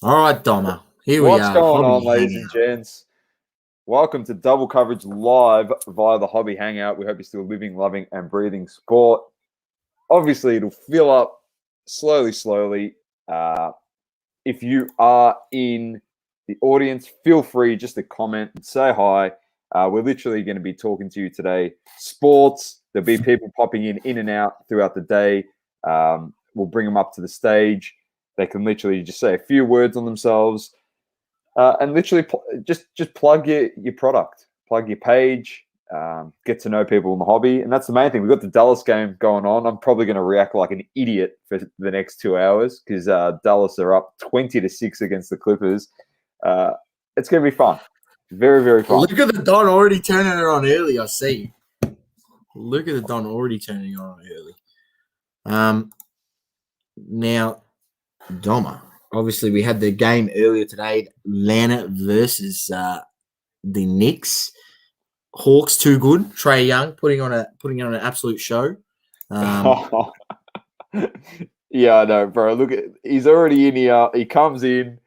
All right, Doma. Here we What's are. going Hobby on, ladies and hangout. gents? Welcome to Double Coverage Live via the Hobby Hangout. We hope you're still living, loving, and breathing sport. Obviously, it'll fill up slowly. If you are in the audience, feel free just to comment and say hi. We're literally going to be talking to you today. Sports, there'll be people popping in and out throughout the day. We'll bring them up to the stage. They can literally just say a few words on themselves. And literally just plug your product, plug your page, get to know people in the hobby. And that's the main thing. We've got the Dallas game going on. I'm probably going to react like an idiot for the next 2 hours because Dallas are up 20-6 against the Clippers. It's going to be fun. Very fun. Look at the Don already turning it on early, I see. Look at the Don already turning it on early. Now, Doma. Obviously, we had the game earlier today, Atlanta versus the Knicks. Hawks too good. Trae Young putting on an absolute show. Yeah, I know, bro. Look, he's already in here. He comes in.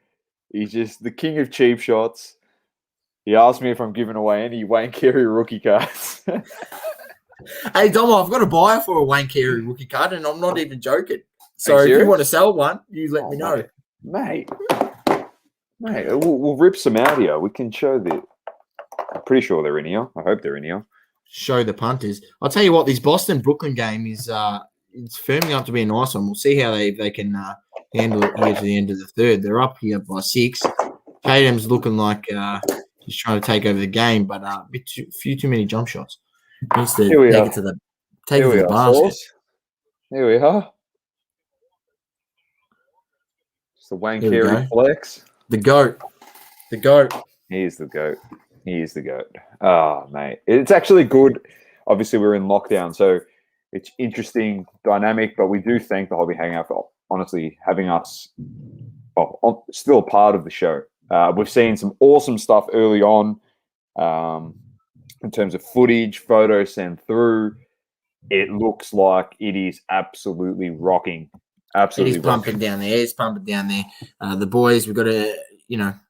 He's just the king of cheap shots. He asked me if I'm giving away any Wayne Carey rookie cards. Hey, Doma, I've got a buyer for a Wayne Carey rookie card, and I'm not even joking. So if serious? you want to sell one, you let me know. Mate, we'll rip some out here. We can show the... I'm pretty sure they're in here. I hope they're in here. Show the punters. I'll tell you what, this Boston-Brooklyn game is it's firming up to be a nice one. We'll see how they can handle it here to the end of the third. They're up here by 6. Tatum's looking like he's trying to take over the game, but a few too many jump shots. Needs to take it to the basket. Here we are. It's the Wayne Carey flex. The GOAT. He is the GOAT. Oh, mate. It's actually good. Obviously, we're in lockdown, so it's interesting, dynamic, but we do thank the Hobby Hangout for honestly having us still a part of the show. We've seen some awesome stuff early on in terms of footage, photos sent through. It looks like it is absolutely rocking. Absolutely, it is pumping down there. It's pumping down there. The boys, we've got in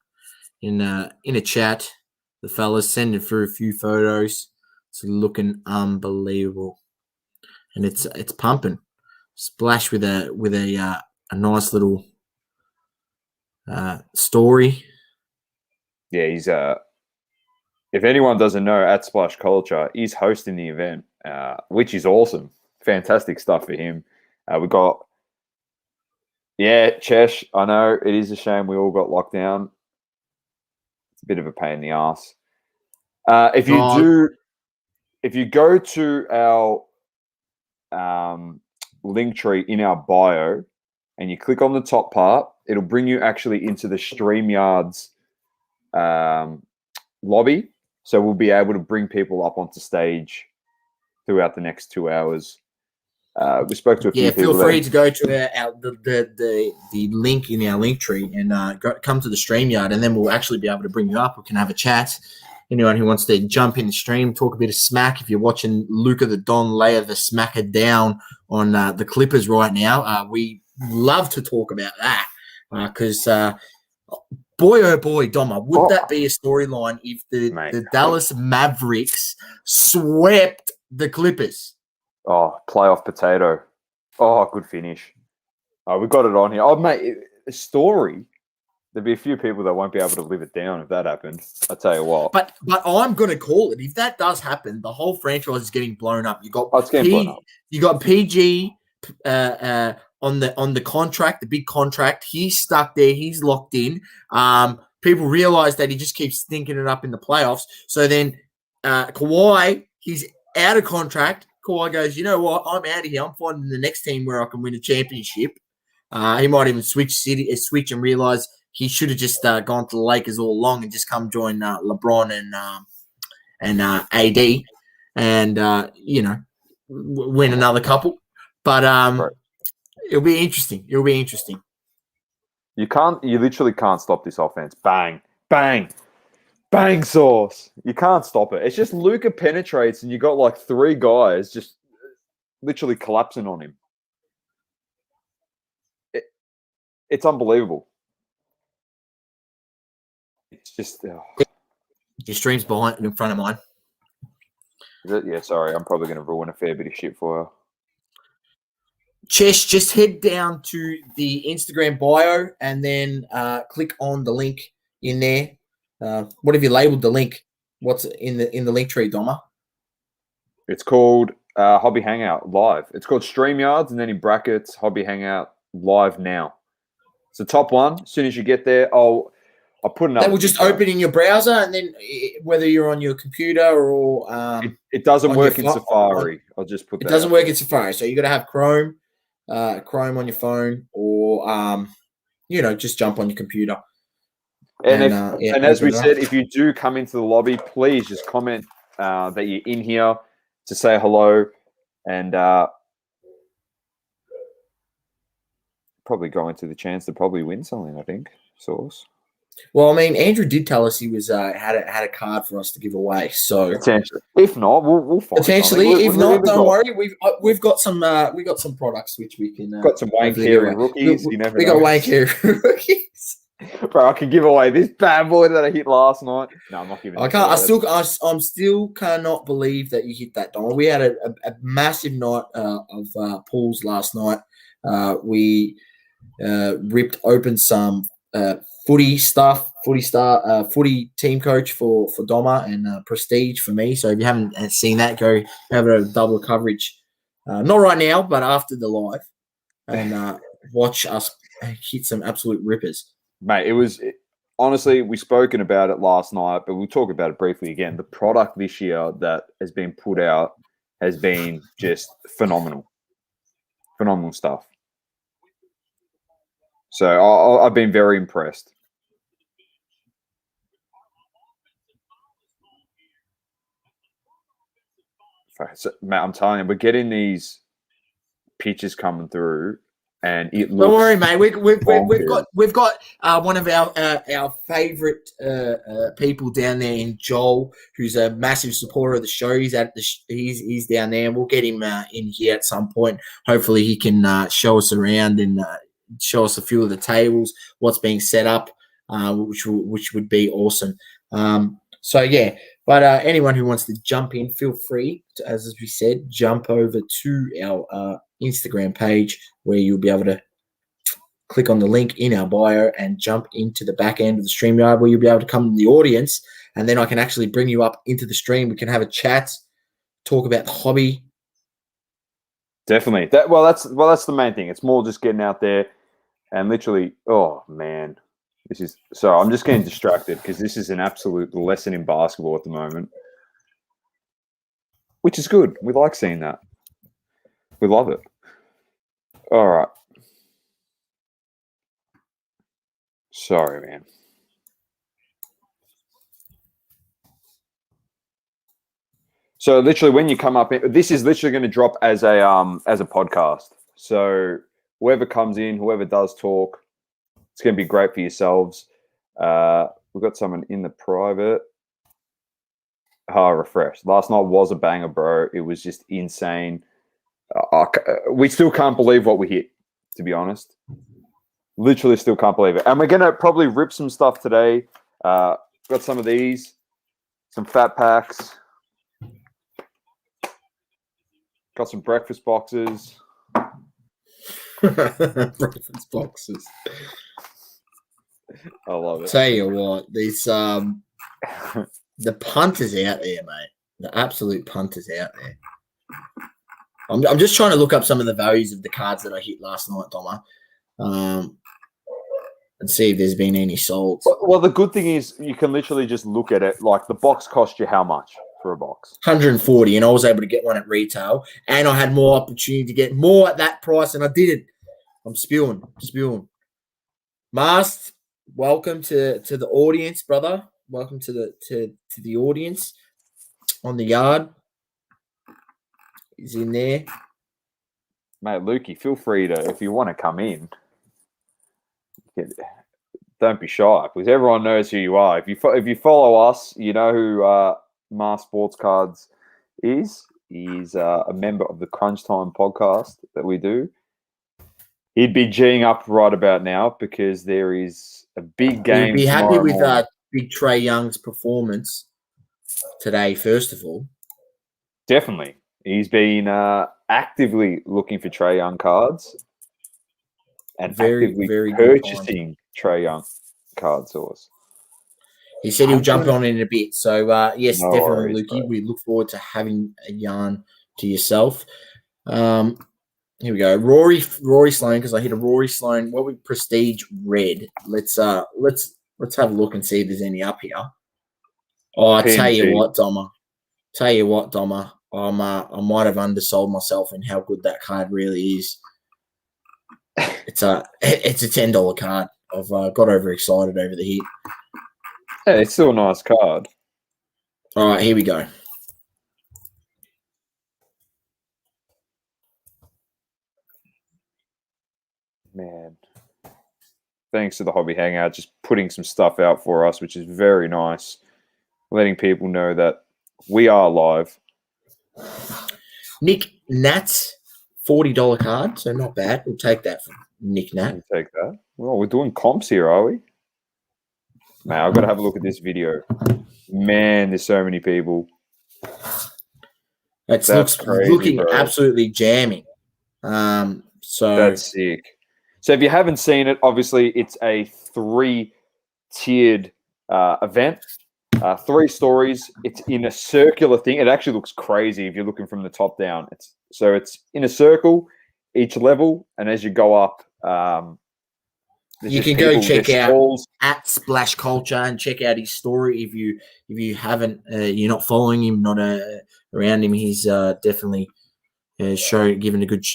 a chat, the fellas sending through a few photos. It's looking unbelievable, and it's pumping. Splash with a nice little story. Yeah, he's if anyone doesn't know, at Splash Culture, he's hosting the event, which is awesome. Fantastic stuff for him. We got, Chesh, I know it is a shame we all got locked down. It's a bit of a pain in the ass. If you go to our link tree in our bio and you click on the top part, it'll bring you actually into the StreamYard's lobby. So we'll be able to bring people up onto stage throughout the next 2 hours. We spoke to a few people. Feel free to go to the link in our link tree and come to the StreamYard, and then we'll actually be able to bring you up. We can have a chat. Anyone who wants to jump in the stream, talk a bit of smack. If you're watching Luka the Don lay the smacker down on the Clippers right now, we love to talk about that because boy, oh boy, Doma, would that be a storyline if the Dallas Mavericks swept the Clippers? Oh, playoff potato. Oh, good finish. Oh, we got it on here. Oh, mate, a story. There'd be a few people that won't be able to live it down if that happened. I tell you what. But I'm going to call it. If that does happen, the whole franchise is getting blown up. You got You got PG on the contract, the big contract. He's stuck there. He's locked in. People realize that he just keeps stinking it up in the playoffs. So then Kawhi, he's out of contract. Kawhi goes, you know what? I'm out of here. I'm finding the next team where I can win a championship. He might even switch and realize he should have just gone to the Lakers all along and just come join LeBron and AD and win another couple. But right. It'll be interesting. You literally can't stop this offense. Bang, bang, bang sauce. You can't stop it. It's just Luka penetrates and you got like 3 guys just literally collapsing on him. It's unbelievable. Just your stream's behind in front of mine. Is it? Yeah, sorry. I'm probably going to ruin a fair bit of shit for you. Chess, just head down to the Instagram bio and then click on the link in there. What have you labeled the link? What's in the link tree, Doma? It's called Hobby Hangout Live. It's called StreamYards, and then in brackets, Hobby Hangout Live Now. It's the top one. As soon as you get there, I'll put another. That will just open in your browser, and then whether you're on your computer or it doesn't work in Safari. I'll just put that. It doesn't work in Safari, so you got to have Chrome on your phone, or just jump on your computer. And as we said, if you do come into the lobby, please just comment that you're in here to say hello, and probably go into the chance to probably win something. I think Source. Well, I mean, Andrew did tell us he was had a card for us to give away. So potentially, if not, we'll find potentially. If not, don't worry. We've got some products which we can got some wank hair rookies. We got wank hair rookies. Bro, I can give away this bad boy that I hit last night. No, I'm not giving. I can't. I'm still cannot believe that you hit that, Don. We had a massive night of pools last night. We ripped open some footy team coach for Doma and Prestige for me. So if you haven't seen that, go have a double coverage. Not right now, but after the live, and watch us hit some absolute rippers. Mate, honestly, we've spoken about it last night, but we'll talk about it briefly again. The product this year that has been put out has been just phenomenal. Phenomenal stuff. So I've been very impressed. So, Matt, I'm telling you, we're getting these pictures coming through, and it looks. Don't worry, mate. We've got one of our favorite people down there in Joel, who's a massive supporter of the show. He's he's down there, and we'll get him in here at some point. Hopefully, he can show us around and show us a few of the tables, what's being set up, which would be awesome. So yeah. But anyone who wants to jump in, feel free to, as we said, jump over to our Instagram page where you'll be able to click on the link in our bio and jump into the back end of the StreamYard where you'll be able to come to the audience, and then I can actually bring you up into the stream. We can have a chat, talk about the hobby. Definitely. That's the main thing. It's more just getting out there and literally, oh man. I'm just getting distracted because this is an absolute lesson in basketball at the moment, which is good. We like seeing that. We love it. All right. Sorry, man. So literally, when you come up, this is literally going to drop as a podcast. So whoever comes in, whoever does talk. It's going to be great for yourselves. We've got someone in the private. Refresh. Last night was a banger, bro. It was just insane. We still can't believe what we hit, to be honest. Literally still can't believe it. And we're going to probably rip some stuff today. Got some of these. Some fat packs. Got some breakfast boxes. Breakfast boxes. I love it. Tell you what, these the punters out there, mate. The absolute punters out there. I'm just trying to look up some of the values of the cards that I hit last night, Doma, and see if there's been any sold. Well, the good thing is you can literally just look at it. Like the box cost you how much for a box? 140, and I was able to get one at retail, and I had more opportunity to get more at that price, and I didn't. I'm spewing. Mast. Welcome to the audience, brother. Welcome to the audience on the yard. He's in there. Mate, Lukey, feel free to, if you want to come in, don't be shy because everyone knows who you are. If you follow us, you know who Mars Sports Cards is. He's a member of the Crunch Time podcast that we do. He'd be G'ing up right about now because there is a big game. He'd be happy with big Trae Young's performance today, first of all. Definitely. He's been actively looking for Trae Young cards and actively purchasing Trae Young card source. He said he'll jump on in a bit. So, yes, No definitely, worries, Lukey. bro. We look forward to having a yarn to yourself. Here we go. Rory Sloan, because I hit a Rory Sloan. What would Prestige Red? Let's have a look and see if there's any up here. Oh, I tell you what, Doma. I might have undersold myself in how good that card really is. It's a $10 card. I've got overexcited over the hit. Yeah, it's still a nice card. All right, here we go. Man, thanks to the Hobby Hangout, just putting some stuff out for us, which is very nice. Letting people know that we are live. Nick Nat's $40 card, so not bad. We'll take that from Nick Nat. We'll take that. Well, we're doing comps here, are we? Man, I've got to have a look at this video. Man, there's so many people. That's looking bro. Absolutely jamming. So that's sick. So if you haven't seen it, obviously it's a 3-tiered event. 3 stories. It's in a circular thing. It actually looks crazy if you're looking from the top down. It's in a circle, each level, and as you go up, you can go check out at Splash Culture and check out his story if you haven't. You're not following him, not around him. He's definitely given a good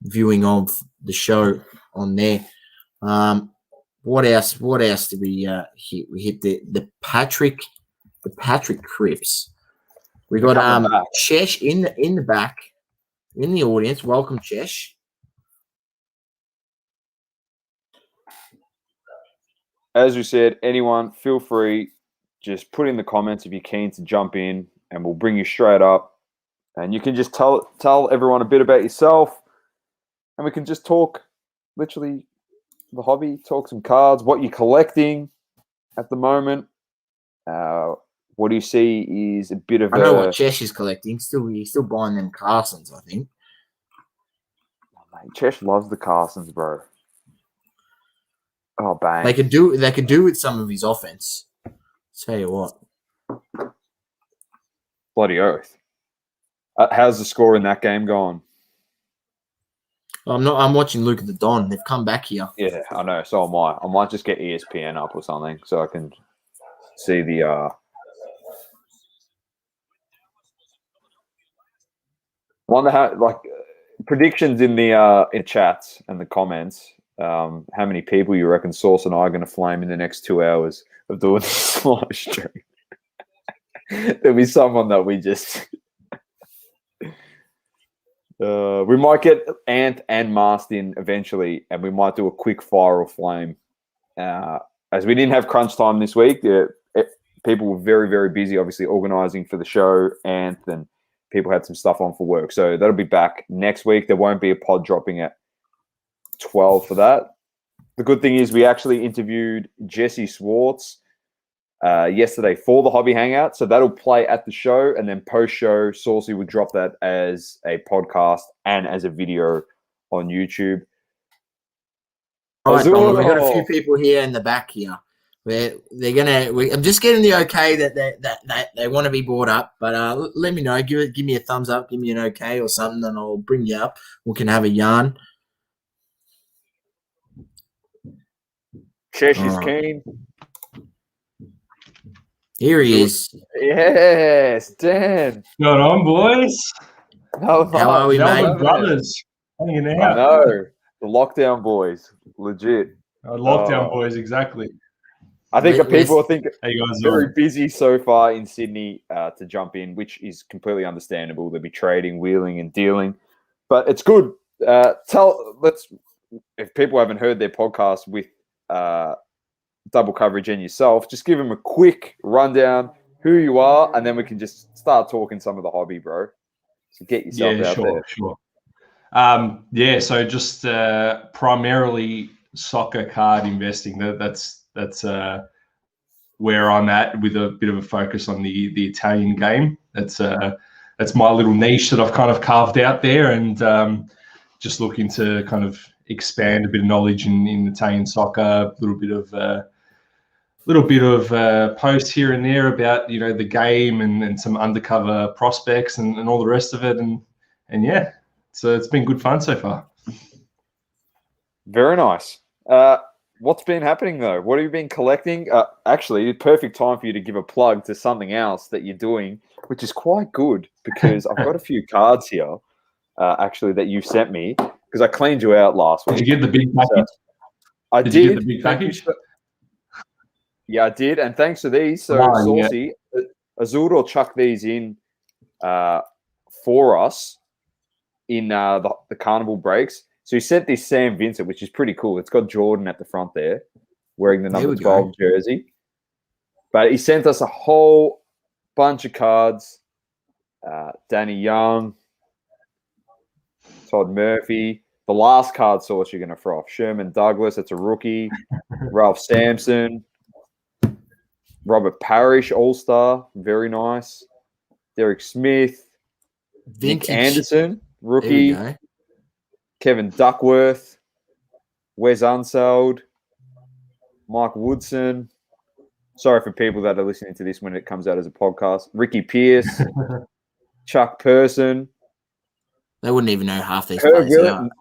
viewing of the show on there. What else? What else did we hit? We hit the Patrick Cripps. We got Chesh in the back, in the audience. Welcome, Chesh. As we said, anyone feel free, just put in the comments if you're keen to jump in, and we'll bring you straight up. And you can just tell everyone a bit about yourself, and we can just talk literally the hobby, talk some cards, what you're collecting at the moment. What do you see is a bit of I know what Chesh is collecting. He's still buying them Carsons, I think. Oh, mate, Chesh loves the Carsons, bro. Oh, bang. They could do with some of his offense. Tell you what. Bloody oath. How's the score in that game going? I'm watching Luke at the Don. They've come back here. Yeah, I know. So am I. I might just get ESPN up or something so I can see the wonder how predictions in the in chats and the comments. How many people you reckon Sauce and I are going to flame in the next 2 hours of doing this live stream? There'll be someone that we just we might get Ant and Mast in eventually, and we might do a quick fire or flame. As we didn't have crunch time this week, people were very, very busy, obviously organising for the show, and then people had some stuff on for work. So that'll be back next week. There won't be a pod dropping at 12 for that. The good thing is we actually interviewed Jesse Swartz yesterday for the Hobby Hangout. So that'll play at the show, and then post-show, Saucy would drop that as a podcast and as a video on YouTube. All right, Tom, we've got a few people here in the back here. I'm just getting the okay that they want to be brought up, but let me know. Give me a thumbs up, give me an okay or something, and I'll bring you up. We can have a yarn. Chesh is keen. Here he is. Yes, Dan. Going on, boys? How are we, mate? Brothers. Hanging out. I know. The lockdown boys. Legit. Lockdown boys, exactly. I think people think very busy so far in Sydney to jump in, which is completely understandable. They'll be trading, wheeling, and dealing. But it's good. If people haven't heard their podcast with Double Coverage and yourself, just give them a quick rundown who you are, and then we can just start talking some of the hobby, bro. So get yourself out there. Sure. So just primarily soccer card investing. That's where I'm at with a bit of a focus on the Italian game. That's my little niche that I've kind of carved out there, and just looking to kind of expand a bit of knowledge in Italian soccer, a little bit of posts here and there about the game and some undercover prospects and all the rest of it, and yeah, so it's been good fun so far. Very nice. What's been happening though? What have you been collecting? Actually, perfect time for you to give a plug to something else that you're doing, which is quite good because I've got a few cards here, actually, that you sent me because I cleaned you out last week. Did you get the big package? I did. You get the big package? Yeah, I did, and thanks to these. So, Saucy, Azuro chucked these in for us in the carnival breaks. So he sent this Sam Vincent, which is pretty cool. It's got Jordan at the front there, wearing the number 12 jersey. But he sent us a whole bunch of cards. Danny Young, Todd Murphy. The last card source you're going to throw off. Sherman Douglas, that's a rookie. Ralph Sampson. Robert Parrish, All-Star. Very nice. Derek Smith. Vintage. Nick Anderson, rookie. Kevin Duckworth, Wes Unseld, Mike Woodson. Sorry for people that are listening to this when it comes out as a podcast. Ricky Pierce, Chuck Person. They wouldn't even know half these players.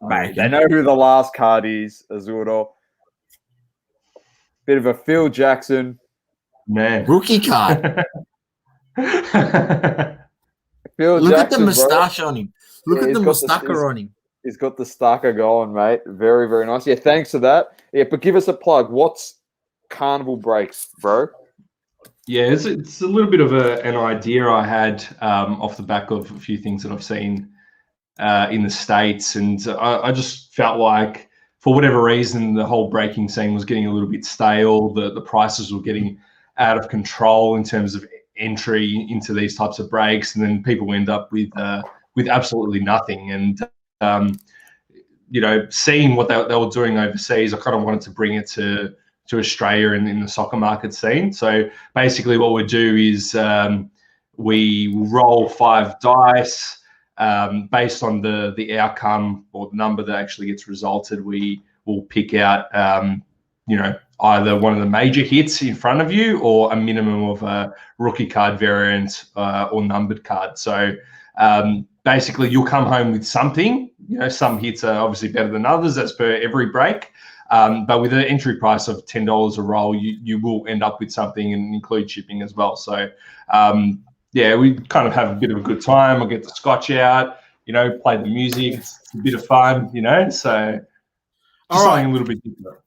Mate, they know who the last card is, Azuro. Bit of a Phil Jackson. Man. Rookie card. Look at the moustache on him. Look at the moustacher on him. He's got the stacker going, mate. Very, very nice. Yeah, thanks for that. Yeah, but give us a plug. What's Carnival Breaks, bro? Yeah, it's a little bit of an idea I had off the back of a few things that I've seen in the States. And I just felt like, for whatever reason, the whole breaking scene was getting a little bit stale. The prices were getting out of control in terms of entry into these types of breaks. And then people end up with absolutely nothing. And seeing what they were doing overseas, I kind of wanted to bring it to Australia and in the soccer market scene. So basically what we do is we roll 5 dice based on the outcome or the number that actually gets resulted. We will pick out, either one of the major hits in front of you or a minimum of a rookie card variant or numbered card. So basically, you'll come home with something. Some hits are obviously better than others, as per every break. But with an entry price of $10 a roll, you will end up with something and include shipping as well. So, we kind of have a bit of a good time. I get the scotch out, play the music. It's a bit of fun, so just something a little bit different.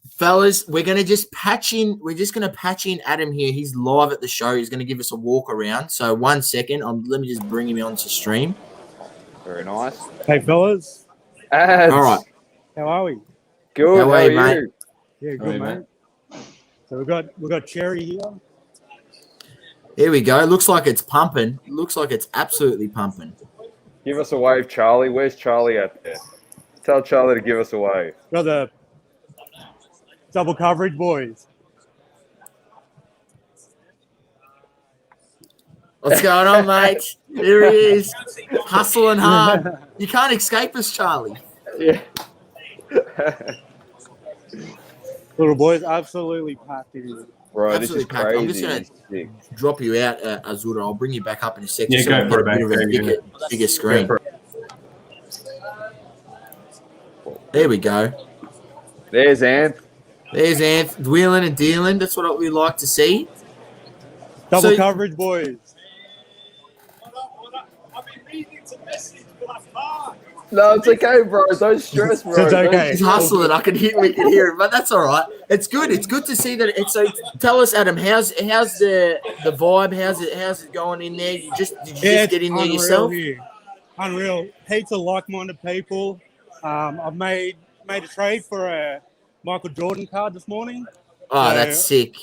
Fellas, we're going to just patch in. We're just going to patch in Adam here. He's live at the show. He's going to give us a walk around. So 1 second. Let me just bring him onto stream. Very nice. Hey, fellas. Ads. All right. How are we? Good. How are you, mate? Yeah, good, mate. So we got Cherry here. Here we go. Looks like it's pumping. Looks like it's absolutely pumping. Give us a wave, Charlie. Where's Charlie out there? Tell Charlie to give us a wave. Got the double coverage boys. What's going on, mate? Here he is, hustling hard. You can't escape us, Charlie. Yeah. Little boys, absolutely packed in here. Bro, absolutely this is crazy. I'm just going to drop you out, Azura. I'll bring you back up in a second. Yeah, so go for it, mate. Bigger screen. There we go. There's Anth. There's Anth, wheeling and dealing. That's what we like to see. Double coverage, boys. No, it's okay, bro. Don't stress, bro. It's okay. He's hustling. We can hear him, but that's all right. It's good. It's good to see that. So, tell us, Adam, how's the vibe? How's it going in there? Did you just get in there yourself? Here. Unreal. Heaps of like-minded people. I've made a trade for a Michael Jordan card this morning. Oh, so, that's sick.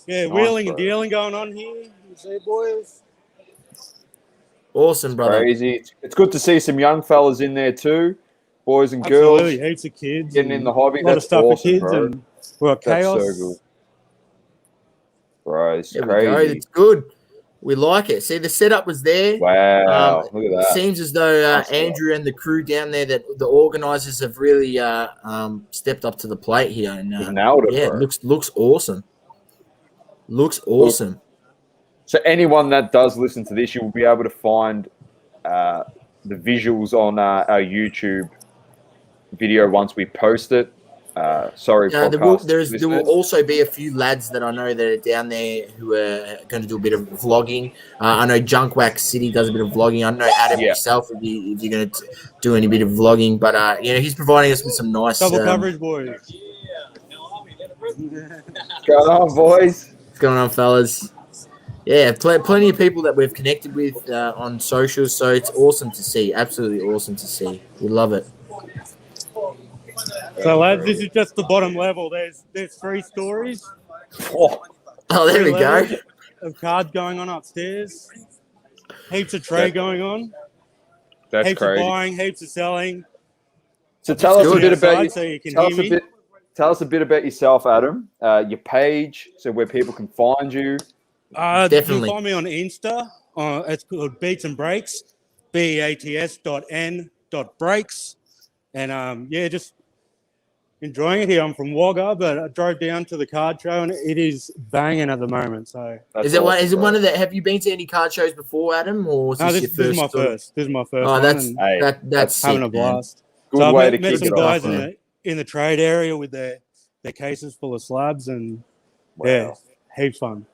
Yeah, nice, wheeling and dealing going on here. You see, boys. Awesome, brother. Crazy. It's good to see some young fellas in there too, boys and Absolutely. girls. Heaps of kids getting in the hobby. A lot of stuff awesome, for kids, bro. and well, chaos. That's so good. Bro, it's There crazy. we go. It's good. We like it. See, the setup was there. Wow, look at It that. seems as though Andrew and the crew down there, that the organisers have really stepped up to the plate here, and Nailed it, yeah, bro. it looks awesome. Looks awesome. So anyone that does listen to this, you will be able to find the visuals on our YouTube video once we post it. Sorry, there podcast will also be a few lads that I know that are down there who are going to do a bit of vlogging. I know Junkwax City does a bit of vlogging. I know Adam yourself if you're going to do any bit of vlogging. But he's providing us with some nice double coverage, boys. What's going on, boys? What's going on, fellas? Yeah, plenty of people that we've connected with on socials, so it's awesome to see. Absolutely awesome to see. We love it. So, lads, this is just the bottom level. There's 3 stories. Oh, there we go. Of cards going on upstairs. Heaps of trade going on. That's heaps crazy. Of buying, heaps of selling. So tell us a bit about so you can tell us a bit about yourself, Adam. Your page, so where people can find you. Definitely. You can find me on Insta. It's called Beats and Breaks. beats.n.breaks. And just enjoying it here. I'm from Wagga, but I drove down to the card show and it is banging at the moment. So is it one of the? Have you been to any card shows before, Adam? Or this is my first. This is my first. Oh, that's sick, having a blast. Good so way I've to met kick some it guys off, in the trade area with their cases full of slabs and heaps fun.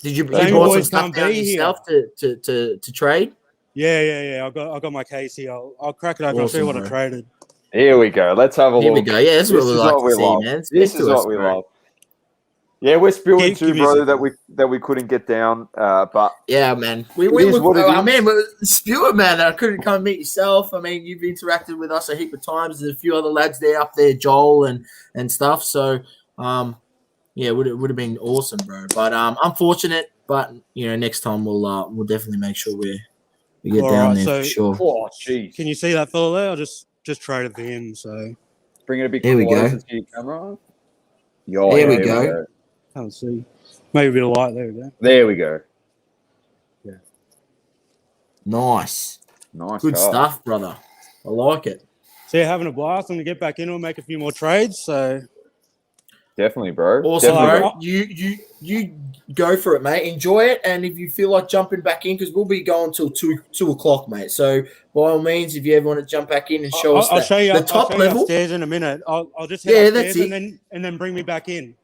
Did you bought some stuff down yourself to trade? Yeah. I got my case here. I'll crack it open. I'll see what I traded. Here we go. Let's have a look. Here we go. Yeah, this is what we like to see, man. This is what we love. Yeah, we're spewing too, bro, that we couldn't get down. But yeah, man. Spew it, man. I couldn't come meet yourself. I mean, you've interacted with us a heap of times. There's a few other lads there up there, Joel and stuff. So it would have been awesome, bro. But unfortunate. But next time we'll definitely make sure we get down there for sure. Oh, jeez. Can you see that fella there? I just traded the end, so bring it a bit closer to your camera. There we go. Can't see. Maybe a bit of light. There we go. There we go. Yeah. Nice. Good card. stuff, brother. I like it. So you're having a blast. I'm gonna get back in and make a few more trades. So definitely, bro. Awesome, bro. You go for it, mate. Enjoy it, and if you feel like jumping back in, because we'll be going till 2 o'clock, mate. So by all means, if you ever want to jump back in and show us the top level upstairs in a minute. I'll just head upstairs that's and then bring me back in.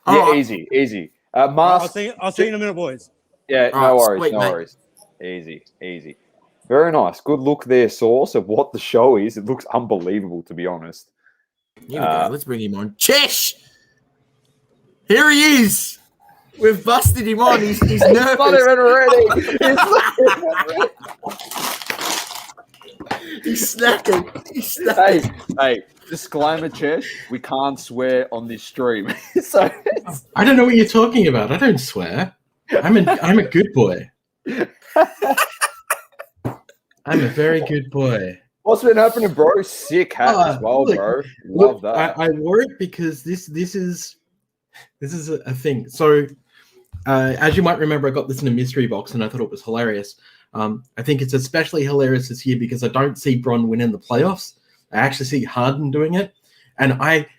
Yeah, easy. I'll see you in a minute, boys. Yeah, no worries. Easy. Very nice. Good look there, Source, of what the show is. It looks unbelievable, to be honest. Here we go. Let's bring him on. Chesh! Here he is. We've busted him on. He's nervous. Not even ready. He's snacking. Hey, disclaimer, Chesh. We can't swear on this stream. So I don't know what you're talking about. I don't swear. I'm a good boy. I'm a very good boy. What's been happening, bro? Sick hat as well, bro. Love that. I wore it because this is a thing. So, as you might remember, I got this in a mystery box, and I thought it was hilarious. I think it's especially hilarious this year because I don't see Bron winning the playoffs. I actually see Harden doing it. And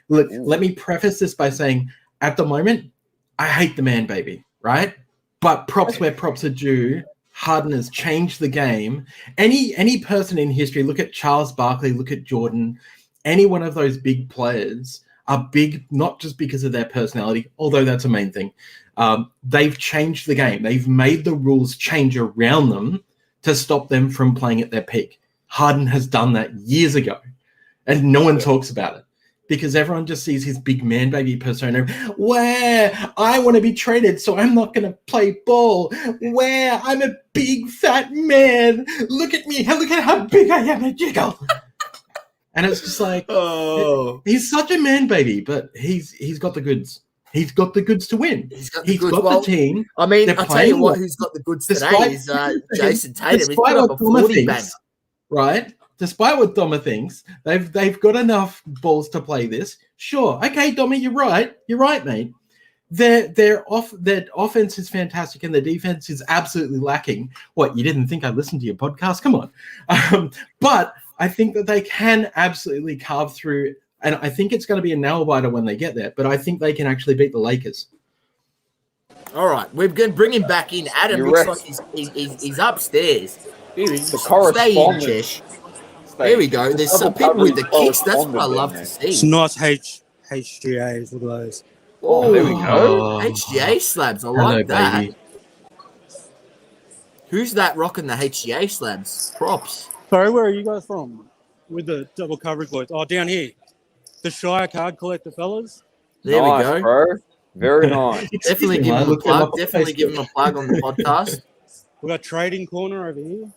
let me preface this by saying, at the moment, I hate the man baby, right? But props where props are due. Harden has changed the game. Any person in history, look at Charles Barkley, look at Jordan, any one of those big players are big, not just because of their personality, although that's a main thing. They've changed the game. They've made the rules change around them to stop them from playing at their peak. Harden has done that years ago, and no one talks about it because everyone just sees his big man baby persona where I want to be traded, so I'm not going to play ball, where I'm a big fat man. Look at me. Look at how big I am at jiggle. And it's just like, he's such a man baby, but he's got the goods. He's got the goods to win. He's got the team. I mean, I'll tell you what, who's got the goods today is Jason Tatum. He's put up a 40 banger. Right? Despite what Doma thinks, they've got enough balls to play this. Sure. Okay, Doma, you're right. You're right, mate. their offense is fantastic and their defense is absolutely lacking. What, you didn't think I listened to your podcast? Come on. But I think that they can absolutely carve through, and I think it's going to be a nail biter when they get there. But I think they can actually beat the Lakers. All right, we're going to bring him back in. Adam looks like he's upstairs. Here he is. Stay in, Chesh. There we go. There's some people with the kicks. That's what I love to see. It's nice HGAs. Look at those. Oh, there we go. HGA slabs. I like that. Baby. Who's that rocking the HGA slabs? Props. Sorry, where are you guys from? With the double coverage boys. Oh, down here. The Shire card collector fellas. There we go. Bro. Very nice. Definitely give him a plug. Definitely give him a plug on the podcast. We got trading corner over here.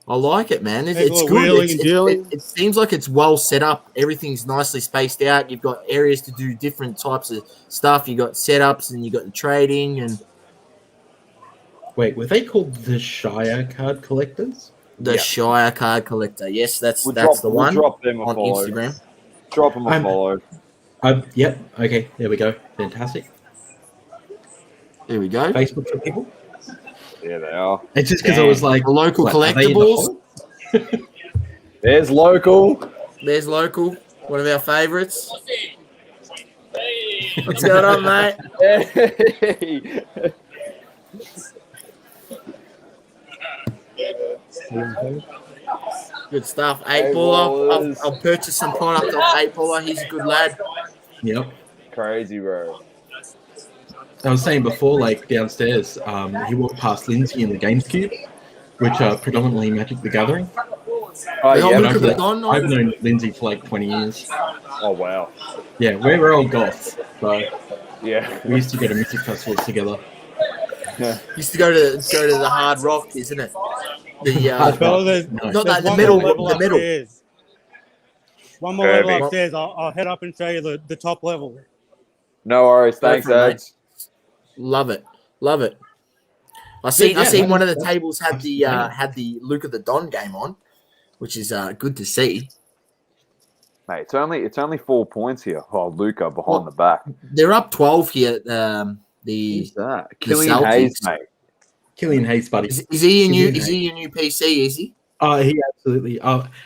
I like it, man. It's good. It seems like it's well set up. Everything's nicely spaced out. You've got areas to do different types of stuff. You got setups and you got the trading and. Wait, were they called the Shire card collectors? The Shire card collector. Yes, that's the one. Drop them on Instagram. Drop them a follow. Yep. Okay. There we go. Fantastic. There we go. Facebook for people. There they are. It's just because I was like, local collectibles. There's local. There's local. One of our favorites. What's going on, mate? Hey. Good stuff. 8-baller. I'll purchase some product off 8-baller. He's a good lad. Yep. Crazy, bro. I was saying before, like downstairs, he walked past Lindsay in the Games Cube, which are predominantly Magic the Gathering. Oh, yeah. I've known Lindsay for like 20 years. Oh, wow. Yeah, we're all goths. So yeah, we used to go to music festivals together. Yeah. Used to go to the Hard Rock, isn't it? The the middle. One more level upstairs. I'll head up and show you the top level. No worries. Thanks, Ed. Love it. I seen one of the tables had the Luka the Don game on, which is good to see. Mate, it's only 4 points here. Oh, Luka behind the back. They're up 12 here. Who's that? Killian Hayes, mate. Killian Hayes, buddy. Is he a new PC? Is he? He absolutely.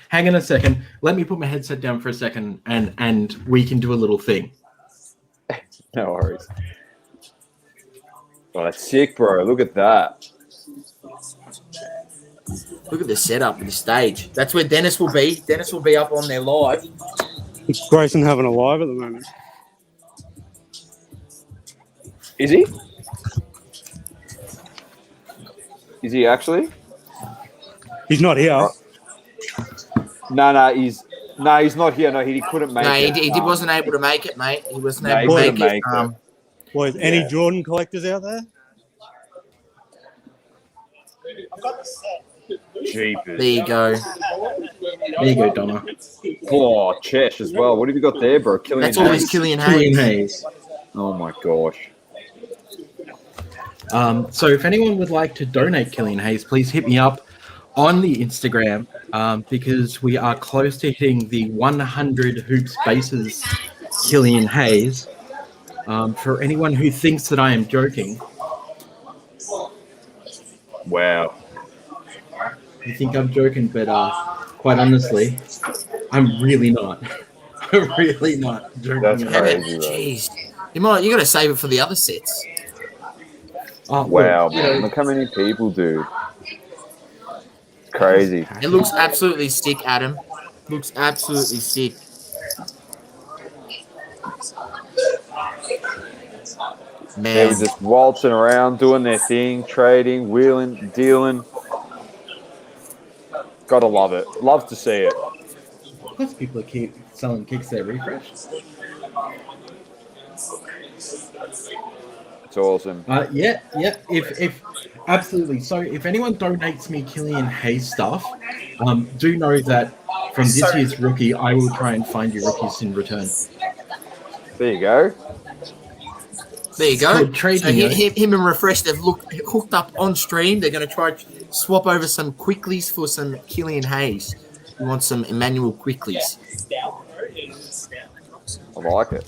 Hang on a second. Let me put my headset down for a second, and we can do a little thing. No worries. Oh, that's sick, bro. Look at that. Look at the setup of the stage. That's where Dennis will be. Dennis will be up on there live. It's Grayson having a live at the moment. Is he? Is he actually? He's not here. No, he's not here. No, he couldn't make it. He wasn't able to make it, mate. He wasn't able to make it. Boys, any Jordan collectors out there? Jeepers. There you go. There you go, Donna. Oh, Chesh as well. What have you got there, bro? That's always Killian Hayes. Oh my gosh. So if anyone would like to donate Killian Hayes, please hit me up on the Instagram because we are close to hitting the 100 hoops bases Killian Hayes. For anyone who thinks that I am joking. Wow. You think I'm joking, but quite honestly, I'm really not. I'm really not joking. That's crazy, jeez. You got to save it for the other sets. Wow, man. Look how many people, dude. It's crazy. It looks absolutely sick, Adam. Looks absolutely sick. Man. They were just waltzing around, doing their thing, trading, wheeling, dealing. Gotta love it. Love to see it. Plus, people keep selling kicks that refresh. It's awesome. Yeah. If absolutely. So, if anyone donates me Killian Hayes stuff, do know that from this year's rookie, I will try and find you rookies in return. There you go. There you go. So him and Refresh, they've hooked up on stream. They're going to try to swap over some quicklies for some Killian Hayes. We want some Emmanuel quicklies. I like it.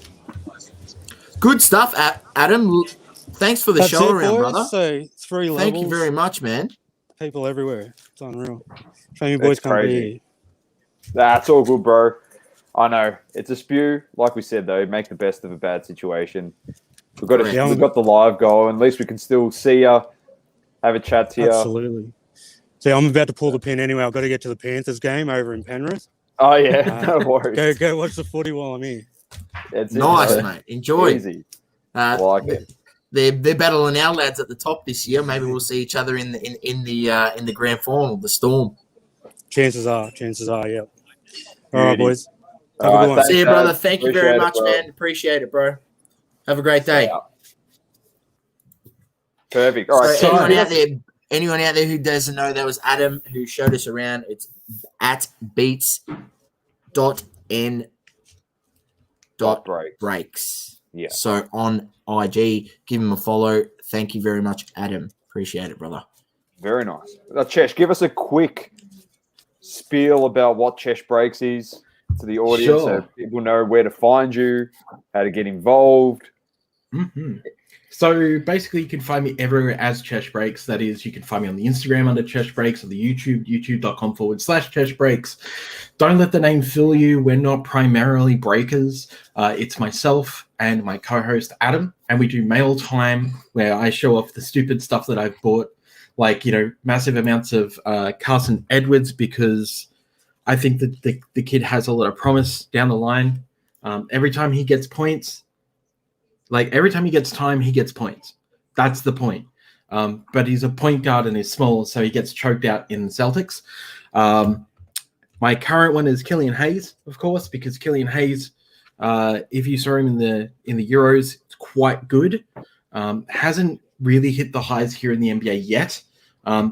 Good stuff, Adam. Thanks for the That's show it, around, boys. brother. So 3 levels. Thank you very much, man. People everywhere. It's unreal. Shame you boys can't be here. That's all good, bro. I know. It's a spew. Like we said, though, make the best of a bad situation. We've got the live goal. At least we can still see you, have a chat to you. Absolutely. See, I'm about to pull the pin anyway. I've got to get to the Panthers game over in Penrith. Oh, yeah. No worries. Go watch the footy while I'm here. It's nice, mate. Enjoy. Easy. I like it. They're battling our lads at the top this year. Maybe we'll see each other in the grand final, the Storm. Chances are, yeah. All right, boys. Have a good one. See you, brother. Thank you very much, man. Appreciate it, bro. Have a great day. Yeah. Perfect. All right. So anyone out there who doesn't know, that was Adam who showed us around. It's at beats.n.breaks. Yeah. So on IG, give him a follow. Thank you very much, Adam. Appreciate it, brother. Very nice. Now, Chesh, give us a quick spiel about what Chesh Breaks is to the audience, so people know where to find you, how to get involved. Mm-hmm. So basically, you can find me everywhere as Chesh Breaks. That is, you can find me on the Instagram under Chesh Breaks, or the YouTube, youtube.com/Chesh Breaks. Don't let the name fool you. We're not primarily breakers. It's myself and my co-host Adam, and we do mail time where I show off the stupid stuff that I've bought, like, massive amounts of Carson Edwards, because I think that the kid has a lot of promise down the line. Every time he gets points, every time he gets time, he gets points. That's the point. But he's a point guard and he's small, so he gets choked out in Celtics. My current one is Killian Hayes, of course, because Killian Hayes, if you saw him in the Euros, it's quite good. Hasn't really hit the highs here in the NBA yet.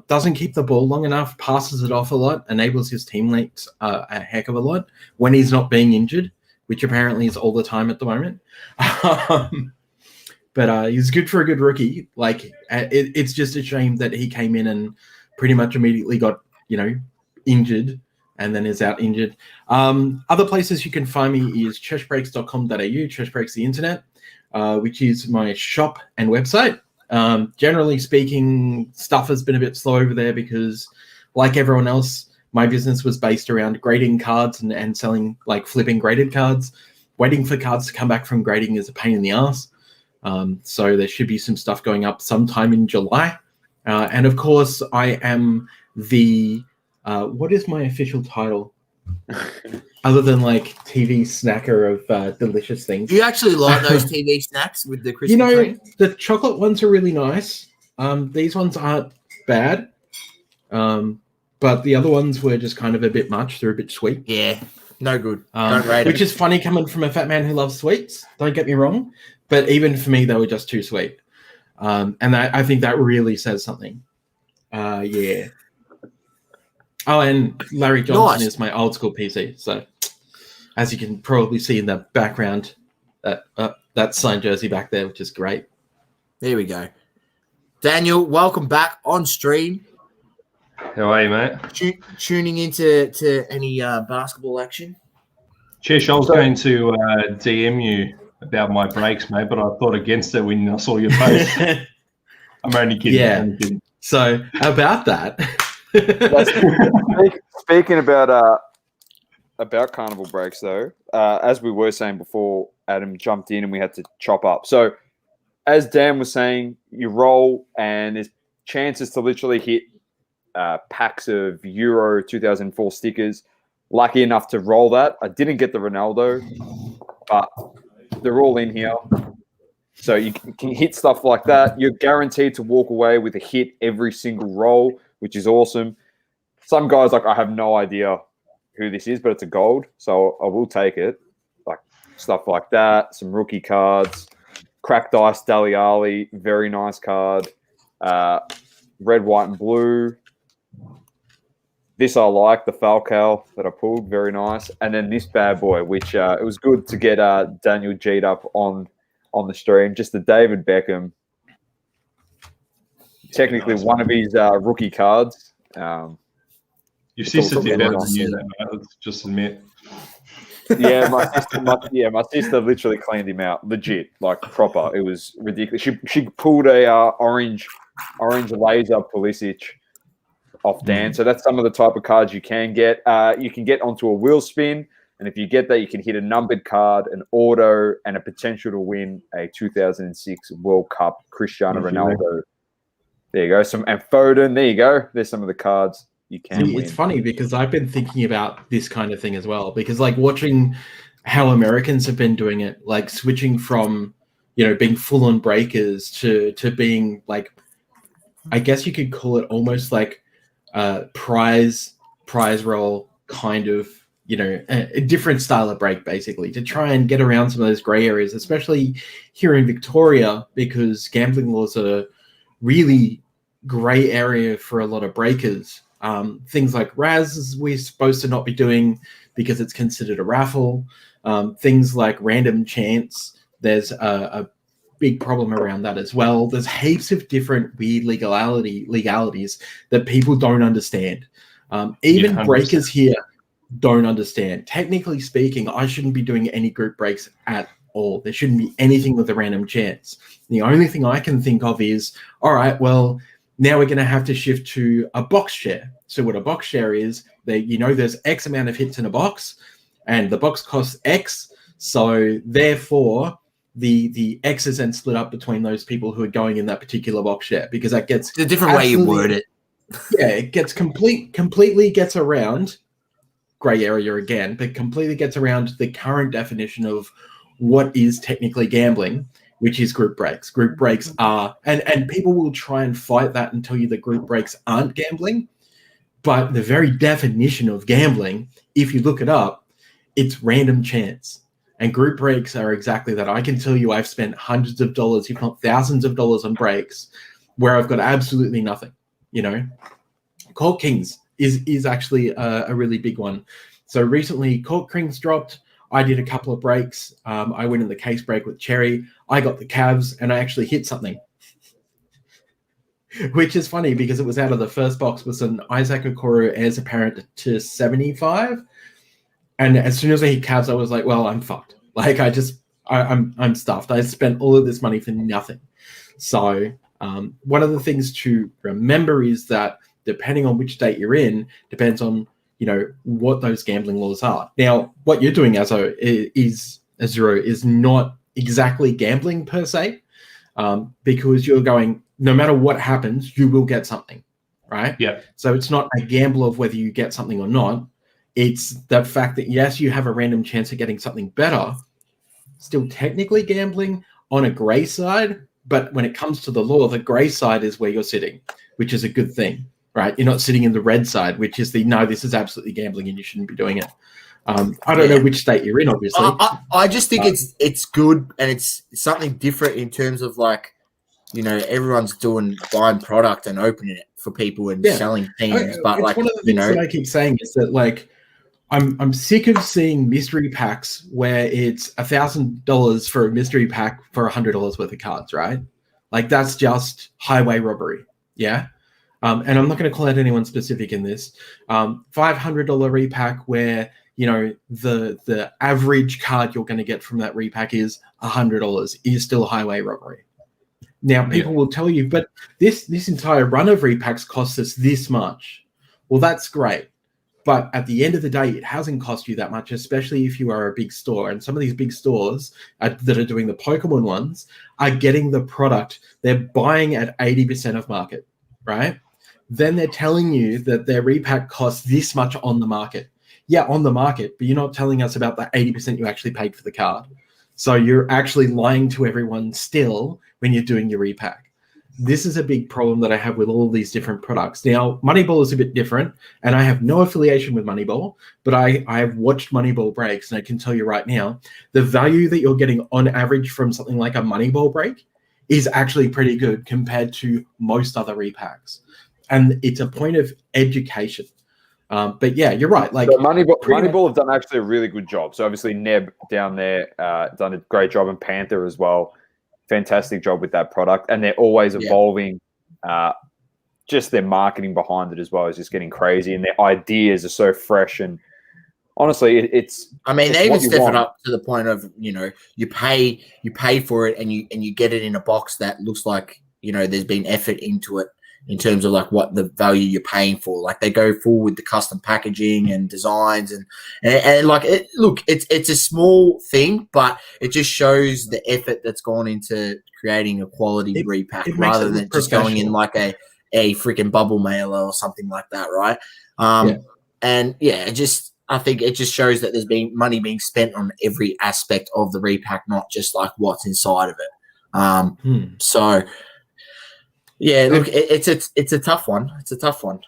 Doesn't keep the ball long enough, passes it off a lot, enables his teammates a heck of a lot when he's not being injured, which apparently is all the time at the moment. But he's good for a good rookie. It's just a shame that he came in and pretty much immediately got, injured and then is out injured. Other places you can find me is cheshbreaks.com.au, Cheshbreaks the internet, which is my shop and website. Generally speaking, stuff has been a bit slow over there because, like everyone else, my business was based around grading cards and selling, flipping graded cards. Waiting for cards to come back from grading is a pain in the ass. So there should be some stuff going up sometime in July. And of course, I am the, what is my official title? Other than TV snacker of delicious things. Do you actually like those TV snacks with the Krispy Kreme? The chocolate ones are really nice. These ones aren't bad. But the other ones were just kind of a bit much. They're a bit sweet. Yeah, no good. Don't rate which is funny coming from a fat man who loves sweets. Don't get me wrong. But even for me, they were just too sweet. And I think that really says something. Yeah. Oh, and Larry Johnson is my old school PC. So, as you can probably see in the background, that signed jersey back there, which is great. There we go. Daniel, welcome back on stream. How are you, mate? Tuning into any basketball action? Chesh, I was going to DM you about my breaks, mate, but I thought against it when I saw your post. I'm only kidding. Yeah. I'm kidding. So, about that. Speaking about carnival breaks, though, as we were saying before, Adam jumped in and we had to chop up. So, as Dan was saying, you roll and there's chances to literally hit packs of Euro 2004 stickers. Lucky enough to roll that. I didn't get the Ronaldo, but they're all in here. So you can hit stuff like that. You're guaranteed to walk away with a hit every single roll, which is awesome. Some guys, I have no idea who this is, but it's a gold, so I will take it. Stuff like that. Some rookie cards. Cracked Ice Dele Alli, very nice card. Red, white, and blue. This I like, the Falcao that I pulled, very nice. And then this bad boy, which it was good to get Daniel G'd up on the stream. Just the David Beckham. Technically one of his rookie cards. Your sister did better than you, mate. Let's just admit. Yeah, my sister literally cleaned him out, legit, like proper. It was ridiculous. She pulled a orange laser Pulisic off Dan. So that's some of the type of cards you can get. You can get onto a wheel spin, and if you get that, you can hit a numbered card, an auto, and a potential to win a 2006 World Cup Cristiano Ronaldo. There you go. And Foden. There you go. There's some of the cards you can win. It's funny because I've been thinking about this kind of thing as well, because like watching how Americans have been doing it, like switching from, being full on breakers to being like, I guess you could call it almost like prize roll kind of, a different style of break, basically, to try and get around some of those gray areas, especially here in Victoria, because gambling laws are a really gray area for a lot of breakers. Things like Raz we're supposed to not be doing because it's considered a raffle. Things like random chance, there's a big problem around that as well. There's heaps of different weird legalities that people don't understand. Even 100%. Breakers here don't understand. Technically speaking, I shouldn't be doing any group breaks at all. There shouldn't be anything with a random chance. The only thing I can think of is, all right, well, now we're going to have to shift to a box share. So what a box share is, there's X amount of hits in a box, and the box costs X. So therefore, the X is then split up between those people who are going in that particular box share, because that gets a different way you word it. Yeah, it gets completely gets around gray area again, but completely gets around the current definition of what is technically gambling, which is group breaks. Group breaks are, and people will try and fight that and tell you that group breaks aren't gambling. But the very definition of gambling, if you look it up, it's random chance. And group breaks are exactly that. I can tell you I've spent hundreds of dollars, if not thousands of dollars on breaks where I've got absolutely nothing, Court Kings is actually a really big one. So recently Court Kings dropped. I did a couple of breaks. I went in the case break with Cherry. I got the Cavs, and I actually hit something. Which is funny because it was out of the first box was an Isaac Okoro heirs apparent to 75. And as soon as I hit Cavs, I was like, well, I'm fucked. Like I'm stuffed. I spent all of this money for nothing. So one of the things to remember is that depending on which state you're in, depends on, what those gambling laws are. Now, what you're doing, Azuro, is not exactly gambling per se, because you're going, no matter what happens, you will get something, right? Yeah. So it's not a gamble of whether you get something or not. It's the fact that, yes, you have a random chance of getting something better, still technically gambling on a gray side, but when it comes to the law, the gray side is where you're sitting, which is a good thing, right? You're not sitting in the red side, which is no, this is absolutely gambling and you shouldn't be doing it. I don't know which state you're in, obviously. I just think it's good, and it's something different in terms of like, everyone's buying product and opening it for people and selling things. But it's like, one of the things that I keep saying is that like, I'm sick of seeing mystery packs where it's $1,000 for a mystery pack for $100 worth of cards, right? Like that's just highway robbery. Yeah. And I'm not going to call out anyone specific in this. $500 repack where, the average card you're going to get from that repack is $100 is still highway robbery. Now, people will tell you, but this entire run of repacks costs us this much. Well, that's great. But at the end of the day, it hasn't cost you that much, especially if you are a big store. And some of these big stores that are doing the Pokemon ones are getting the product. They're buying at 80% of market, right? Then they're telling you that their repack costs this much on the market. Yeah, on the market, but you're not telling us about the 80% you actually paid for the card. So you're actually lying to everyone still when you're doing your repack. This is a big problem that I have with all of these different products. Now, Moneyball is a bit different, and I have no affiliation with Moneyball, but I have watched Moneyball breaks, and I can tell you right now, the value that you're getting on average from something like a Moneyball break is actually pretty good compared to most other repacks. And it's a point of education. But yeah, you're right. Like so Moneyball have done actually a really good job. So obviously Neb down there done a great job, and Panther as well. Fantastic job with that product, and they're always evolving. Just their marketing behind it as well is just getting crazy, and their ideas are so fresh and honestly, it's. I mean, it's they even what you step it want. up to the point of, you pay for it and you get it in a box that looks like, there's been effort into it in terms of like what the value you're paying for. Like they go full with the custom packaging and designs and like it's a small thing, but it just shows the effort that's gone into creating a quality repack rather than just going in like a freaking bubble mailer or something like that, right? And I think it just shows that there's been money being spent on every aspect of the repack, not just like what's inside of it. So, yeah, look, it's a tough one. It's a tough one.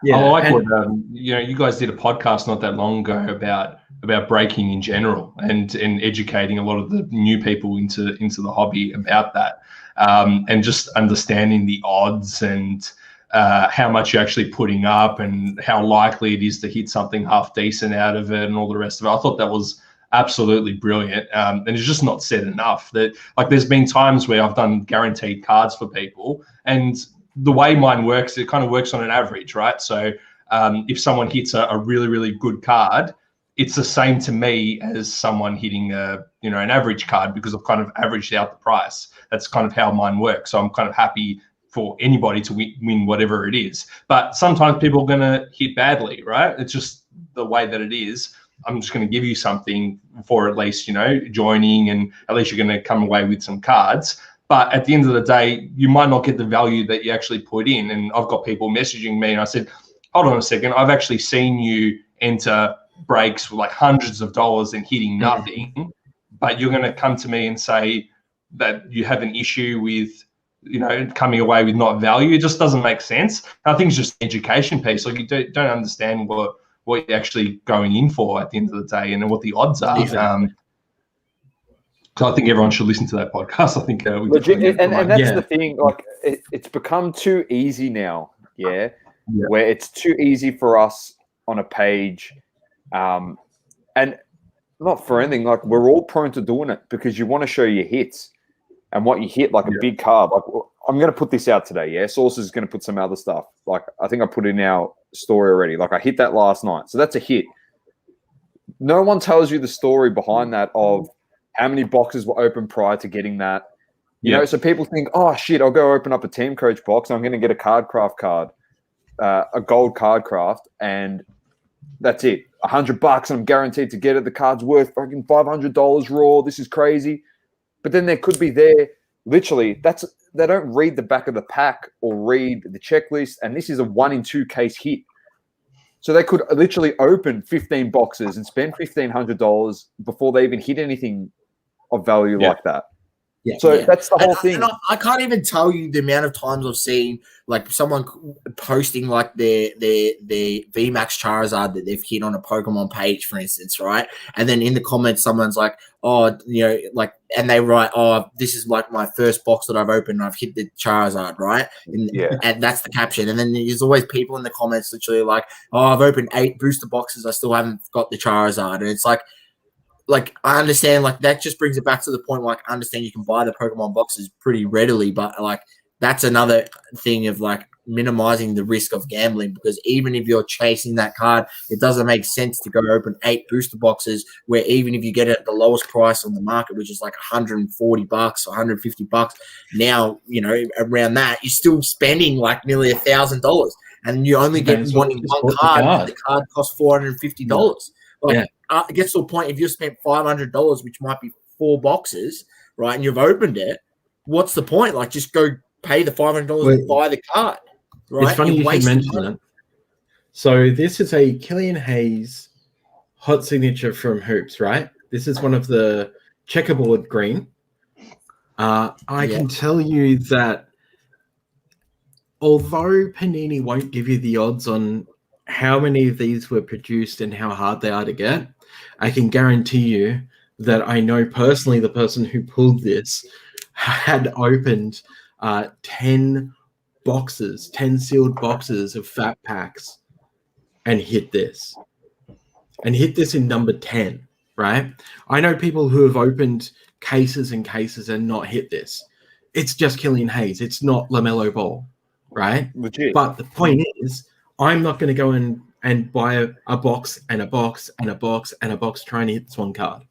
Yeah, I like what you guys did a podcast not that long ago about breaking in general and educating a lot of the new people into the hobby about that, and just understanding the odds and how much you're actually putting up and how likely it is to hit something half decent out of it and all the rest of it. I thought that was absolutely brilliant, and it's just not said enough. That like there's been times where I've done guaranteed cards for people, and the way mine works, it kind of works on an average, right? So if someone hits a really, really good card, it's the same to me as someone hitting an average card because I've kind of averaged out the price. That's kind of how mine works. So I'm kind of happy for anybody to win whatever it is. But sometimes people are going to hit badly, right? It's just the way that it is. I'm just going to give you something for at least, joining, and at least you're going to come away with some cards. But at the end of the day, you might not get the value that you actually put in. And I've got people messaging me and I said, hold on a second, I've actually seen you enter breaks with like hundreds of dollars and hitting nothing, but you're going to come to me and say that you have an issue with, coming away with not value. It just doesn't make sense. I think it's just an education piece. Like you don't understand what you're actually going in for at the end of the day and what the odds are. Exactly. So I think everyone should listen to that podcast. I think legit, and that's the thing. Like it's become too easy now. Yeah, where it's too easy for us on a page, and not for anything. Like we're all prone to doing it because you want to show your hits and what you hit, like a big card. Like I'm going to put this out today. Yeah, Source is going to put some other stuff. Like I think I put in our story already. Like I hit that last night, so that's a hit. No one tells you the story behind that of how many boxes were open prior to getting that. You know, so people think, oh shit, I'll go open up a Team Coach box and I'm going to get a Cardcraft card, a gold Cardcraft, and that's it. $100 and I'm guaranteed to get it. The card's worth fucking $500 raw. This is crazy. But then there could be literally, they don't read the back of the pack or read the checklist, and this is a 1 in 2 case hit. So they could literally open 15 boxes and spend $1,500 before they even hit anything of value like that. Yeah. So that's the whole thing. And I can't even tell you the amount of times I've seen like someone posting like their VMAX Charizard that they've hit on a Pokemon page, for instance, right? And then in the comments, someone's like, oh, like, and they write, oh, this is like my first box that I've opened and I've hit the Charizard, right? And that's the caption. And then there's always people in the comments literally like, oh, I've opened 8 booster boxes. I still haven't got the Charizard. And it's like I understand, like that just brings it back to the point. Like I understand you can buy the Pokemon boxes pretty readily, but like that's another thing of like minimizing the risk of gambling, because even if you're chasing that card, it doesn't make sense to go open 8 booster boxes where even if you get it at the lowest price on the market, which is like $140 or $150, now around that you're still spending like nearly $1,000, and you only get wanting one card. The card costs $450. It gets to a point if you spent $500, which might be 4 boxes, right, and you've opened it, what's the point? Like, just go pay the $500 and buy the card, right? It's funny you should mention that. So this is a Killian Hayes hot signature from Hoops, right? This is one of the checkerboard green. I can tell you that although Panini won't give you the odds on how many of these were produced and how hard they are to get, I can guarantee you that I know personally the person who pulled this had opened 10 sealed boxes of fat packs and hit this in number 10, right? I know people who have opened cases and cases and not hit this. It's just Killian Hayes. It's not LaMelo Ball, right? Legit. But the point is, I'm not going to go and and buy a box and a box and a box and a box trying to hit this one card,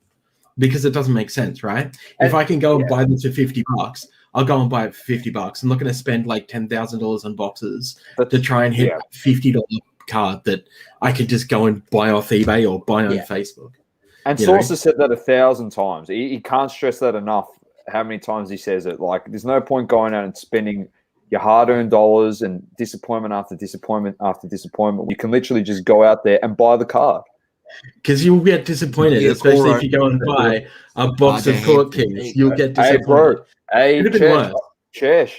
because it doesn't make sense, right? If I can go and buy this for $50, I'll go and buy it for $50. I'm not going to spend like $10,000 on boxes to try and hit a $50 card that I could just go and buy off eBay or buy on Facebook. And Source has said that 1,000 times. He can't stress that enough. How many times he says it? Like, there's no point going out and spending your hard-earned dollars and disappointment after disappointment after disappointment. You can literally just go out there and buy the card. Because you'll get disappointed, especially if you go and buy a box of Court Kings. You'll get disappointed. Hey, bro. Chesh.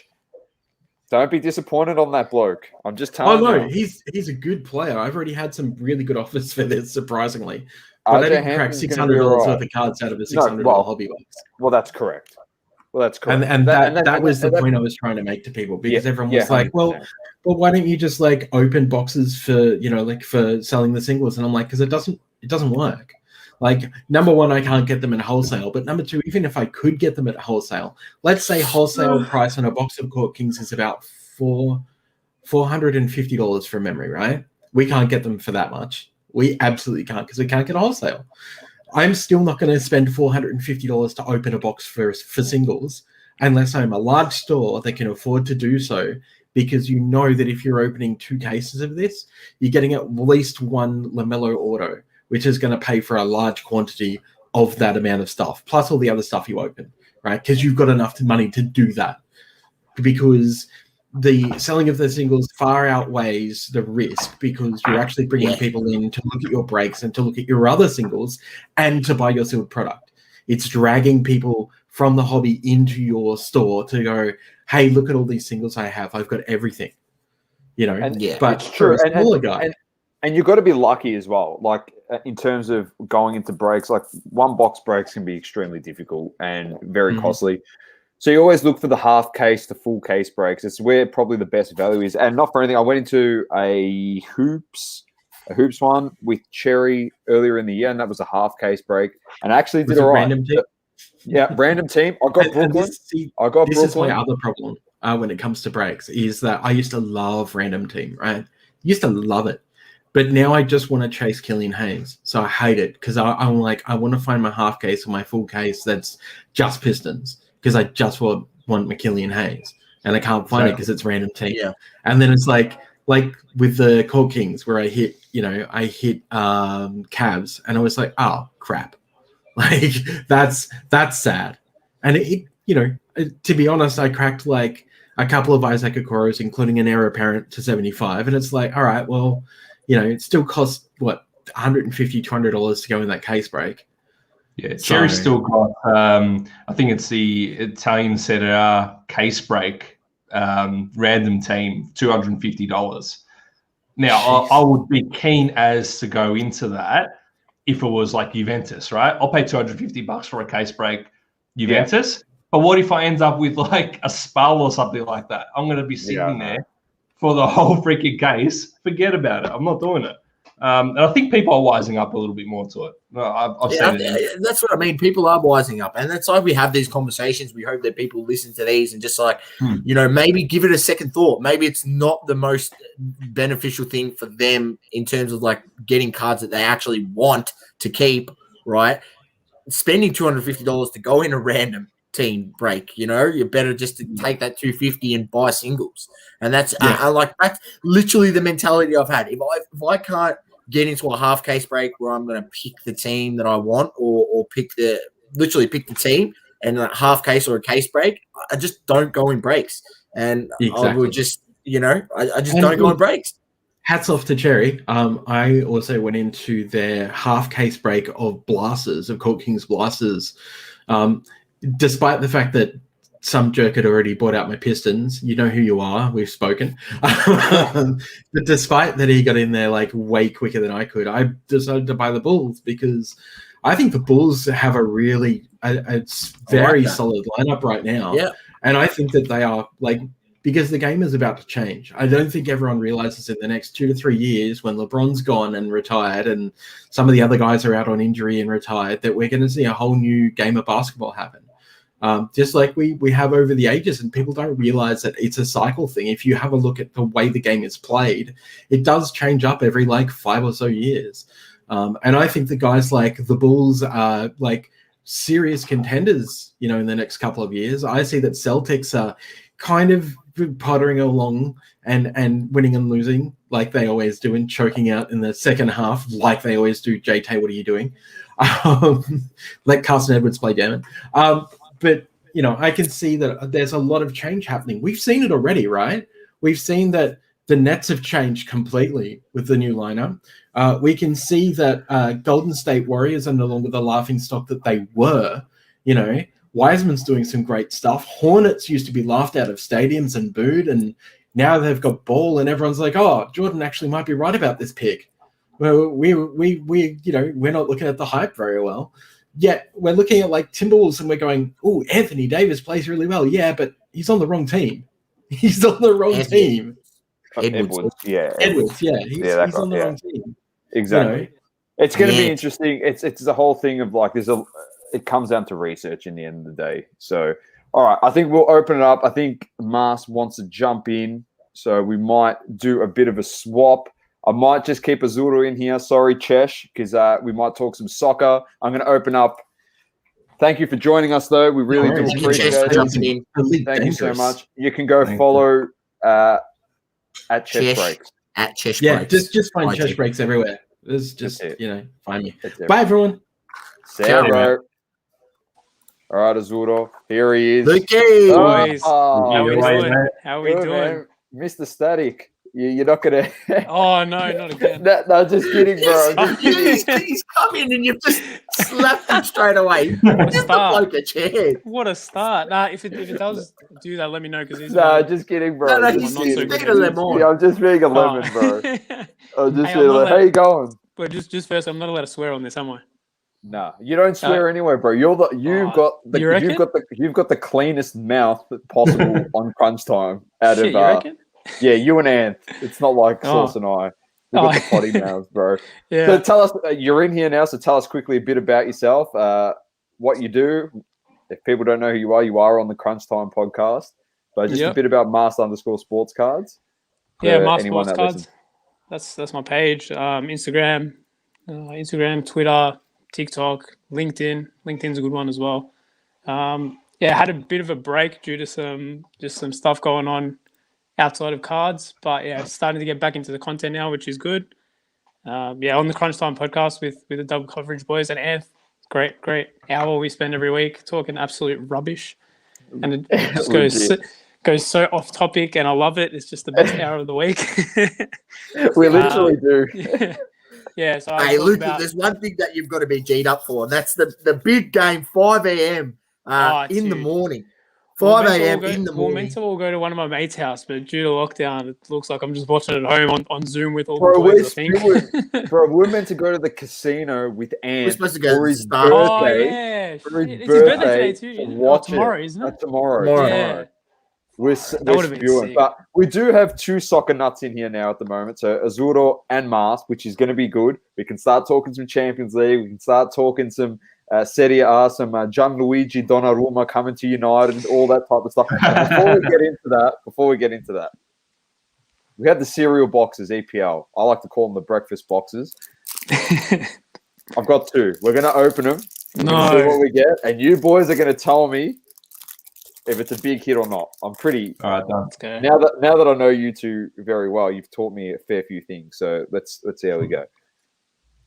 Don't be disappointed on that bloke. I'm just telling you. Oh, no, he's a good player. I've already had some really good offers for this, surprisingly. But I didn't crack $600 worth of cards out of a $600 hobby box. Well, that's correct. And that was the point I was trying to make to people, because everyone was like, well, why don't you just like open boxes for, like for selling the singles? And I'm like, because it doesn't work. Like, number one, I can't get them at wholesale. But number two, even if I could get them at wholesale, let's say wholesale price on a box of Court Kings is about $450 from memory, right? We can't get them for that much. We absolutely can't, because we can't get wholesale. I'm still not going to spend $450 to open a box for singles unless I'm a large store that can afford to do so, because you know that if you're opening 2 cases of this, you're getting at least one LaMelo auto, which is going to pay for a large quantity of that amount of stuff, plus all the other stuff you open, right? Because you've got enough money to do that, because the selling of the singles far outweighs the risk, because you're actually bringing people in to look at your breaks and to look at your other singles and to buy your sealed product. It's dragging people from the hobby into your store to go, hey, look at all these singles I have. I've got everything, but it's true. For a smaller guy. And you've got to be lucky as well. Like, in terms of going into breaks, like one box breaks can be extremely difficult and very costly. So you always look for the half case to full case breaks. It's where probably the best value is. And not for anything, I went into a hoops one with Cherry earlier in the year, and that was a half case break. And I actually did all right. Random team? Yeah, random team. I got Brooklyn. This is my other problem when it comes to breaks, is that I used to love random team, right? Used to love it. But now I just want to chase Killian Hayes. So I hate it, because I'm like, I want to find my half case or my full case that's just Pistons, because I just want my Killian Hayes. And I can't find it because it's random team. Yeah. And then it's like with the Court Kings, where I hit Cavs, and I was like, oh, crap. Like, that's sad. And to be honest, I cracked like a couple of Isaac Okoros, including an heir apparent to 75. And it's like, all right, well, it still costs what, $150, $200 to go in that case break. Yeah, Cherry's still got, I think it's the Italian Serie A case break random team, $250. Now, I would be keen as to go into that if it was like Juventus, right? I'll pay $250 for a case break Juventus. Yeah. But what if I end up with like a Spal or something like that? I'm going to be sitting there for the whole freaking case. Forget about it. I'm not doing it. And I think people are wising up a little bit more to it. I've said it. That's what I mean. People are wising up. And that's why we have these conversations. We hope that people listen to these and just like, maybe give it a second thought. Maybe it's not the most beneficial thing for them in terms of like getting cards that they actually want to keep, right? Spending $250 to go in a random team break, you're better just to take that $250 and buy singles. And that's that's literally the mentality I've had. If I can't get into a half case break where I'm going to pick the team that I want, or pick the team and a half case or a case break, I just don't go in breaks. And I would just, I just don't go in breaks. Hats off to Cherry. I also went into their half case break of Blasters, of Court Kings Blasters. Despite the fact that some jerk had already bought out my Pistons, you know who you are, we've spoken. But despite that he got in there like way quicker than I could, I decided to buy the Bulls, because I think the Bulls have a really very solid lineup right now. Yeah. And I think that they are because the game is about to change. I don't think everyone realizes in the next 2 to 3 years, when LeBron's gone and retired and some of the other guys are out on injury and retired, that we're going to see a whole new game of basketball happen. just like we have over the ages, and people don't realize that it's a cycle thing. If you have a look at the way the game is played, it does change up every like 5 or so years. And I think the guys like the Bulls are like serious contenders, you know, in the next couple of years. I see that Celtics are kind of pottering along and winning and losing like they always do, and choking out in the second half like they always do. JT, what are you doing? Let Carson Edwards play, damn it. But, you know, I can see that there's a lot of change happening. We've seen it already, right? We've seen that the Nets have changed completely with the new lineup. We can see that Golden State Warriors are no longer the laughingstock that they were. You know, Wiseman's doing some great stuff. Hornets used to be laughed out of stadiums and booed, and now they've got Ball, and everyone's like, oh, Jordan actually might be right about this pick. Well, we you know, we're not looking at the hype very well. Yet we're looking at like Timberwolves and we're going, oh, Anthony Davis plays really well. Yeah, but he's on the wrong team. He's on the wrong team. Edwards, yeah. Edwards, yeah. He's on the wrong team. Exactly. You know? It's going to be interesting. It's the whole thing of like it comes down to research in the end of the day. So, all right, I think we'll open it up. I think Mars wants to jump in, so we might do a bit of a swap. I might just keep Azuro in here. Sorry, Chesh, because we might talk some soccer. I'm going to open up. Thank you for joining us, though. We really do appreciate it. Thank you so much. You can go follow at Chesh Breaks. At Chesh Breaks. Yeah, just find Chesh Breaks everywhere. Just you know, find me. Bye, everyone. Ciao, bro. All right, Azuro. Here he is. Boys. How are we doing? Man. Mr. Static. You're not going to... Oh, no, not again. No, just kidding, bro. He's come in and you've just slapped him straight away. What a start. Like a chair. What a start. Nah, if it does do that, let me know. Just kidding, bro. No, he's being a lemon. Yeah, I'm just being a lemon, bro. I'm just being like, how you going? But just first, I'm not allowed to swear on this, am I? Nah, you don't swear anyway, bro. You've got the cleanest mouth possible on crunch time out of you reckon? Yeah, you and Anth. It's not like Sauce and I. We've got the potty mouths, bro. Yeah. So tell us, you're in here now, so tell us quickly a bit about yourself, what you do. If people don't know who you are on the Crunch Time podcast. But just a bit about Master_Sports Cards. Yeah, Master Sports Cards. That's my page. Instagram, Twitter, TikTok, LinkedIn. LinkedIn's a good one as well. Had a bit of a break due to some stuff going on outside of cards, but starting to get back into the content now, which is good. On the Crunch Time podcast with the Double Coverage boys and Anth. Great hour we spend every week talking absolute rubbish, and it just goes so off topic, and I love it. It's just the best hour of the week. We literally do. Yeah. So hey, Luke, there's one thing that you've got to be G'd up for, and that's the big game, 5 a.m. In the morning. 5 a.m. in the morning. We're meant to all go to one of my mates' house, but due to lockdown, it looks like I'm just watching it at home on Zoom with all the boys, I think. Bro, we're meant to go to the casino with Ant. We're supposed to go for his birthday. Oh, yeah. For his it's his birthday today too. Tomorrow, isn't it? Tomorrow. Yeah. We're spewing. But we do have 2 soccer nuts in here now at the moment. So Azuro and Mars, which is going to be good. We can start talking some Champions League. We can start talking some Serie A, some Gianluigi Donnarumma coming to United, and all that type of stuff. Before we get into that, we had the cereal boxes, EPL. I like to call them the breakfast boxes. I've got 2. We're going to open them. See what we get, and you boys are going to tell me if it's a big hit or not. I'm pretty. All right, done. Let's go. Now that I know you two very well, you've taught me a fair few things. So let's see how we go.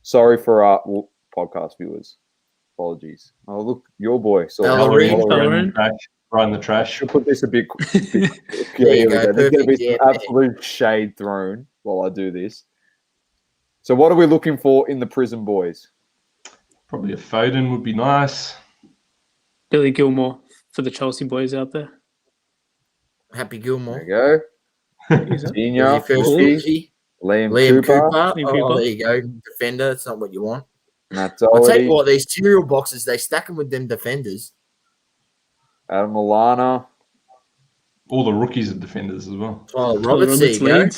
Sorry for our podcast viewers. Apologies. Oh, look, your boy. So Run the trash. I'll put this a bit. There's going to be some absolute shade thrown while I do this. So, what are we looking for in the prison boys? Probably a Foden would be nice. Billy Gilmore for the Chelsea boys out there. Happy Gilmore. There you go. Senior, rookie. Liam Cooper. Oh, there you go. Defender. That's not what you want. I'll tell you what, these cereal boxes, they stack them with them defenders. Adam Lallana. All the rookies are defenders as well. Oh, Roberts, there you go.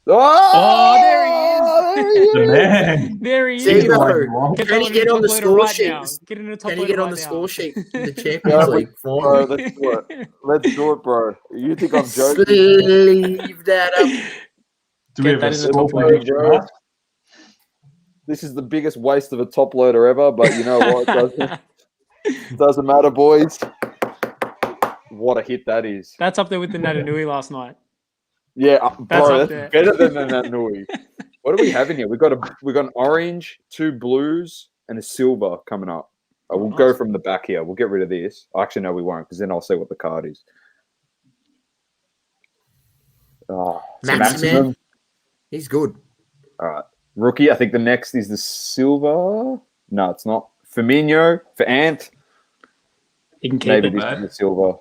Oh, there he is. The man. There he See, is. bro. Get Can that he on get the on the top loader score right sheet? now. Get in the top Can he loader get on right the now. score sheet in the Yeah, Champions League bro, final? let's do it. Let's do it, bro. You think I'm joking? Sleeve that up. Do we Get have that a in the score top loader, prediction, bro. Mark? This is the biggest waste of a top loader ever, but you know what? Doesn't matter, boys. What a hit that is. That's up there with the Natanui last night. Yeah, That's bro, up that's there. better than that Nui. What do we have in here? We've got an orange, 2 blues, and a silver coming up. We'll go nice. from the back here. We'll get rid of this. Actually, no, we won't, because then I'll see what the card is. Maximum. He's good. All right. Rookie, I think the next is the silver. No, it's not. Firmino for Ant. You can keep Maybe it. this is the silver.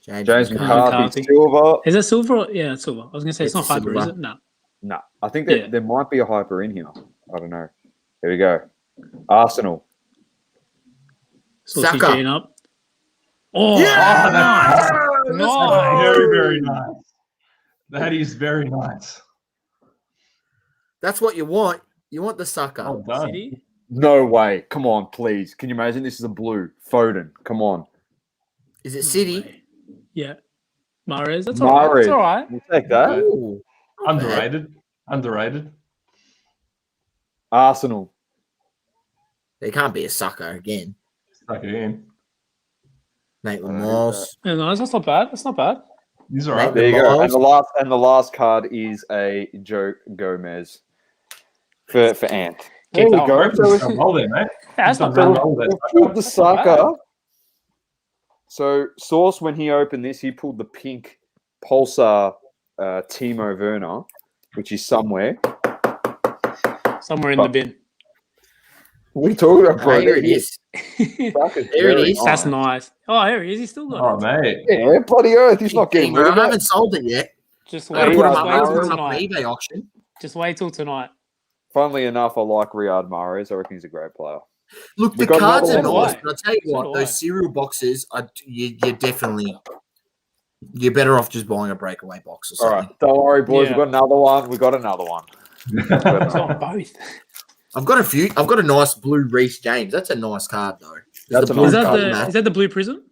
James McCarthy, silver. Is that silver? Yeah, it's silver. I was going to say it's not It's hyper, is silver. it? No. No, I think that there might be a hyper in here. I don't know. Here we go. Arsenal. Saucy Saka. Gene up. Oh, Yeah! nice. Let's Nice. Very, very nice. That is very nice. That's what you want. You want the sucker. Well done. City? No way. Come on, please. Can you imagine this is a blue? Foden. Come on. Is it City? Yeah. Mahrez. That's all right. That's all right. We'll take that. Ooh, not bad. Underrated. Underrated. Arsenal. They can't be a sucker again. Stuck it in. Maitland Miles. Yeah, nice. That's not bad. That's not bad. He's all right. There you go. Miles. And the last card is a Joe Gomez for Ant. There Keep we that go. one. He's done well there, mate. That's not He's done bad. well there. We pulled the That's not sucker. So Source, when he opened this, he pulled the pink Pulsar Timo Werner, which is somewhere. Somewhere in the bin. What are you talking about, bro? Here it is. There it is. That's nice. Oh, here he is. He's still got Oh, it. mate. Yeah, bloody earth. He's not getting rid I of it. haven't sold it yet. Just I'm wait, gonna put just him wait up, till put him up on tonight. eBay auction. Just wait till tonight. Funnily enough, I like Riyad Mahrez. I reckon he's a great player. Look, We the got cards are another one. nice, but I'll tell you So what, do I. those cereal boxes are you're definitely you're better off just buying a breakaway box or All something. right. Don't worry, boys. Yeah. We've got another one. We've got another one. He's got both. I've got a few. I've got a nice blue Reece James. That's a nice card though. That's It's a blue Is nice that colour the match. is that the blue prism?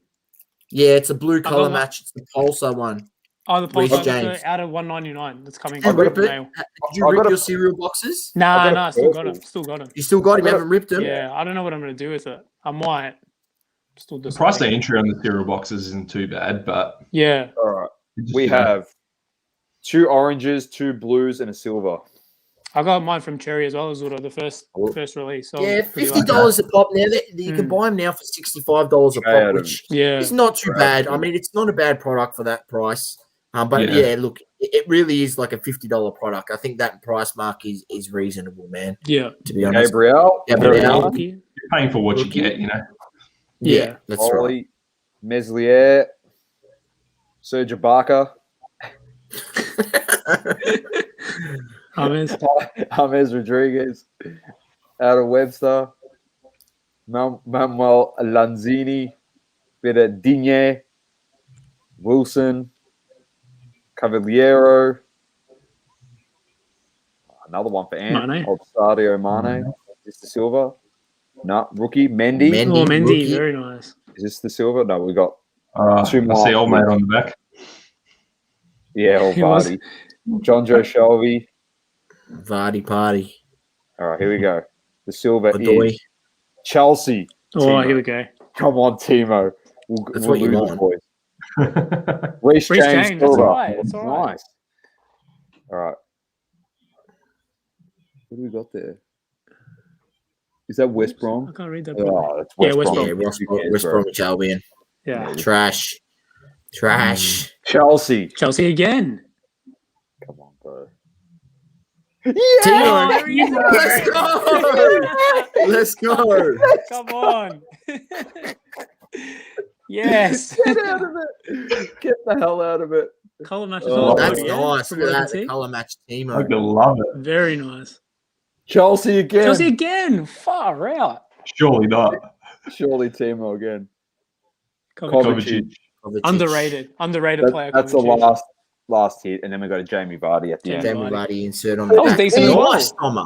Yeah, it's a blue got color one. match. It's the Pulsar one. Oh, the Reece Pulsar James. out of 199. That's coming. Did you rip from the it? mail. Did you I rip got a- your cereal boxes? Nah, got a nah, still got purple. him. Still got him. You still got him? I got a- Haven't ripped him? Yeah, I don't know what I'm gonna do with it. I might. Still The price of deciding. entry on the cereal boxes isn't too bad, but Yeah. All right. it just, We you know, have 2 oranges, 2 blues, and a silver. I got mine from Cherry as well as the first release. So Yeah, I'm pretty $50 a pop now. You can Mm. buy them now for $65 a Okay, pop, Adam. which Yeah. is not too Right. bad. I mean, it's not a bad product for that price. But Yeah. yeah, look, it really is like a $50 product. I think that price mark is reasonable, man. Yeah. To be honest, Gabriel. Gabriel. Rookie. you're paying for what you Rookie. get, you know. yeah, that's right. Oli, Meslier, Serge Ibaka, James Rodriguez, out of Webster, Manuel Lanzini, bit of Digne, Wilson, Cavaliero, another one for Ant, Mane. of Sadio Mane. Is this the silver? No, rookie, Mendy. Mendy. Oh, Mendy, Rookie. very nice. Is this the silver? No, we got I Two more. see old mate on the back. or He was- Vardy. John Joe Shelby. Vardy party. All right, here we go. The silver Odoi. is Chelsea. Oh, Timo. here we go. Come on, Timo. That's what you lose, want. boys. Reece Reece James. James, that's silver. all right, that's all right. Nice. All right. What do we got there? Is that West Brom? I can't read that. Oh, that's Yeah, West West Brom. Yeah, West Bro. Bromwich Albion. Yeah. Trash. Chelsea. Chelsea again. Come on, bro. Timo. there he is. Let's go. Come on. Yes. Get out of it. Get the hell out of it. Color match. Oh, That's yeah, nice. from Look at that, LBT. the colour match I Timo. love it. Very nice. Chelsea again. Chelsea again. Far out. Surely not. Surely Timo again. Kovacic. Kovacic. Kovacic. Underrated. Underrated player. That's the Kovacic. last. last hit, and then we got a Jamie Vardy at the end. Jamie Vardy insert on That the was back. decent as well. Nice, Tomer.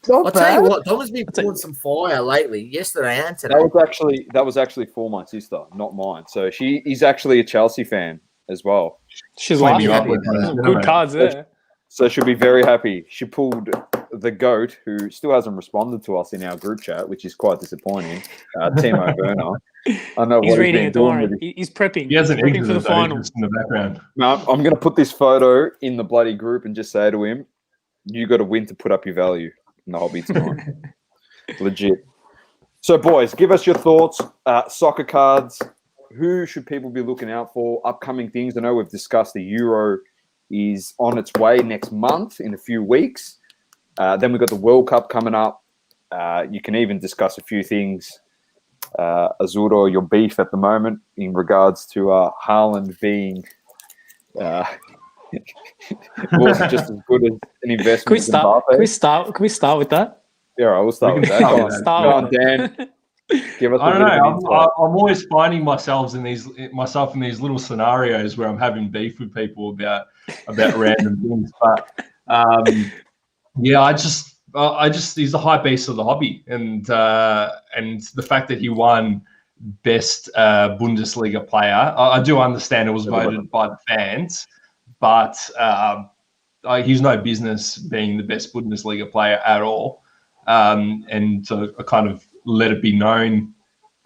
Not I'll bad. tell you what, Tom has been pulling some fire lately, yesterday and today. That was actually for my sister, not mine. So she is actually a Chelsea fan as well. She's Clean you laughing. up with Some good cards there. So she'll be very happy. She pulled the GOAT, who still hasn't responded to us in our group chat, which is quite disappointing. Timo Werner. I know He's what reading he's it. been Don't doing. worry. He's prepping. He hasn't prepping for the exited final. in the background. No, I'm going to put this photo in the bloody group and just say to him, you got to win to put up your value in the hobby tonight. Legit. So, boys, give us your thoughts. Soccer cards. Who should people be looking out for? Upcoming things. I know we've discussed the Euro is on its way next month in a few weeks. Then we've got the World Cup coming up. You can even discuss a few things. Azuro, your beef at the moment in regards to Haaland being just as good as an investment. Can we start with that? Yeah, I will start with that. Go on, Dan. Give us I don't know. I'm always finding myself in these little scenarios where I'm having beef with people about random things. But yeah, I just he's the high beast of the hobby, and the fact that he won best Bundesliga player, I do understand it was voted by the fans, but he's no business being the best Bundesliga player at all. And so I kind of let it be known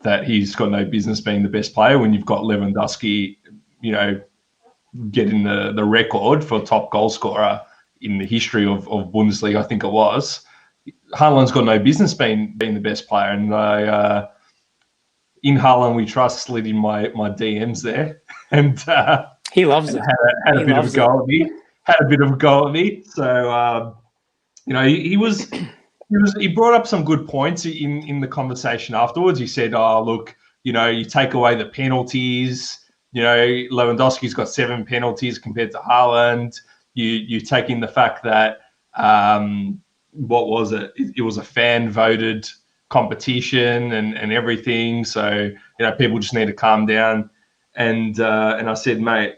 that he's got no business being the best player when you've got Lewandowski, getting the record for top goal scorer in the history of Bundesliga. I think it was. Haaland's got no business being the best player, and I in Haaland we trust slid in my DMs there, and he loves it. Had a bit of a go at me. So he brought up some good points in the conversation afterwards. He said, "Oh, look, you take away the penalties. Lewandowski's got 7 penalties compared to Haaland. You take in the fact that what was it? It was a fan voted competition and everything. So people just need to calm down." And I said, "Mate,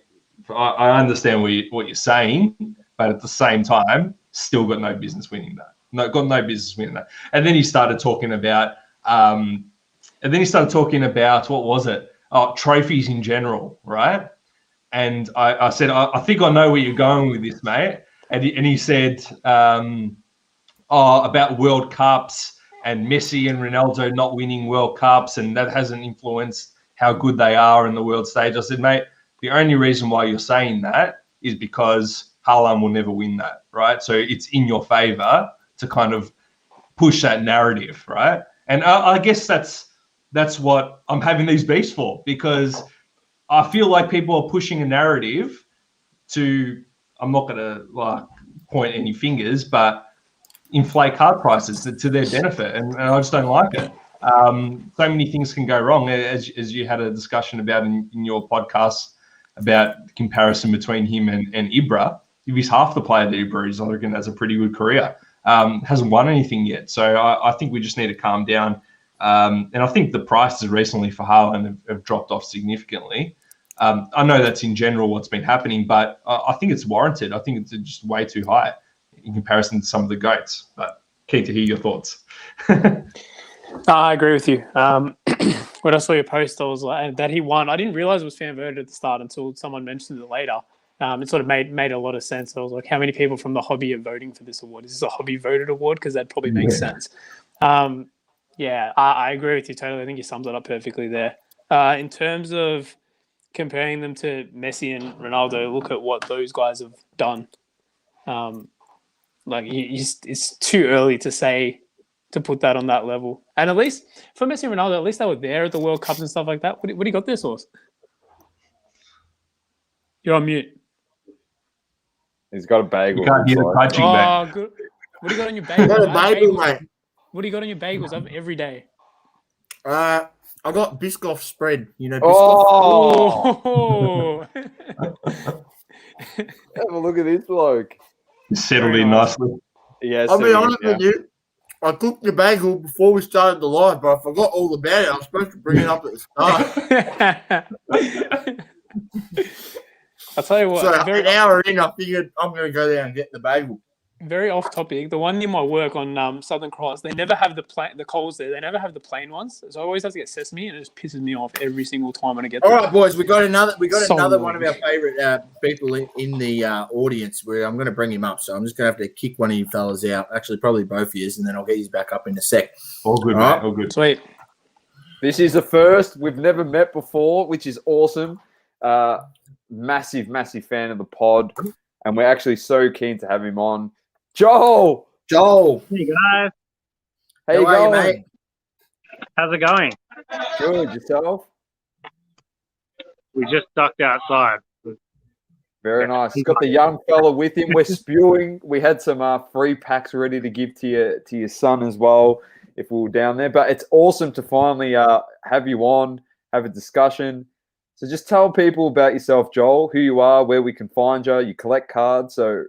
I understand what you're saying, but at the same time, still got no business winning that. Got no business winning that." And then he started talking about, what was it? Oh, trophies in general, right? And I said, I think I know where you're going with this, mate. And he said, about World Cups and Messi and Ronaldo not winning World Cups, and that hasn't influenced how good they are in the world stage. I said, mate, the only reason why you're saying that is because Haaland will never win that, right? So it's in your favor to kind of push that narrative, right? And I guess that's what I'm having these beefs for, because I feel like people are pushing a narrative to, I'm not going to point any fingers, but inflate card prices to their benefit, and I just don't like it. So many things can go wrong, as you had a discussion about in your podcast about the comparison between him and Ibra. If he's half the player that Ibra is, I reckon that's a pretty good career. Hasn't won anything yet, so I think we just need to calm down. And I think the prices recently for Haaland have dropped off significantly. I know that's in general what's been happening, but I think it's warranted. I think it's just way too high in comparison to some of the GOATs. But keen to hear your thoughts. I agree with you. When I saw your post, I was like, that he won. I didn't realize it was fan voted at the start until someone mentioned it later. It sort of made a lot of sense. I was like, how many people from the hobby are voting for this award? Is this a hobby voted award? Because that probably makes sense. I agree with you totally. I think you summed it up perfectly there. In terms of comparing them to Messi and Ronaldo, look at what those guys have done. It's too early to put that on that level. And at least for Messi and Ronaldo, at least they were there at the World Cups and stuff like that. What do you got there, Source? You're on mute. He's got a bagel. You can't hear the punching bag. Good. What do you got on your bagel? Got a bagel, mate. What do you got on your bagels every day? I got Biscoff spread. Biscoff? Oh! Have a look at this bloke. He's settled in nicely. Yeah, I'll be honest with you. I cooked the bagel before we started the live, but I forgot all about it. I was supposed to bring it up at the start. I'll tell you what. So an hour in, I figured I'm going to go there and get the bagel. Very off topic. The one near my work on Southern Cross, they never have the Coles there. They never have the plain ones. So I always have to get sesame, and it just pisses me off every single time when I get there. All right, boys, we got another annoying. one of our favorite people in the audience. Where I'm going to bring him up, so I'm just going to have to kick one of you fellas out. Actually, probably both of you, and then I'll get you back up in a sec. All good, All mate. right? All good. Sweet. This is the first. We've never met before, which is awesome. Massive fan of the pod, and we're actually so keen to have him on. Joel! Hey, guys. How you going, mate? How's it going? Good. Yourself? We just ducked outside. Very nice. He's got the young fella with him. We're spewing. We had some free packs ready to give to your son as well if we were down there. But it's awesome to finally have you on, have a discussion. So just tell people about yourself, Joel, who you are, where we can find you. You collect cards, so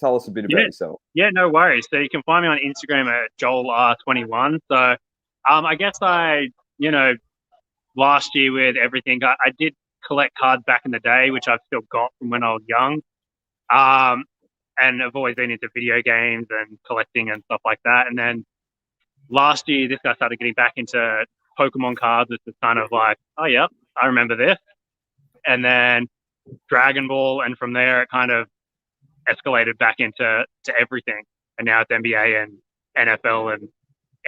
tell us a bit about yourself. Yeah, no worries. So you can find me on Instagram at JoelR21. So I guess last year with everything, I did collect cards back in the day, which I've still got from when I was young. And I've always been into video games and collecting and stuff like that. And then last year, this guy started getting back into Pokemon cards, which is kind of like, oh, yeah, I remember this. And then Dragon Ball. And from there, it kind of escalated back into everything. And now it's NBA and NFL and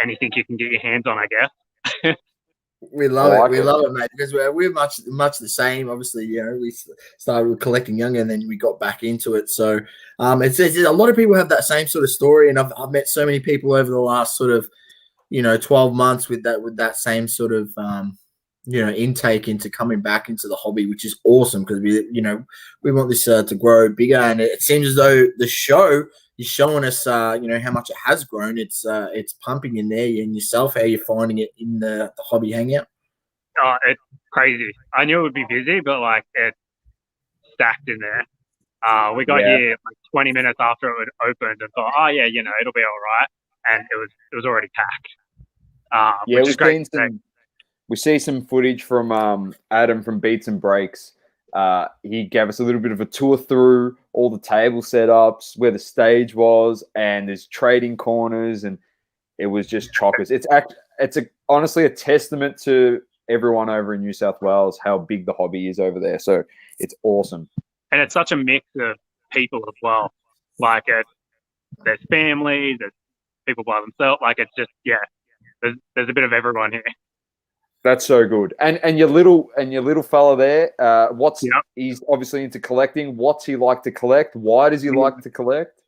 anything you can get your hands on, I guess. We love it. We love it, mate, because we're much the same. Obviously, we started collecting younger and then we got back into it. So it's a lot of people have that same sort of story, and I've met so many people over the last sort of 12 months with that same sort of intake into coming back into the hobby, which is awesome because we want this to grow bigger, and it seems as though the show is showing us how much it has grown. It's pumping in there. And yourself, how you're finding it in the hobby hangout? Oh, it's crazy. I knew it would be busy, but it's stacked in there. We got here like 20 minutes after it had opened and thought, oh yeah, it'll be all right, and it was already packed. Which is great. We see some footage from Adam from Beats and Breaks. He gave us a little bit of a tour through all the table setups, where the stage was, and there's trading corners, and it was just chockers. It's honestly a testament to everyone over in New South Wales how big the hobby is over there. So it's awesome. And it's such a mix of people as well. There's families, there's people by themselves. It's just there's a bit of everyone here. That's so good. And your little fella there, he's obviously into collecting. What's he like to collect? Why does he like to collect?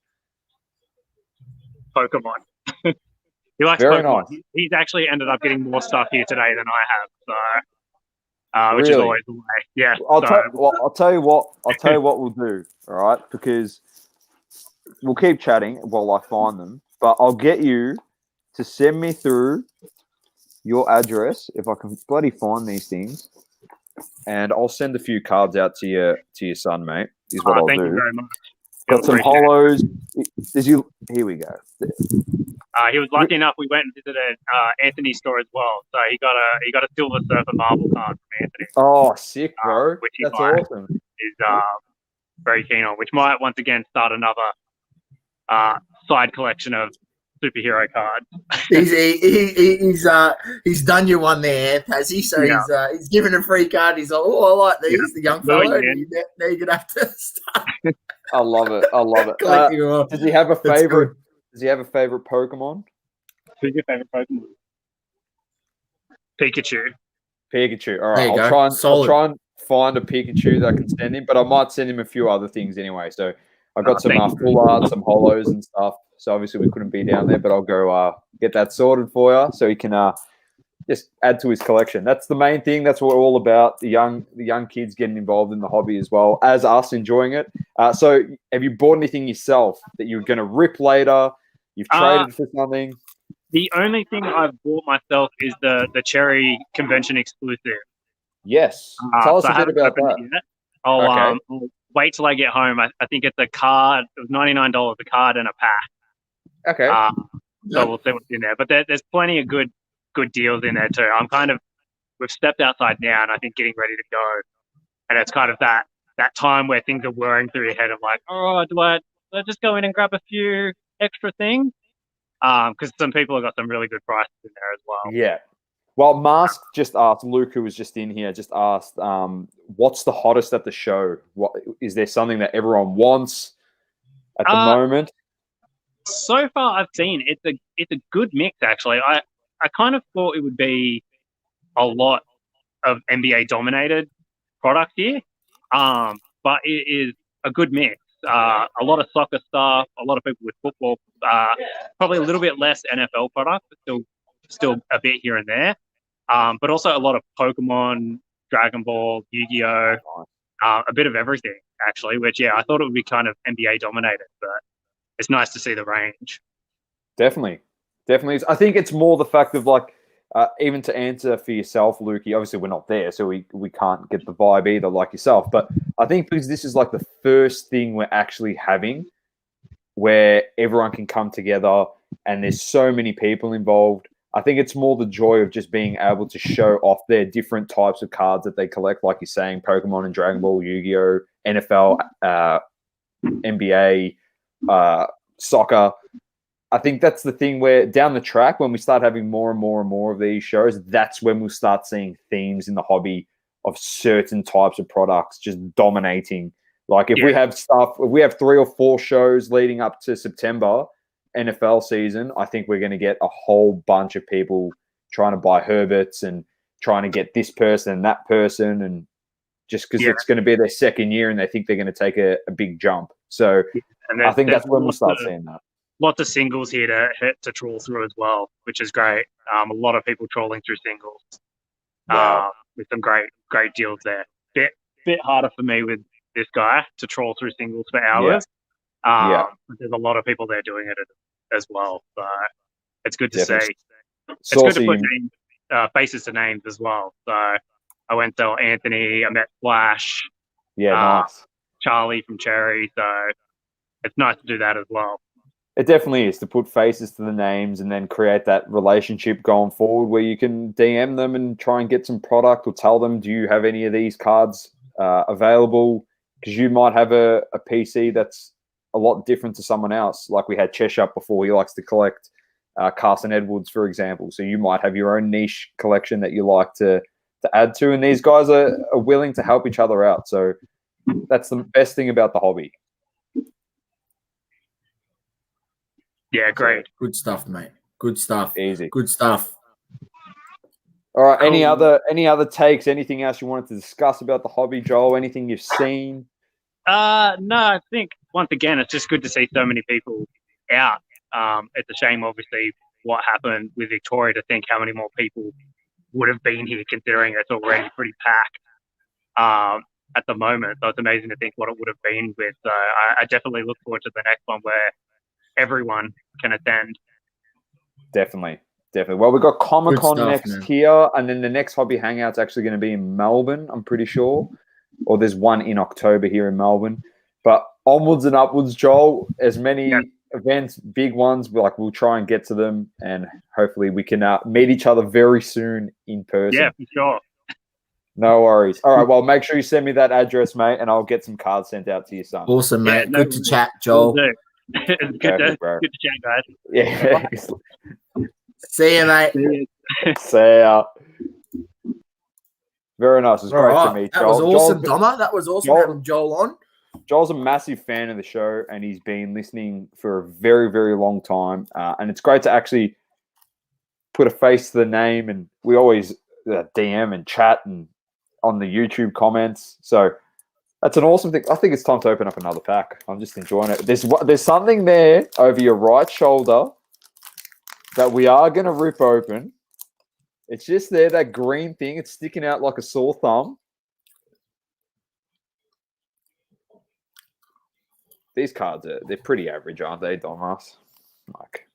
Pokemon. He likes Very Pokemon. nice. He's actually ended up getting more stuff here today than I have. So which is always the way. Yeah. I'll tell you what we'll do, all right? Because we'll keep chatting while I find them, but I'll get you to send me through your address if I can bloody find these things, and I'll send a few cards out to your son, mate. Is what I'll do. Thank you very much. Got some holos. Here we go. He was lucky enough. We went and visited Anthony's store as well, so he got a Silver Surfer marble card from Anthony. Oh, sick, bro! Which That's awesome. Is very keen on, which might once again start another side collection of superhero cards. He's done you one there, has he? So he's given a free card. He's like, oh, I like these. The young fellow. Now you're gonna have to start. I love it. Does he have a favorite? Does he have a favorite Pokemon? Who's your favorite Pokemon? Pikachu. All right, I'll try and find a Pikachu that I can send him, but I might send him a few other things anyway. So I got some full art, some holos and stuff. So obviously we couldn't be down there, but I'll go get that sorted for you so he can just add to his collection. That's the main thing. That's what we're all about. The young kids getting involved in the hobby as well as us enjoying it. So have you bought anything yourself that you're going to rip later? You've traded for something? The only thing I've bought myself is the Cherry Convention exclusive. Yes. Tell us a bit about that. I'll wait till I get home. I think it's a card. It was $99 a card and a pack. Okay. So we'll see what's in there. But there's plenty of good deals in there too. We've stepped outside now, and I think getting ready to go. And it's kind of that that time where things are whirring through your head of like, oh, do I just go in and grab a few extra things? Because some people have got some really good prices in there as well. Yeah. Well, Mask just asked, Luke, who was just in here, just asked, what's the hottest at the show? What is there something that everyone wants at the moment? So far, I've seen it's a good mix actually. I kind of thought it would be a lot of NBA dominated product here, but it is a good mix. A lot of soccer stuff, a lot of people with football, probably a little bit less NFL product, but still a bit here and there. But also a lot of Pokemon, Dragon Ball, Yu-Gi-Oh, a bit of everything actually. Which I thought it would be kind of NBA dominated, but it's nice to see the range. Definitely. I think it's more the fact of like, even to answer for yourself, Lukey, obviously we're not there, so we can't get the vibe either like yourself. But I think because this is like the first thing we're actually having where everyone can come together and there's so many people involved, I think it's more the joy of just being able to show off their different types of cards that they collect, like you're saying, Pokemon and Dragon Ball, Yu-Gi-Oh, NFL, NBA, soccer. I think that's the thing where down the track, when we start having more and more and more of these shows, that's when we'll start seeing themes in the hobby of certain types of products just dominating. Like if we have 3 or 4 shows leading up to September, NFL season, I think we're going to get a whole bunch of people trying to buy Herberts and trying to get this person and that person, and just because it's going to be their second year and they think they're going to take a big jump. So I think that's when we'll start seeing that. Lots of singles here to trawl through as well, which is great. A lot of people trawling through singles with some great deals there. Bit harder for me with this guy to trawl through singles for hours. But there's a lot of people there doing it as well. So it's good to see. It's good to put names, faces to names as well. So I went to Anthony, I met Flash. Yeah, nice. Charlie from Cherry. So it's nice to do that as well. It definitely is, to put faces to the names and then create that relationship going forward where you can DM them and try and get some product, or tell them, do you have any of these cards available? Because you might have a PC that's a lot different to someone else. Like we had Chesh up before, he likes to collect Carson Edwards, for example. So you might have your own niche collection that you like to add to, and these guys are willing to help each other out. So that's the best thing about the hobby. Yeah, great. Good stuff, mate. Good stuff. Easy. Good stuff. All right. Cool. Any other takes? Anything else you wanted to discuss about the hobby, Joel? Anything you've seen? No, I think once again it's just good to see so many people out. It's a shame, obviously, what happened with Victoria, to think how many more people would have been here, considering it's already pretty packed at the moment. So it's amazing to think what it would have been with. So I definitely look forward to the next one where everyone can attend. Definitely. Well, we've got Comic-Con next year, and then the next Hobby Hangout's actually going to be in Melbourne, I'm pretty sure. Or there's one in October here in Melbourne. But onwards and upwards, Joel, as many events, big ones, we'll try and get to them, and hopefully we can meet each other very soon in person. Yeah, for sure. No worries. All right, well, make sure you send me that address, mate, and I'll get some cards sent out to your son. Awesome, mate. Good to chat, Joel. It's good to chat, guys. Yeah. See you, mate. See ya. Very nice. It was great to meet That Joel. was awesome, Doma. That was awesome having Joel on. Joel's a massive fan of the show, and he's been listening for a very, very long time. And it's great to actually put a face to the name. And we always DM and chat and on the YouTube comments. So that's an awesome thing. I think it's time to open up another pack. I'm just enjoying it. There's something there over your right shoulder that we are going to rip open. It's just there, that green thing. It's sticking out like a sore thumb. These cards they're pretty average, aren't they, Domas? Like,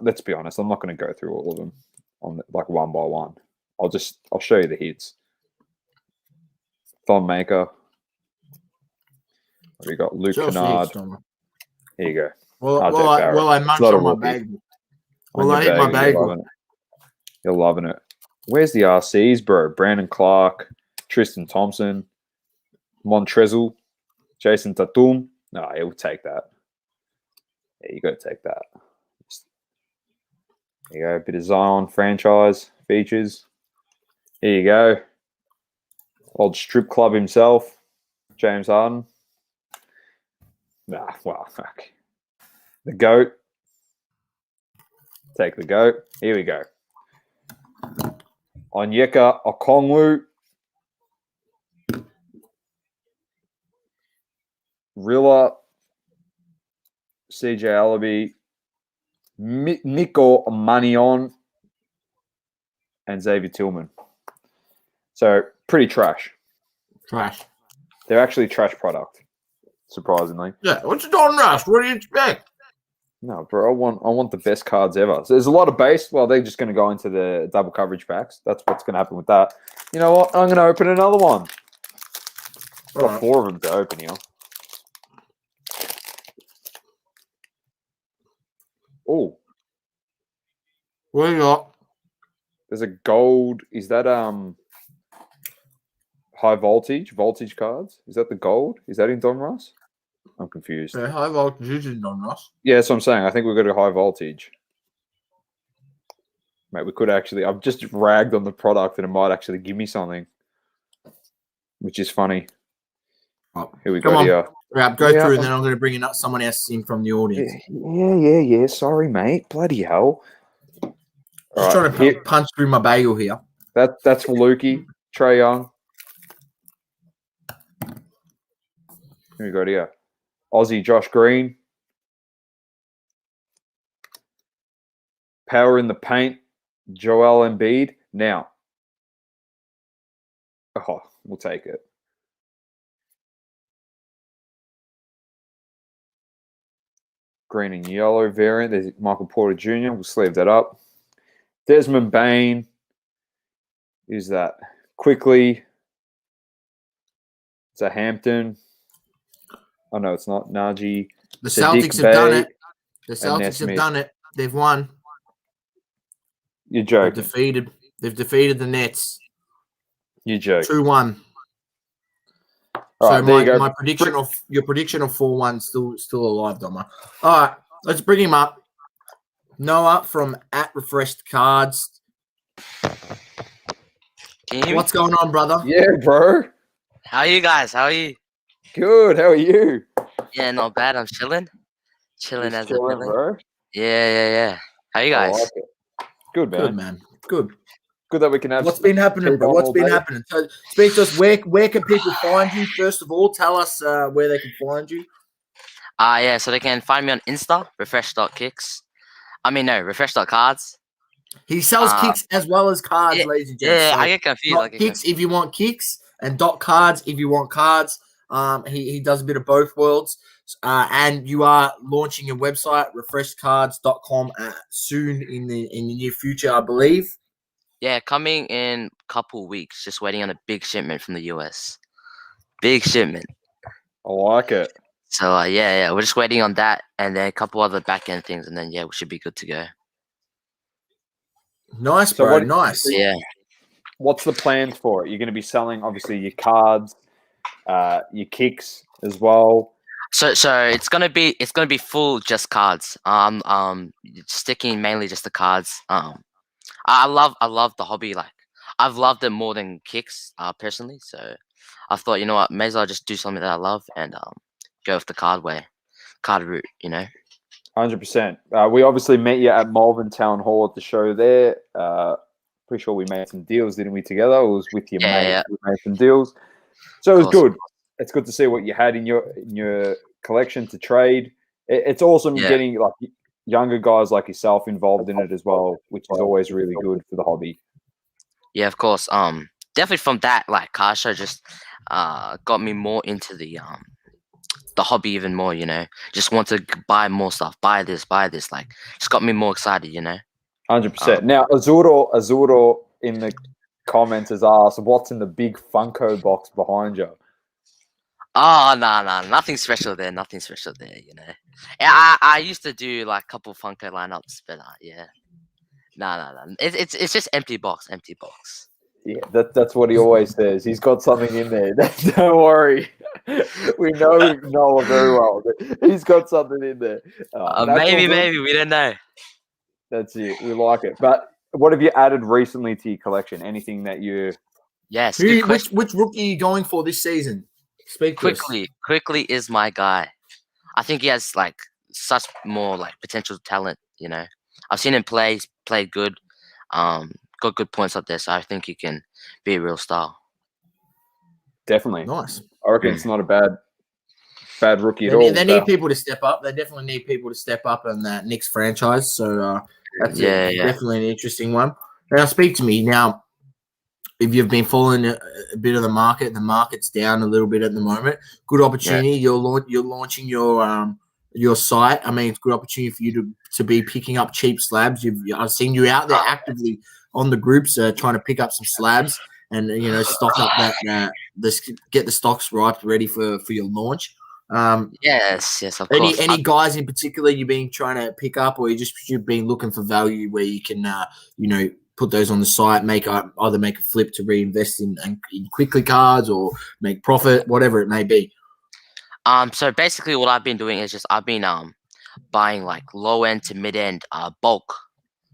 let's be honest. I'm not going to go through all of them on one by one. I'll show you the hits. Thon Maker. We got Luke Kennard. Here you go. Well, I munched on my bagel. Well, I ate my bagel. You're loving it. Where's the RCs, bro? Brandon Clark, Tristan Thompson. Montrezl, Jason Tatum. No, he'll take that. Yeah, you got to take that. There you go. A bit of Zion franchise features. Here you go. Old strip club himself, James Harden. Nah, well, fuck. The GOAT. Take the GOAT. Here we go. Onyeka Okongwu. Rilla. CJ Allaby. Nico Manion. And Xavier Tillman. So, pretty trash. Trash. They're actually trash product, surprisingly. Yeah, what's you doing, Russ? What do you expect? No, bro, I want the best cards ever. So there's a lot of base. Well, they're just going to go into the double coverage packs. That's what's going to happen with that. You know what? I'm going to open another one. Got 4 of them to open here. Oh. What do you got? There's a gold. Is that high voltage cards? Is that the gold? Is that in Don Ross? I'm confused. Yeah, high voltage is in Don Ross. Yeah, that's what I'm saying. I think we've got a high voltage. Mate, we could actually... I've just ragged on the product and it might actually give me something. Which is funny. Oh, here we go. Here. Right, go through and then I'm going to bring in someone else in from the audience. Yeah. Sorry, mate. Bloody hell. Just trying to punch through my bagel here. That's for Lukey. Trae Young. Here we go here. Aussie Josh Green. Power in the paint. Joel Embiid. Now. Oh, we'll take it. Green and yellow variant. There's Michael Porter Jr. We'll sleeve that up. Desmond Bain. Who's that? Quickly. It's a Hampton. Oh, no, it's not. Najee. The Celtics have done it. The Celtics have done it. They've won. You're joking. They've defeated the Nets. You're joking. 2-1. So my prediction of your prediction of 4-1 still alive, Doma. All right, let's bring him up. Noah from @RefreshedCards. What's going on, brother? Yeah, bro. How are you guys? How are you? Good. How are you? Yeah, not bad. I'm chilling. Chilling as a villain. Bro. Yeah. How are you guys? I like it. Good, man. Good, man. Good. Good that we can have. What's been happening, bro? What's been happening? So, speak to us. Where can people find you? First of all, tell us where they can find you. Yeah. So they can find me on Insta, refresh.kicks. Refresh.cards. He sells kicks as well as cards, ladies and gents. Yeah, so I get confused. Kicks if you want kicks, and cards if you want cards. He does a bit of both worlds. And you are launching your website, refreshcards.com, soon in the near future, I believe. Yeah, coming in a couple weeks. Just waiting on a big shipment from the US. Big shipment. I like it. So yeah, we're just waiting on that, and then a couple other back end things, and then we should be good to go. Nice, bro. Nice. Yeah. What's the plans for it? You're going to be selling obviously your cards, your kicks as well. So it's gonna be full just cards. Sticking mainly just the cards. I love the hobby. Like I've loved it more than kicks, personally. So I thought, you know what, may as well just do something that I love and go with the card route. 100%. We obviously met you at Malvern Town Hall at the show there. Pretty sure we made some deals, didn't we? Together, it was with your mate. Yeah. We made some deals, so it was good. It's good to see what you had in your collection to trade. It's awesome getting like younger guys like yourself involved in it as well, which is always really good for the hobby. Yeah, of course. Definitely from that, like car show just got me more into the hobby even more. Just want to buy more stuff, buy this, like just got me more excited. 100%. Now, Azuro in the comments has asked, what's in the big Funko box behind you? Oh, no, nothing special there. Yeah, I used to do like a couple Funko lineups, but yeah. No. It's just empty box. Yeah, that's what he always says. He's got something in there. Don't worry. We know Noah very well. He's got something in there. Maybe we don't know. That's it. We like it. But what have you added recently to your collection? Anything that you? Yes. Which rookie are you going for this season? Speak Quickly is my guy. I think he has like such more like potential talent. You know, I've seen him play. He's played good. Got good points up there, so I think he can be a real star. Definitely. Nice. I reckon it's not a bad rookie at all. They need people to step up. They definitely need people to step up in that Knicks franchise. So that's definitely an interesting one. Now, speak to me now. If you've been following a bit of the market's down a little bit at the moment. Good opportunity. Yeah. You're launching your site. I mean, it's a good opportunity for you to be picking up cheap slabs. I've seen you out there actively on the groups trying to pick up some slabs and stock up that get the stocks ready for your launch. Yes, of course. Any guys in particular you've been trying to pick up, or you've been looking for value where you can put those on the site, either make a flip to reinvest in quickly cards or make profit, whatever it may be. So basically what I've been doing is I've been buying like low end to mid end bulk.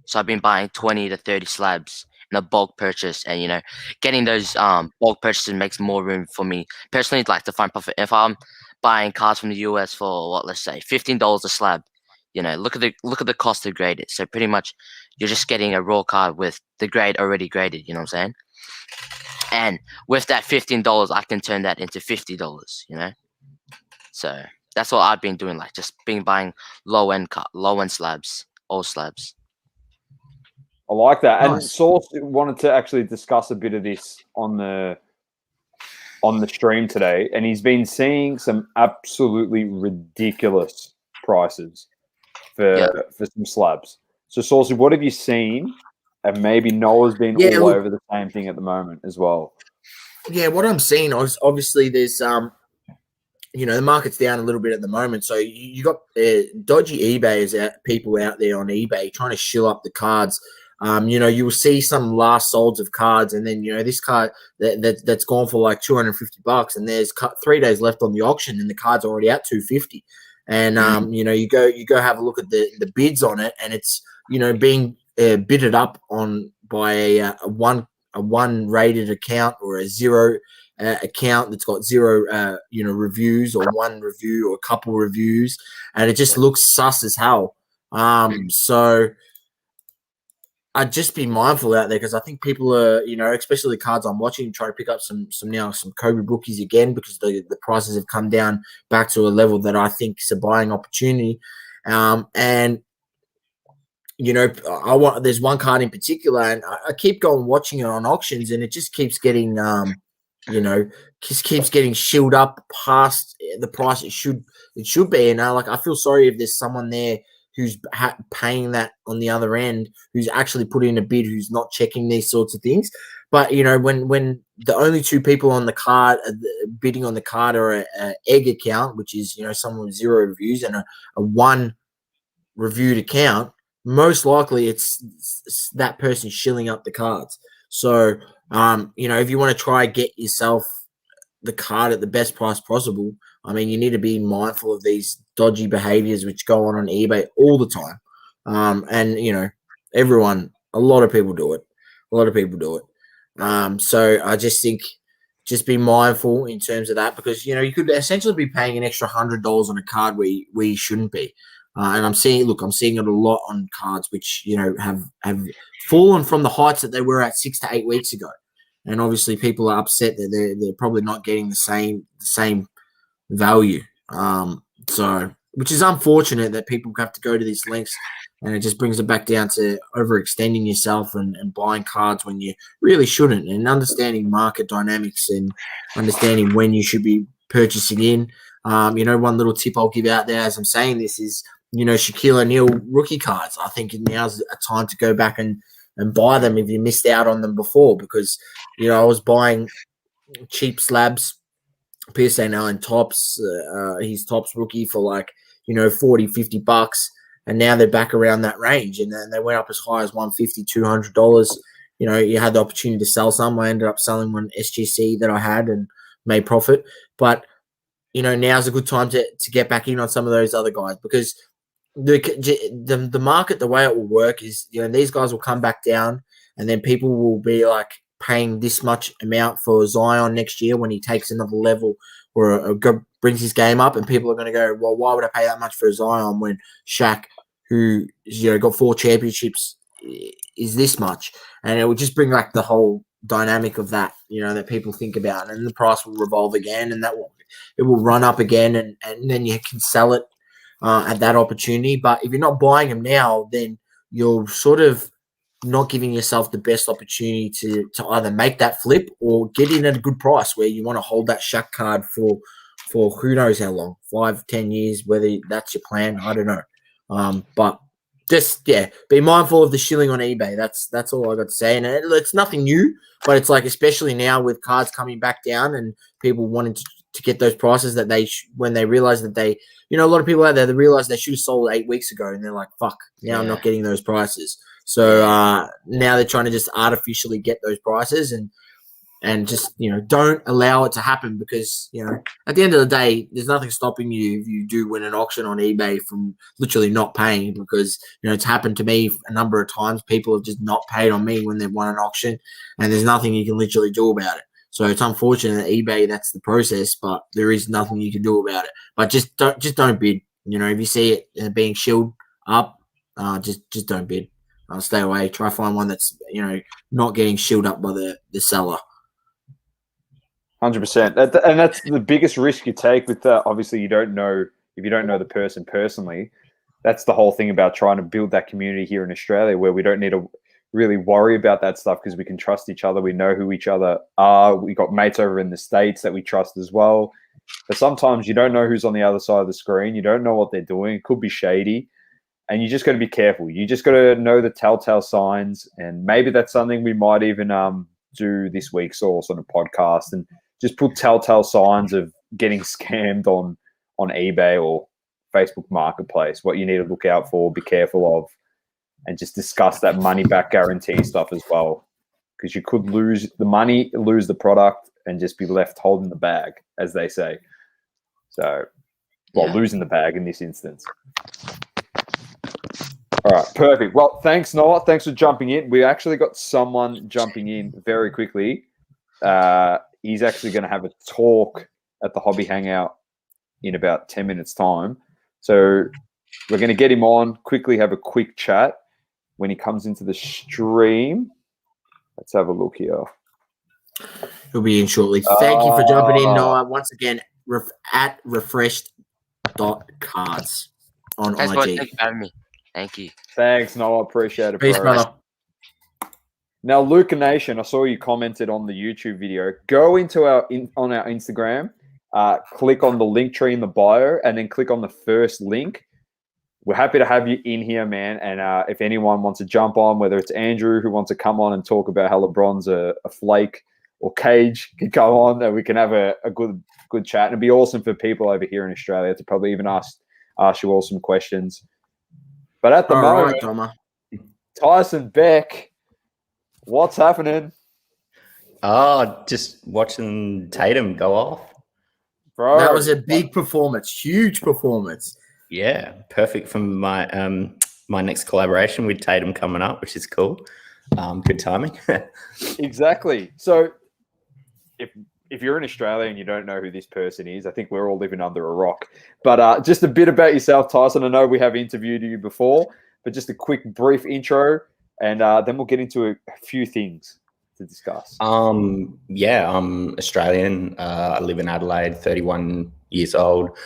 So I've been buying 20 to 30 slabs in a bulk purchase, and getting those bulk purchases makes more room for me personally, like to find profit. If I'm buying cards from the US for let's say $15 a slab, look at the cost to grade it. So pretty much you're just getting a raw card with the grade already graded, you know what I'm saying? And with that $15, I can turn that into $50, So that's what I've been doing, like just buying low end slabs, old slabs. I like that. Nice. And Source wanted to actually discuss a bit of this on the stream today, and he's been seeing some absolutely ridiculous prices for some slabs. So, Saucy, what have you seen? And maybe Noah's been over the same thing at the moment as well. Yeah, what I'm seeing is obviously there's the market's down a little bit at the moment, so you got dodgy people out there on eBay trying to shill up the cards. You will see some last solds of cards, and then this card that's gone for like $250, and there's 3 days left on the auction, and the card's already at $250. And you go have a look at the bids on it, and it's being bidded up on by a one rated account or a zero account that's got zero reviews, or one review or a couple reviews, and it just looks sus as hell. So I'd just be mindful out there, because I think people are, especially the cards I'm watching, try to pick up some Kobe rookies again, because the prices have come down back to a level that I think is a buying opportunity. And there's one card in particular, and I keep going watching it on auctions, and it just keeps getting keeps getting shilled up past the price it should be. And I feel sorry if there's someone there who's paying that on the other end, who's actually put in a bid, who's not checking these sorts of things. But when the only two people on the card bidding on the card are an egg account, which is someone with zero reviews, and a one reviewed account, most likely it's that person shilling up the cards. So if you want to try get yourself the card at the best price possible, I mean, you need to be mindful of these dodgy behaviors which go on eBay all the time. And a lot of people do it. So I just think just be mindful in terms of that, because you could essentially be paying an extra $100 on a card where you shouldn't be. And I'm seeing it a lot on cards which have fallen from the heights that they were at 6 to 8 weeks ago. And obviously people are upset that they're probably not getting the same value. So, which is unfortunate that people have to go to these lengths, and it just brings it back down to overextending yourself and buying cards when you really shouldn't, and understanding market dynamics and understanding when you should be purchasing in. One little tip I'll give out there as I'm saying this is, Shaquille O'Neal rookie cards. I think now's a time to go back and buy them if you missed out on them before, because, I was buying cheap slabs, PSA 9 tops, his tops rookie for like, $40, $50, and now they're back around that range, and then they went up as high as $150, $200, you had the opportunity to sell some. I ended up selling one SGC that I had and made profit. But, now's a good time to get back in on some of those other guys, because the market, the way it will work is, these guys will come back down, and then people will be like paying this much amount for Zion next year when he takes another level or brings his game up, and people are going to go, well, why would I pay that much for Zion when Shaq, who got 4 championships, is this much? And it will just bring like the whole dynamic of that, that people think about, and the price will revolve again, and it will run up again, and then you can sell it at that opportunity. But if you're not buying them now, then you're sort of not giving yourself the best opportunity to either make that flip or get in at a good price where you want to hold that Shaq card for who knows how long, 5-10 years, whether that's your plan, I don't know. But just, be mindful of the shilling on eBay. That's all I got to say. And it's nothing new, but it's like, especially now with cards coming back down and people wanting to get those prices that when they realize that they, a lot of people out there, they realize they should have sold 8 weeks ago, and they're like, fuck, now I'm not getting those prices. So now they're trying to just artificially get those prices and just, don't allow it to happen, because, at the end of the day, there's nothing stopping you if you do win an auction on eBay from literally not paying, because, it's happened to me a number of times. People have just not paid on me when they've won an auction, and there's nothing you can literally do about it. So it's unfortunate that eBay, that's the process, but there is nothing you can do about it. But just don't bid. If you see it being shilled up, just don't bid. Stay away. Try to find one that's, not getting shilled up by the seller. 100%. And that's the biggest risk you take with obviously if you don't know the person personally. That's the whole thing about trying to build that community here in Australia, where we don't need to really worry about that stuff, because we can trust each other. We know who each other are. We got mates over in the States that we trust as well. But sometimes you don't know who's on the other side of the screen. You don't know what they're doing. It could be shady. And you just got to be careful. You just got to know the telltale signs. And maybe that's something we might even do this week's source on a podcast, and just put telltale signs of getting scammed on eBay or Facebook Marketplace, what you need to look out for, be careful of, and just discuss that money back guarantee stuff as well, because you could lose the money, lose the product, and just be left holding the bag, as they say. So, losing the bag in this instance. All right, perfect. Well, thanks, Noah. Thanks for jumping in. We actually got someone jumping in very quickly. He's actually going to have a talk at the Hobby Hangout in about 10 minutes' time. So we're going to get him on, quickly have a quick chat when he comes into the stream. Let's have a look here. He'll be in shortly. Thank you for jumping in, Noah. Once again, at refreshed.cards on Thanks, IG. bro. Thank you for having me. Thank you. Thanks, Noah. Appreciate it, Peace, bro. brother. Now, Luca Nation, I saw you commented on the YouTube video. Go into on our Instagram, click on the link tree in the bio, and then click on the first link. We're happy to have you in here, man. And if anyone wants to jump on, whether it's Andrew who wants to come on and talk about how LeBron's a flake, or Cage can come on, and we can have a good chat. And it'd be awesome for people over here in Australia to probably even ask you all some questions. But at the moment, Tyson Beck, what's happening? Oh, just watching Tatum go off. Bro, that was a big performance, huge performance. Yeah, perfect for my my next collaboration with Tatum coming up, which is cool. Good timing. Exactly. So if you're in Australia and you don't know who this person is, I think we're all living under a rock. But just a bit about yourself, Tyson. I know we have interviewed you before, but just a quick, brief intro, and then we'll get into a few things to discuss. Yeah, I'm Australian. I live in Adelaide, 31 years old.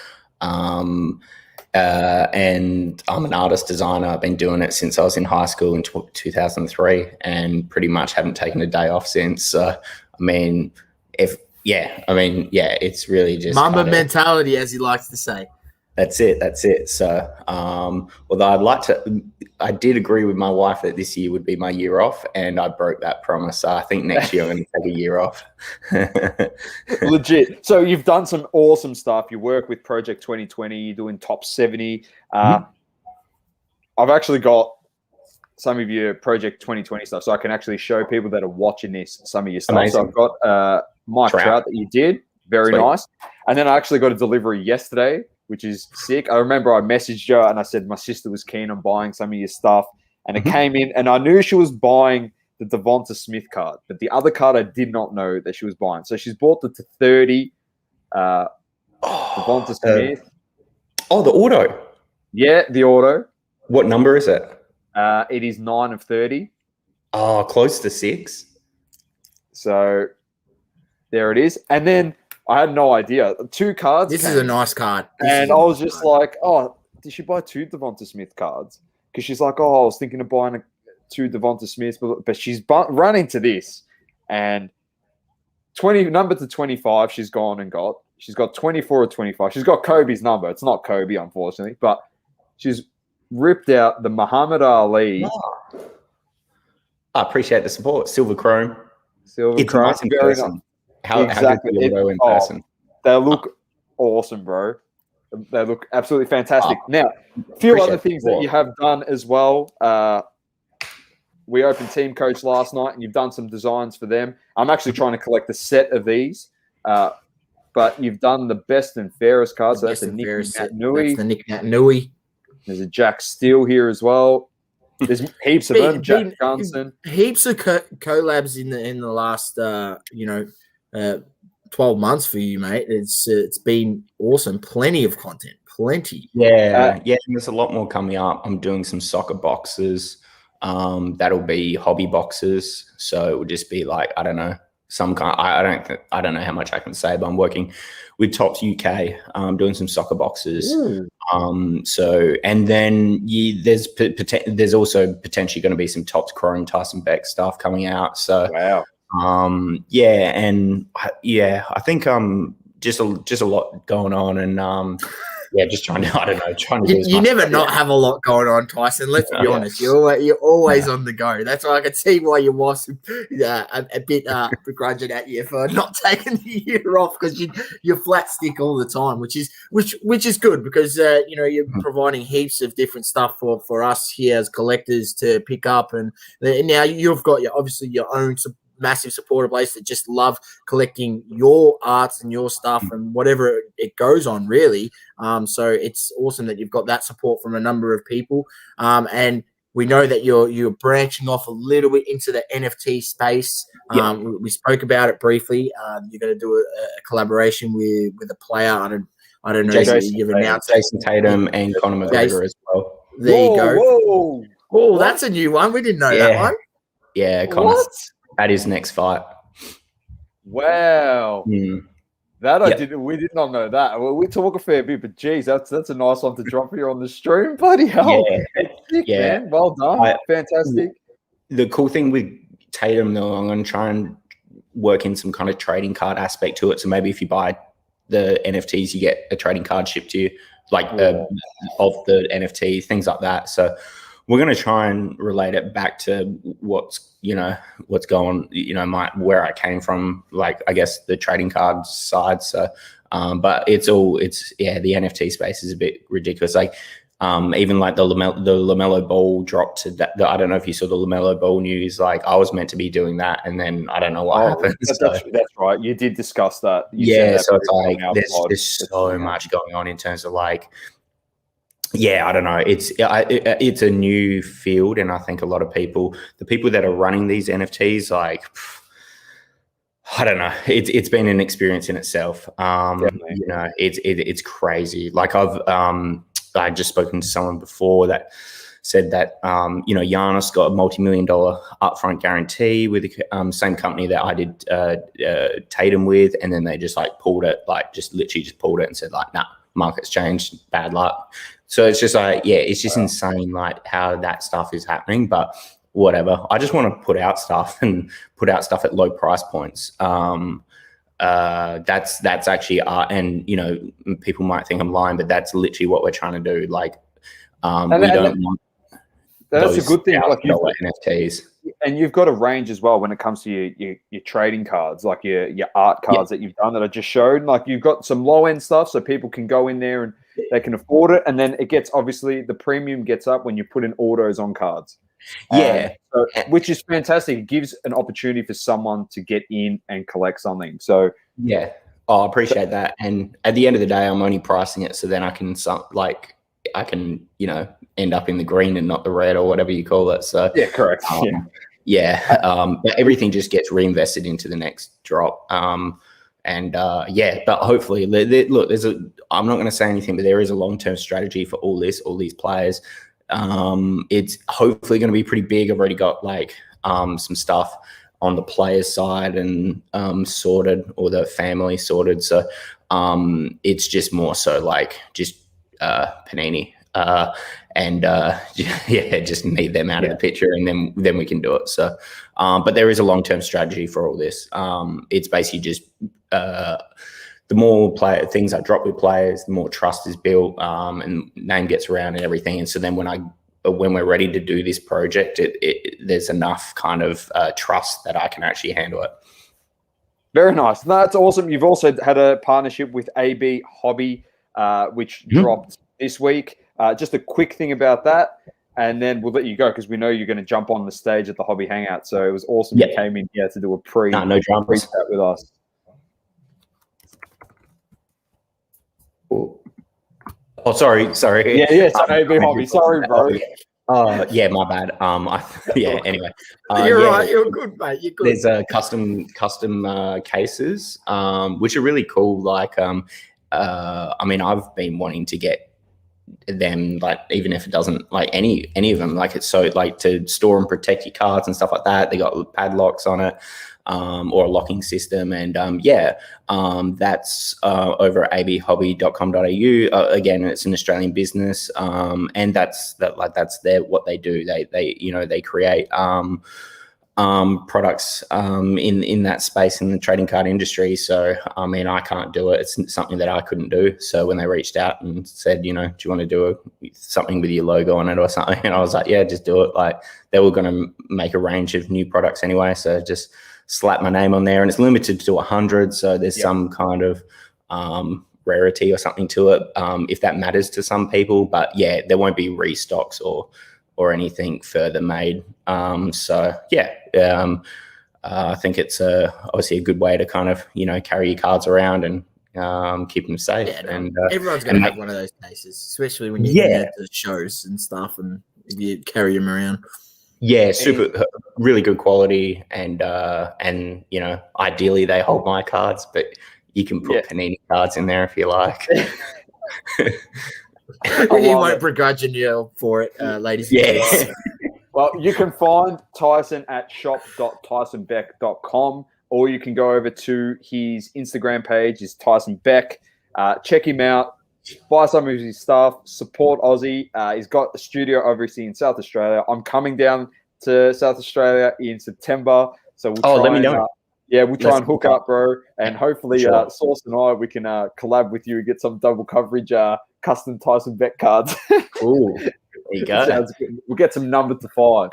And I'm an artist designer. I've been doing it since I was in high school in 2003, and pretty much haven't taken a day off since. So, it's really just Mamba mentality, as he likes to say. That's it. So, although I did agree with my wife that this year would be my year off, and I broke that promise. So I think next year I'm going to take a year off. Legit. So you've done some awesome stuff. You work with Project 2020. You're doing Top 70. I've actually got some of your Project 2020 stuff, so I can actually show people that are watching this some of your stuff. Amazing. So I've got Mike Trout that you did, very Sweet. nice. And then I actually got a delivery yesterday, which is sick. I remember I messaged her and I said my sister was keen on buying some of your stuff, and it came in, and I knew she was buying the Devonta Smith card, but the other card I did not know that she was buying. So she's bought the 30 Devonta Smith. The auto. Yeah, the auto. What number is it? It is 9 of 30. Oh, close to 6. So there it is. And then I had no idea. 2 cards. This is a nice card. And I was just like, oh, did she buy 2 Devonta Smith cards? Because she's like, oh, I was thinking of buying 2 Devonta Smiths, but she's run into this. And number to 25, she's gone and got. She's got 24 or 25. She's got Kobe's number. It's not Kobe, unfortunately, but she's ripped out the Muhammad Ali. Oh. I appreciate the support. Silver Chrome. Silver it's Chrome. Nice in person. How Exactly. good do in person? They look awesome, bro. They look absolutely fantastic. Now, a few other things that you have done as well. We opened Team Coach last night, and you've done some designs for them. I'm actually trying to collect a set of these, but you've done the best and fairest cards. So that's a Nick Nui. That's the Nick Nui. There's a Jack Steele here as well. There's heaps of them. Jack Johnson. Heaps of collabs in the last 12 months for you, mate. It's been awesome. Plenty of content. Plenty. Yeah. And there's a lot more coming up. I'm doing some soccer boxes. That'll be hobby boxes. So it will just be like, I don't know, some kind. I don't know how much I can say, but I'm working with Tops UK. Doing some soccer boxes. So, and then there's also potentially going to be some Tops Chrome Tyson Beck stuff coming out. So, wow. I think just a lot going on, and just trying to do you never not have a lot going on, Tyson. Let's be honest. You're always on the go. That's why I can see why your wife's a bit begrudging at you for not taking the year off, because you're flat stick all the time, which is good, because you're providing heaps of different stuff for us here as collectors to pick up, and now you've got obviously your own massive supporter base that just love collecting your arts and your stuff and whatever it goes on, really. So it's awesome that you've got that support from a number of people. And we know that you're branching off a little bit into the NFT space. We spoke about it briefly. You're going to do a collaboration with a player. I don't know. You've announced Jason Tatum and Conor McGregor as well. There you go. Oh, that's a new one. We didn't know that one. Yeah, Conor. At his next fight. Wow. That we did not know that. Well, we talk a fair bit, but geez, that's a nice one to drop here on the stream. Bloody hell. Sick, man. Well done. Fantastic. The cool thing with Tatum, though, I'm going to try and work in some kind of trading card aspect to it. So maybe if you buy the NFTs, you get a trading card shipped to you, like of the NFT, things like that. So we're going to try and relate it back to what's going, where I came from, like, I guess the trading card side. So, but the NFT space is a bit ridiculous. Like, even like the LaMelo Ball dropped to that. I don't know if you saw the LaMelo Ball news. Like, I was meant to be doing that, and then I don't know what happened. That's right. You did discuss that. So it's like there's so much going on in terms of like. Yeah, I don't know. It's a new field, and I think a lot of the people that are running these NFTs, like, I don't know. It's been an experience in itself. It's crazy. Like I just spoken to someone before that said that Giannis got a multi-million-dollar upfront guarantee with the same company that I did Tatum with, and then they just like pulled it, like just literally pulled it and said like, nah, market's changed, bad luck. So it's just like, it's just insane, like how that stuff is happening. But whatever, I just want to put out stuff at low price points. That's actually art, and people might think I'm lying, but that's literally what we're trying to do. Like, we don't want. That's a good thing. Like NFTs, and you've got a range as well when it comes to your trading cards, like your art cards that you've done that I just showed. Like, you've got some low end stuff, so people can go in there and they can afford it, and then it gets, obviously the premium gets up when you put in autos on cards. Yeah. So, which is fantastic. It gives an opportunity for someone to get in and collect something. So yeah. Oh, I appreciate that. And at the end of the day, I'm only pricing it so then I can end up in the green and not the red or whatever you call it. So yeah, correct. But everything just gets reinvested into the next drop. But hopefully, look, I'm not going to say anything, but there is a long-term strategy for all these players. It's hopefully going to be pretty big. I've already got some stuff on the players' side and sorted, or the family sorted. So it's just more so Panini. Just need them out of the picture, and then we can do it. So, but there is a long-term strategy for all this. It's basically just the more things I drop with players, the more trust is built, and name gets around and everything. And so then when we're ready to do this project, there's enough kind of trust that I can actually handle it. Very nice. No, that's awesome. You've also had a partnership with AB Hobby, which dropped this week. Just a quick thing about that, and then we'll let you go because we know you're going to jump on the stage at the Hobby Hangout. So it was awesome you came in here to do a no dramas chat with us. Oh, sorry. Yeah. So AB Hobby. Sorry, bro. Yeah, my bad. Anyway. You're right. You're good, mate. You're good. There's custom cases, which are really cool. I've been wanting to get them, even if it doesn't any of them, it's so to store and protect your cards and stuff like that. They got padlocks on it, or a locking system, and that's over at abhobby.com.au. Again, it's an Australian business, and that's what they do. They create products in that space in the trading card industry. So I can't do it. It's something that I couldn't do. So when they reached out and said, do you want to do something with your logo on it or something, and I was like, yeah, just do it. They were going to make a range of new products anyway, so just slap my name on there, and it's limited to 100. So there's some kind of rarity or something to it, if that matters to some people. But yeah, there won't be restocks or anything further made. I think it's obviously a good way to kind of, carry your cards around and keep them safe. Everyone's going to have one of those cases, especially when you get to shows and stuff and you carry them around. Yeah, really good quality, and ideally they hold my cards, but you can put Panini cards in there if you like. He won't begrudge you for it, ladies and gents. Well, you can find Tyson at shop.tysonbeck.com, or you can go over to his Instagram page, is Tyson Beck. Check him out, buy some of his stuff, support Aussie. He's got a studio obviously in South Australia. I'm coming down to South Australia in September, so we'll try let me know. We'll try and hook up, bro, and hopefully Source and I, we can collab with you and get some double coverage custom Tyson Beck cards. Cool. There you go. Sounds good. We'll get some number to 5.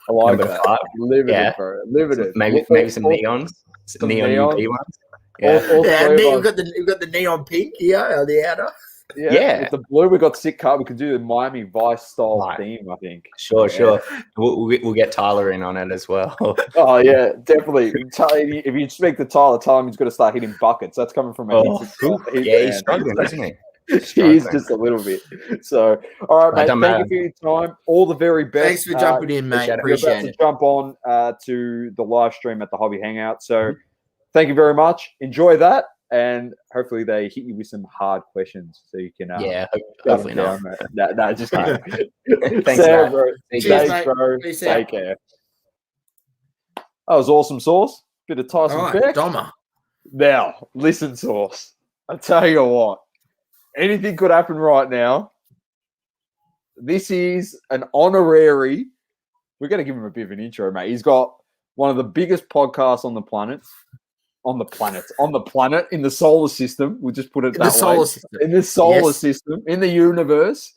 I like number that. 5. Limited, bro. Limited. Maybe some neons. Some neon UV ones. We've got the neon pink here on the outer. Yeah. With the blue, we got sick card. We could do the Miami Vice style theme, I think. Sure. We'll get Tyler in on it as well. Oh yeah, definitely. If you speak to Tyler, tell him he's got to start hitting buckets. That's coming from a he's struggling, isn't he? He's just a little bit. So, all right, mate. Thank you for your time. All the very best. Thanks for jumping in, mate. Appreciate it. To jump on to the live stream at the Hobby Hangout. So, thank you very much. Enjoy that, and hopefully they hit you with some hard questions so you can. Hopefully not. No, just kidding. Thanks, bro. Thanks, bro. Take care. That was awesome, Sauce. Bit of Tyson Beck. Doma. Now, listen, Sauce. I tell you what. Anything could happen right now. This is an honorary. We're going to give him a bit of an intro, mate. He's got one of the biggest podcasts on the planet, in the solar system. We'll just put it that way. In the solar system, in the universe.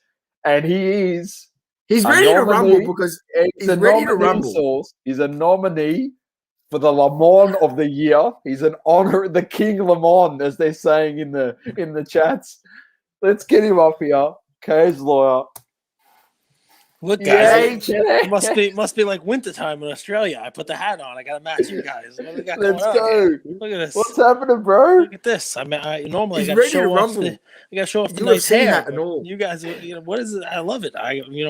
And he's ready to rumble because he's ready to rumble. Source. He's a nominee for the Le Mans of the year. He's an honor, the King Le Mans, as they're saying in the chats. Let's get him up here. K's lawyer. Look, guys, it must be like wintertime in Australia. I put the hat on. I gotta match you guys. What we got Let's going go. on here? Look at this. What's happening, bro? Look at this. I mean, normally He's I gotta ready to show off rumble. I gotta show off the UFC nice hair. hat and all. You guys, what is it? I love it.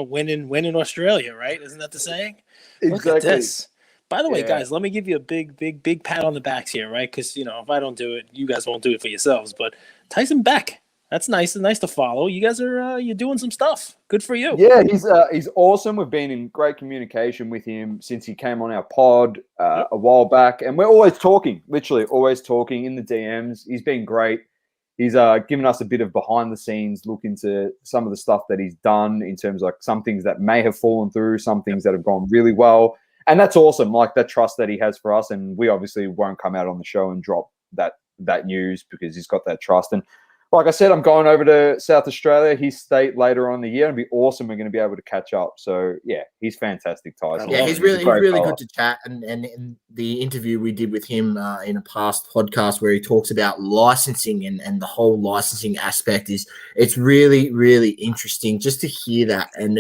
Win in Australia, right? Isn't that the saying? Exactly. Look at this. By the way, guys, let me give you a big pat on the backs here, right? Because if I don't do it, you guys won't do it for yourselves. But Tyson Beck, that's nice. It's nice to follow. You guys are you're doing some stuff. Good for you. Yeah, he's awesome. We've been in great communication with him since he came on our pod a while back, and we're always talking. Literally, always talking in the DMs. He's been great. He's given us a bit of behind the scenes look into some of the stuff that he's done in terms of like some things that may have fallen through, some things that have gone really well. And that's awesome, like that trust that he has for us. And we obviously won't come out on the show and drop that news because he's got that trust. And like I said, I'm going over to South Australia, his state, later on in the year. It'll be awesome. We're going to be able to catch up. So, yeah, he's fantastic, Tyson. Yeah, he's really good to chat. And in the interview we did with him in a past podcast where he talks about licensing and the whole licensing aspect it's really, really interesting just to hear that. And,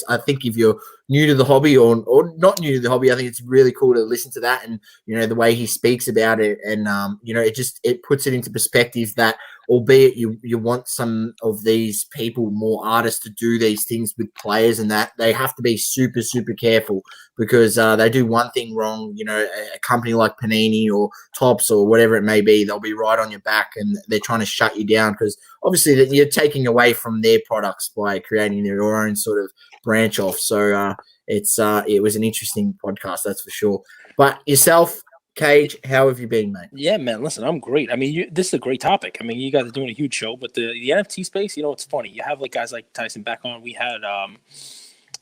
I think if you're new to the hobby or not new to the hobby, I think it's really cool to listen to that and, the way he speaks about it. And, it puts it into perspective that albeit you want some of these people, more artists, to do these things with players and that, they have to be super, super careful because they do one thing wrong, a company like Panini or Topps or whatever it may be, they'll be right on your back and they're trying to shut you down because obviously that you're taking away from their products by creating your own sort of branch off. So it was an interesting podcast, that's for sure. But yourself, Cage, how have you been, mate? Yeah, man, listen, I'm great. I mean, this is a great topic. I mean, you guys are doing a huge show, but the NFT space, it's funny. You have like guys like Tyson back on. We had,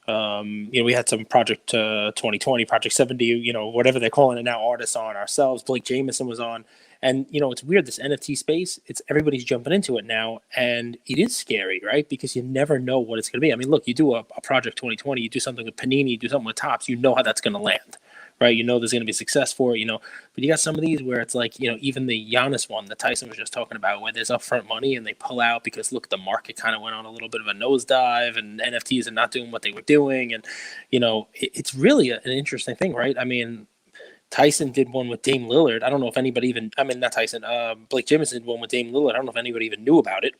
we had some Project 2020, Project 70, whatever they're calling it now, artists on ourselves. Blake Jameson was on. And, it's weird, this NFT space, everybody's jumping into it now. And it is scary, right? Because you never know what it's going to be. I mean, look, you do a Project 2020, you do something with Panini, you do something with Topps, you know how that's going to land. Right, there's going to be success for it, but you got some of these where it's like, even the Giannis one that Tyson was just talking about, where there's upfront money and they pull out because look, the market kind of went on a little bit of a nosedive and NFTs are not doing what they were doing, and it's really an interesting thing, right? I mean, Tyson did one with Dame Lillard. I don't know if anybody not Tyson. Blake Jameson did one with Dame Lillard. I don't know if anybody even knew about it.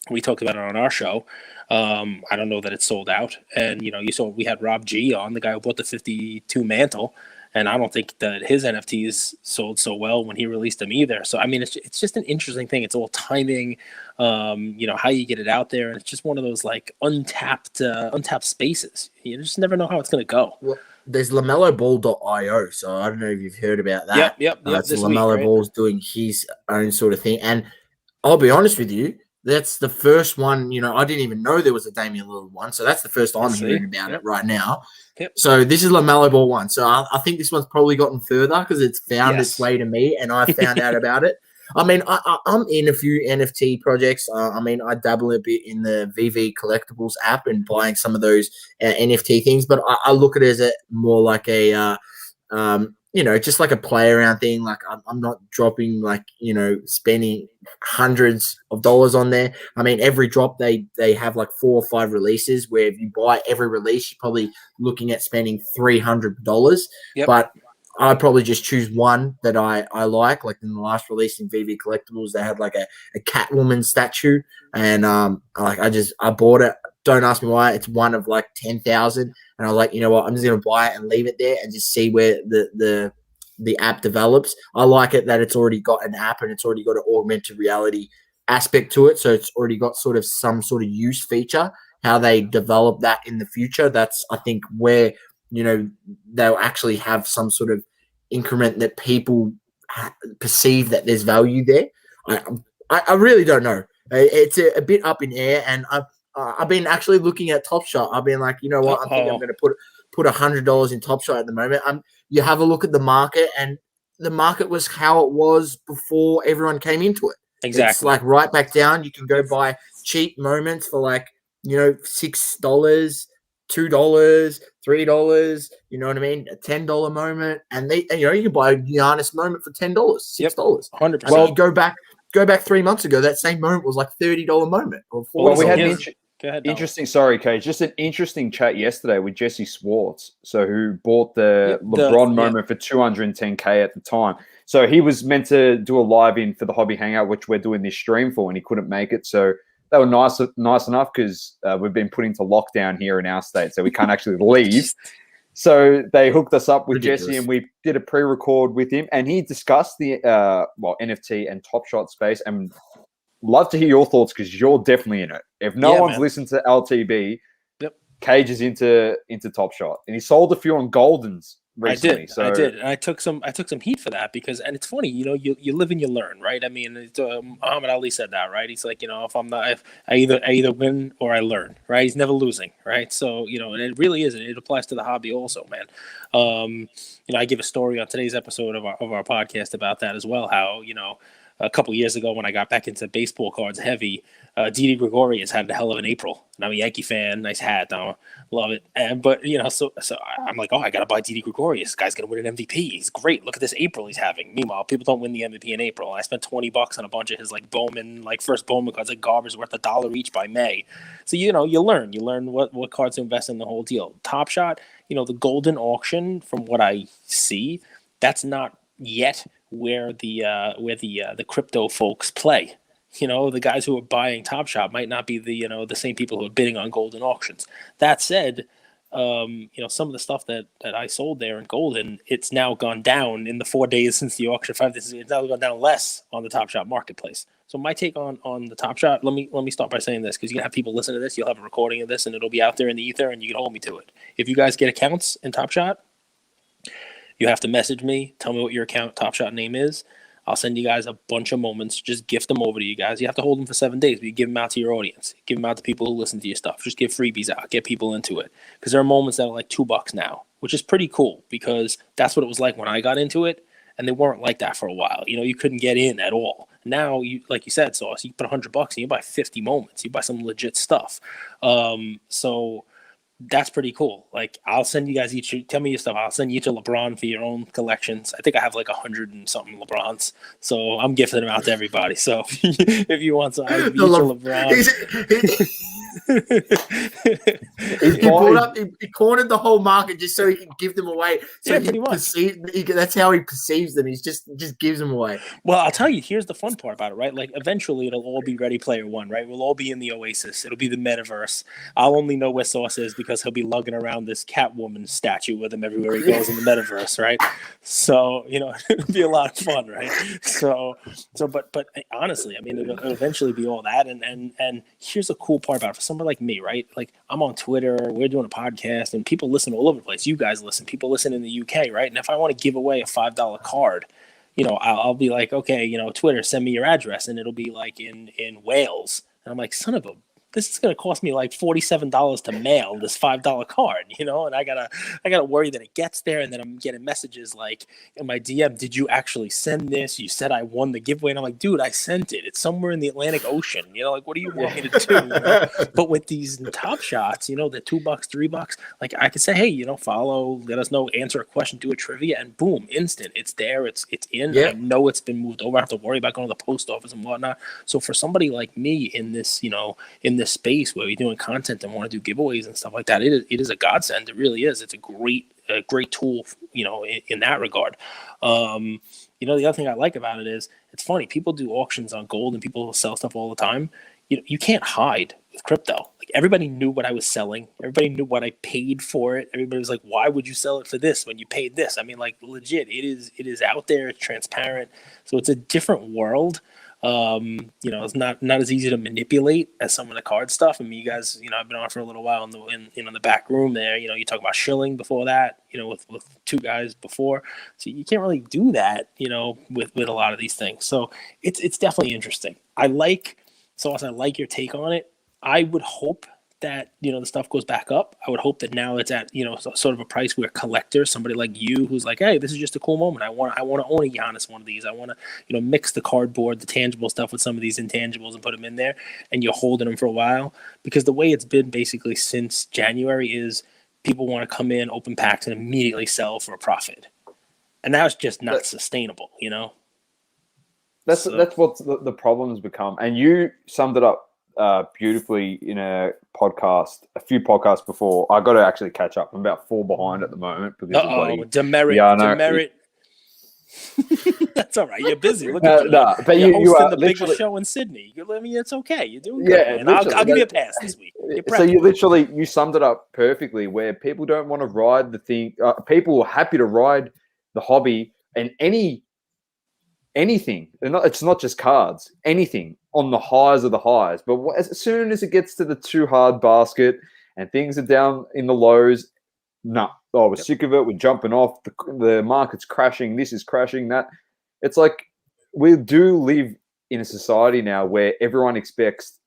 We talked about it on our show. I don't know that it's sold out. And, you saw we had Rob G on, the guy who bought the 52 mantle. And I don't think that his NFTs sold so well when he released them either. So, I mean, it's just an interesting thing. It's all timing, how you get it out there. And it's just one of those like untapped spaces. You just never know how it's going to go. Well, there's LameloBall.io. So I don't know if you've heard about that. Yep. It's LaMelo Ball's doing his own sort of thing. And I'll be honest with you, that's the first one, I didn't even know there was a Damian Lillard one. So that's the first I'm hearing about it right now. Yep. So this is LaMelo Ball one. So I think this one's probably gotten further because it's found its way to me and I found out about it. I mean, I'm in a few NFT projects. I dabble a bit in the VV Collectibles app and buying some of those NFT things. But I look at it as more like a just like a play around thing. Like I'm not dropping spending hundreds of dollars on there. I mean, every drop they have like 4 or 5 releases where if you buy every release, you're probably looking at spending $300. Yep. But I'd probably just choose one that I like. Like in the last release in VV Collectibles, they had like a Catwoman statue, and I bought it. Don't ask me why. It's one of like 10,000, and I was like, you know what? I'm just gonna buy it and leave it there and just see where the app develops. I like it that it's already got an app and it's already got an augmented reality aspect to it, so it's already got sort of some sort of use feature. How they develop that in the future, that's I think where they'll actually have some sort of increment that people perceive that there's value there. I really don't know. It's a bit up in air, and I've been actually looking at Top Shot. I've been like, you know what? I think I'm going to put $100 in Top Shot at the moment. You have a look at the market, and the market was how it was before everyone came into it. Exactly. It's like right back down. You can go buy cheap moments for like $6. $2, $3, you know what I mean? A $10 moment, and you can buy a Giannis moment for $10, $6. 100%. Well, go back 3 months ago, that same moment was like $30 moment. Or well, we had Go ahead. Interesting. Sorry, Cage. Just an interesting chat yesterday with Jesse Swartz. So who bought the LeBron moment for $210K at the time. So he was meant to do a live in for the Hobby Hangout, which we're doing this stream for, and he couldn't make it. So they were nice enough because we've been put into lockdown here in our state, so we can't actually leave. So they hooked us up with Jesse, and we did a pre-record with him, and he discussed the NFT and Top Shot space. And love to hear your thoughts because you're definitely in it. If no one's listened to LTB, Cage is into Top Shot, and he sold a few on Goldens recently. I did. And I took some heat for that and it's funny, you live and you learn, right? I mean, Muhammad Ali said that, right? He's like, I either win or I learn, right? He's never losing, right? So, and it really is, and it applies to the hobby also, man. I give a story on today's episode of our podcast about that as well, how, a couple years ago when I got back into baseball cards heavy, Didi Gregorius had a hell of an April. And I'm a Yankee fan. Nice hat. I love it. But, so I'm like, I got to buy Didi Gregorius. This guy's going to win an MVP. He's great. Look at this April he's having. Meanwhile, people don't win the MVP in April. I spent $20 on a bunch of his Bowman, first Bowman cards, garbage worth $1 each by May. So, you learn. You learn what cards to invest in, the whole deal. Top Shot, the golden auction, from what I see, that's not yet where the crypto folks play. The guys who are buying Top Shot might not be the same people who are bidding on golden auctions. That said, some of the stuff that I sold there in golden, it's now gone down in the 4 days since the auction. It's now gone down less on the Top Shot marketplace. So my take on the Top Shot, let me start by saying this, because you can have people listen to this, you'll have a recording of this, and it'll be out there in the ether, and you can hold me to it. If you guys get accounts in Top Shot, you have to message me, tell me what your account Top Shot name is. I'll send you guys a bunch of moments. Just gift them over to you guys. You have to hold them for 7 days, but you give them out to your audience. Give them out to people who listen to your stuff. Just give freebies out. Get people into it. Because there are moments that are like $2 now, which is pretty cool because that's what it was like when I got into it, and they weren't like that for a while. You couldn't get in at all. Now, like you said, Sauce, you put $100 and you buy 50 moments. You buy some legit stuff. So that's pretty cool. I'll send you guys each, tell me your stuff. I'll send you to LeBron for your own collections. I think I have 100 and something LeBrons. So I'm gifting them out to everybody. So if you want some, I'll give you LeBron. He cornered the whole market just so he can give them away. So that's how he perceives them. He's just gives them away. Well, I'll tell you, here's the fun part about it, right? Eventually it'll all be Ready Player One, right? We'll all be in the Oasis. It'll be the metaverse. I'll only know where Sauce is because he'll be lugging around this Catwoman statue with him everywhere he goes in the metaverse, right? So, it'll be a lot of fun, right? But honestly, I mean, it'll eventually be all that. And here's a cool part about it for somebody like me, right? I'm on Twitter, we're doing a podcast, and people listen all over the place. You guys listen. People listen in the UK, right? And if I want to give away a $5 card, I'll be like, okay, Twitter, send me your address, and it'll be in Wales. And I'm like, son of a, this is going to cost me $47 to mail this $5 card, and I gotta worry that it gets there, and then I'm getting messages in my DM, did you actually send this? You said I won the giveaway, and I'm like, dude, I sent it. It's somewhere in the Atlantic Ocean. What do you want me to do? But with these Top Shots, the $2, $3, I could say, hey, follow, let us know, answer a question, do a trivia, and boom, instant. It's there. It's in. Yeah. I know it's been moved over. I have to worry about going to the post office and whatnot. So for somebody like me in this, in this space where we're doing content and want to do giveaways and stuff like that, it is a godsend. It really is. It's a great tool, in that regard. The other thing I like about it is it's funny. People do auctions on gold and people sell stuff all the time. You can't hide with crypto. Everybody knew what I was selling. Everybody knew what I paid for it. Everybody was like, why would you sell it for this when you paid this? I mean, legit, it is out there. It's transparent. So it's a different world. It's not as easy to manipulate as some of the card stuff. I mean, you guys, I've been on for a little while in the back room there. You talk about shilling before that, with two guys before. So you can't really do that, with a lot of these things. So it's definitely interesting. I like your take on it. I would hope that, the stuff goes back up. I would hope that now it's at, sort of a price where collectors, somebody like you who's like, hey, this is just a cool moment. I want to own a Giannis one of these. I want to, mix the cardboard, the tangible stuff with some of these intangibles and put them in there, and you're holding them for a while. Because the way it's been basically since January is people want to come in, open packs, and immediately sell for a profit. And that's just not sustainable, That's what the problem has become. And you summed it up beautifully in a few podcasts before. I got to actually catch up. I'm about 4 behind at the moment because demerit. Yeah, I know. Demerit. That's all right. You're busy. Look No, at you. no, but You're you hosting are the biggest literally- show in Sydney. I mean, it's okay. You're doing Yeah, good, man. I'll literally. give you a pass this week. So you summed it up perfectly. Where people don't want to ride the thing, people are happy to ride the hobby and anything. It's not just cards. Anything on the highs of the highs. But as soon as it gets to the too hard basket and things are down in the lows, no. Oh, we're sick of it. We're jumping off. The market's crashing. This is crashing. That. It's like we do live in a society now where everyone expects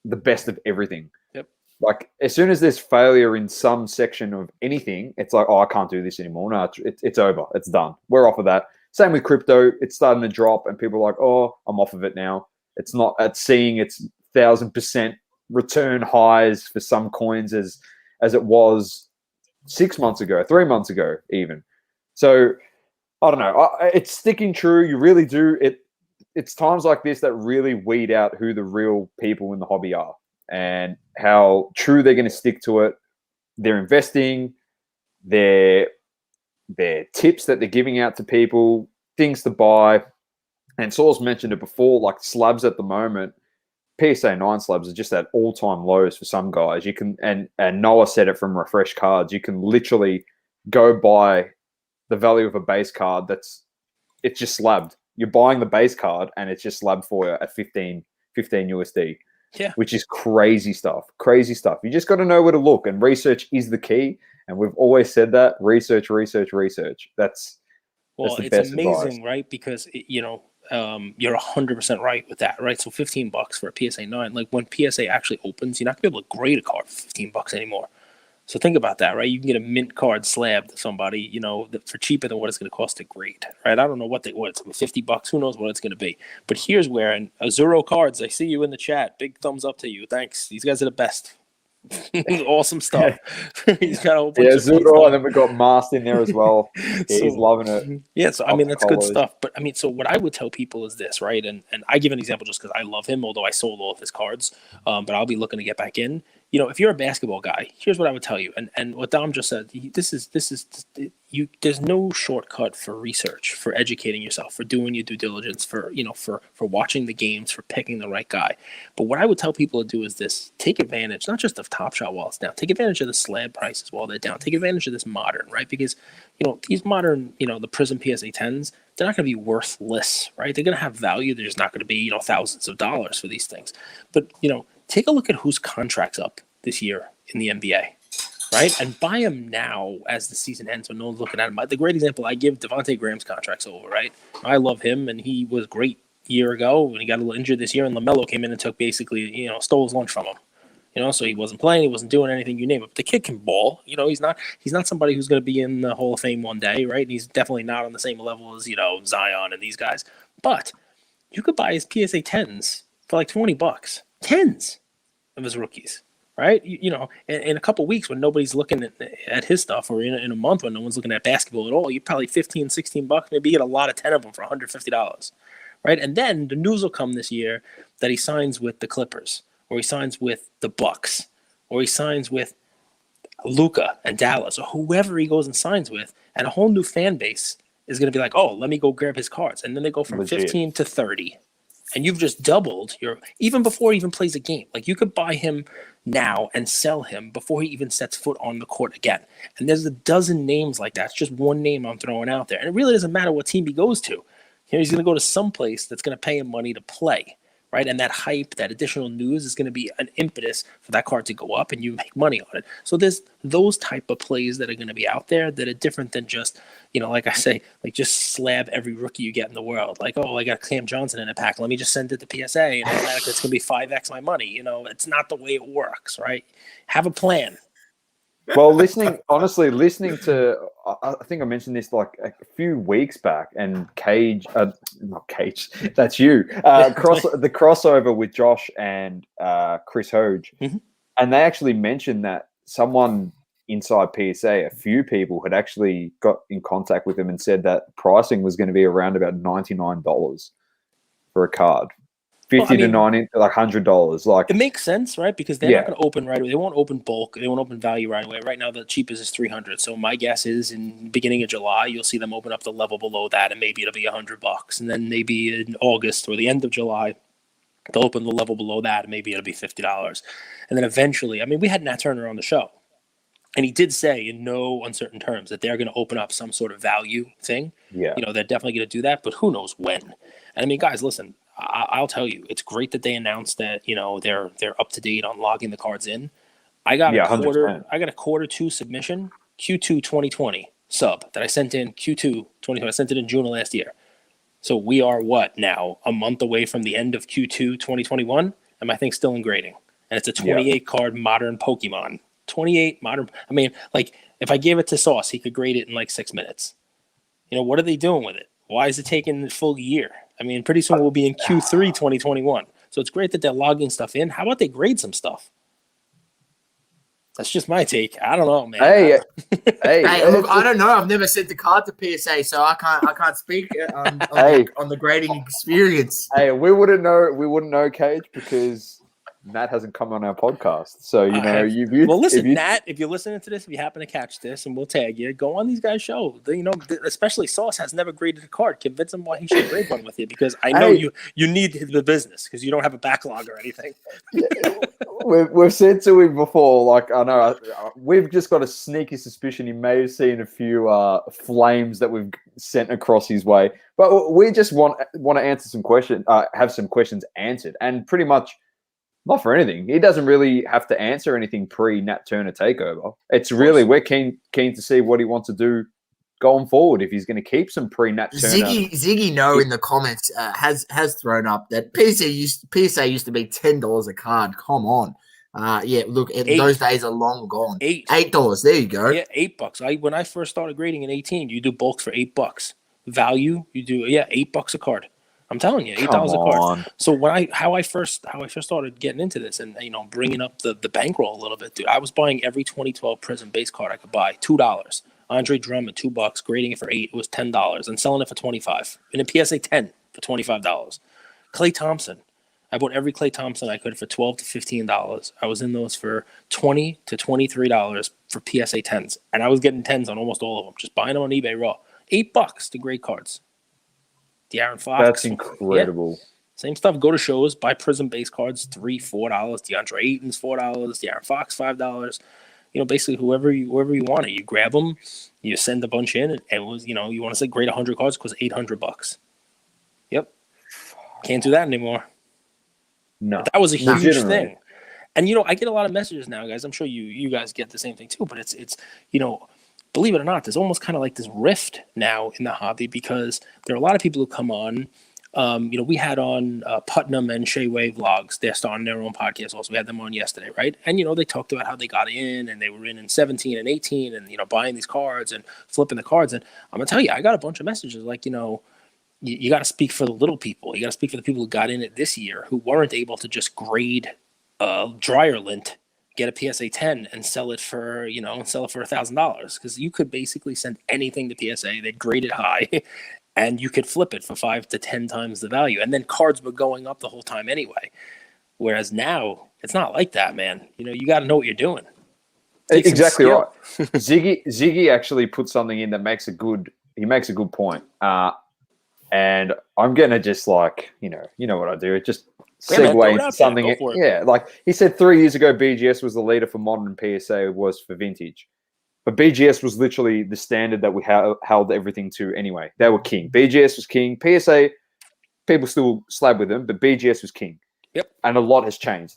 the best of everything. Yep. Like as soon as there's failure in some section of anything, it's like, oh, I can't do this anymore. No, it's over. It's done. We're off of that. Same with crypto. It's starting to drop, and people are like, oh, I'm off of it now. It's not at seeing its 1,000% return highs for some coins as it was 6 months ago, 3 months ago, even. So I don't know. It's sticking true. You really do. It's times like this that really weed out who the real people in the hobby are and how true they're going to stick to it. They're investing, their tips that they're giving out to people, things to buy. And Saul's mentioned it before, like slabs at the moment. PSA 9 slabs are just at all-time lows for some guys. You can and Noah said it from Refresh Cards. You can literally go buy the value of a base card it's just slabbed. You're buying the base card and it's just slabbed for you at 15 USD. Yeah. Which is crazy stuff. Crazy stuff. You just got to know where to look, and research is the key. And we've always said that. Research. That's the it's best amazing, advice. right? Because you're 100% right with that, right? So $15 for a PSA 9. Like when PSA actually opens, you're not gonna be able to grade a card for $15 anymore. So think about that, right? You can get a mint card slabbed to somebody, for cheaper than what it's going to cost to grade, right? I don't know what it's $50. Who knows what it's going to be? But here's where, and Azuro Cards, I see you in the chat. Big thumbs up to you. Thanks. These guys are the best. Awesome stuff. He's got a whole bunch of Zuro, and then we got Mast in there as well. He's loving it. Yeah, so I mean that's good stuff. But I mean, so what I would tell people is this, right? And I give an example just because I love him, although I sold all of his cards. But I'll be looking to get back in. If you're a basketball guy, here's what I would tell you. And what Dom just said, there's no shortcut for research, for educating yourself, for doing your due diligence, for watching the games, for picking the right guy. But what I would tell people to do is this: take advantage, not just of Top Shot while it's down, take advantage of the slab prices while they're down, take advantage of this modern, right? Because these modern, the Prism PSA 10s, they're not going to be worthless, right? They're going to have value. They're just not going to be, thousands of dollars for these things. But, take a look at whose contract's up this year in the NBA, right? And buy them now as the season ends when no one's looking at him. The great example I give, Devontae Graham's contract's over, right? I love him, and he was great a year ago, and he got a little injured this year, and LaMelo came in and took basically, stole his lunch from him. So he wasn't playing, he wasn't doing anything, you name it. But the kid can ball. He's not somebody who's going to be in the Hall of Fame one day, right? And he's definitely not on the same level as, Zion and these guys. But you could buy his PSA 10s for like $20. 10s of his rookies, right? In a couple of weeks when nobody's looking at his stuff, or in a month when no one's looking at basketball at all, you probably $15, $16, maybe you get a lot of 10 of them for $150, right? And then the news will come this year that he signs with the Clippers, or he signs with the Bucks, or he signs with Luka and Dallas, or whoever he goes and signs with, and a whole new fan base is going to be like, oh, let me go grab his cards. And then they go from 15 to 30. And you've just doubled even before he even plays a game. Like you could buy him now and sell him before he even sets foot on the court again. And there's a dozen names like that. It's just one name I'm throwing out there. And it really doesn't matter what team he goes to. He's going to go to some place that's going to pay him money to play, right? And that hype, that additional news is going to be an impetus for that card to go up and you make money on it. So there's those type of plays that are going to be out there that are different than just, like I say, like just slab every rookie you get in the world. Like, oh, I got Cam Johnson in a pack. Let me just send it to PSA and automatically it's going to be 5x my money. It's not the way it works, right? Have a plan. Well, listening to, I think I mentioned this like a few weeks back, and not Cage, that's you, the crossover with Josh and Chris Hoge, and they actually mentioned that someone inside PSA, a few people had actually got in contact with him and said that pricing was going to be around about $99 for a card. $50 to $90, like $100. Like it makes sense, right? Because they're not going to open right away. They won't open bulk. They won't open value right away. Right now, the cheapest is 300. So my guess is in beginning of July, you'll see them open up the level below that, and maybe it'll be $100. And then maybe in August or the end of July, they'll open the level below that, and maybe it'll be $50. And then eventually, I mean, we had Nat Turner on the show, and he did say in no uncertain terms that they're going to open up some sort of value thing. Yeah. You know, they're definitely going to do that, but who knows when? And I mean, guys, listen, I'll tell you, it's great that they announced that, you know, they're up to date on logging the cards in. I got a quarter two submission, Q2 2020 sub that I sent in Q2 2020. I sent it in June of last year. So we are what now? A month away from the end of Q2 2021, and my thing's still in grading. And it's a 28 card modern Pokemon. 28 modern. I mean, like if I gave it to Sauce, he could grade it in like 6 minutes. You know, what are they doing with it? Why is it taking the full year? I mean, pretty soon we'll be in Q3 2021. So it's great that they're logging stuff in. How about they grade some stuff? That's just my take. I don't know, man. Hey, look, I don't know. I've never sent the card to PSA, so I can't speak on the grading experience. Hey, we wouldn't know, Cage, because Nat hasn't come on our podcast. So Nat, if you're listening to this, if you happen to catch this, and we'll tag you, go on these guys' show. You know, especially Sauce has never graded a card. Convince him why he should grade one with you, because I know you need the business because you don't have a backlog or anything. We've said to him before, like, I know we've just got a sneaky suspicion he may have seen a few flames that we've sent across his way, but we just want to answer some questions, have some questions answered, and pretty much. Not for anything. He doesn't really have to answer anything pre-Nat Turner takeover. It's really, we're keen to see what he wants to do going forward, if he's going to keep some pre-Nat Turner. Ziggy No in the comments has thrown up that PSA used to be $10 a card. Come on. Yeah, look, those days are long gone. $8. There you go. Yeah, $8. When I first started grading in 18, you do bulk for $8. Value, you do $8 a card. I'm telling you, $8 a card. So how I first started getting into this, and you know, bringing up the bankroll a little bit, dude. I was buying every 2012 Prism base card I could buy, $2. Andre Drummond, $2, grading it for $8. It was $10, and selling it for $25. And a PSA 10 for $25. Klay Thompson, I bought every Klay Thompson I could for $12 to $15. I was in those for $20 to $23 for PSA 10s, and I was getting 10s on almost all of them. Just buying them on eBay raw. $8 to grade cards. De'Aaron Fox. That's incredible. Yeah. Same stuff. Go to shows, buy Prism base cards, $3, $4. DeAndre Ayton's $4. De'Aaron Fox, $5. You know, basically whoever you want it, you grab them, you send a bunch in, and it was, you know, you want to say grade 100 cards, it costs $800. Yep. Can't do that anymore. No. But that was a huge thing. And you know, I get a lot of messages now, guys. I'm sure you guys get the same thing too, but it's you know, believe it or not, there's almost kind of like this rift now in the hobby, because there are a lot of people who come on. You know, we had on Putnam and Shea Way Vlogs. They're starting their own podcast also. We had them on yesterday, right? And, you know, they talked about how they got in, and they were in 17 and 18 and, you know, buying these cards and flipping the cards. And I'm going to tell you, I got a bunch of messages like, you know, you got to speak for the little people. You got to speak for the people who got in it this year who weren't able to just grade dryer lint, get a PSA 10 and sell it for, you know, $1,000, because you could basically send anything to PSA. They'd grade it high and you could flip it for 5 to 10 times the value. And then cards were going up the whole time anyway. Whereas now it's not like that, man. You know, you got to know what you're doing. Exactly right. Ziggy actually put something in that makes a good point. And I'm going to just like, you know what I do. It just segue into something. Yeah, like he said 3 years ago, BGS was the leader for modern and PSA was for vintage. But BGS was literally the standard that we held everything to anyway. They were king. BGS was king. PSA, people still slab with them, but BGS was king. Yep. And a lot has changed.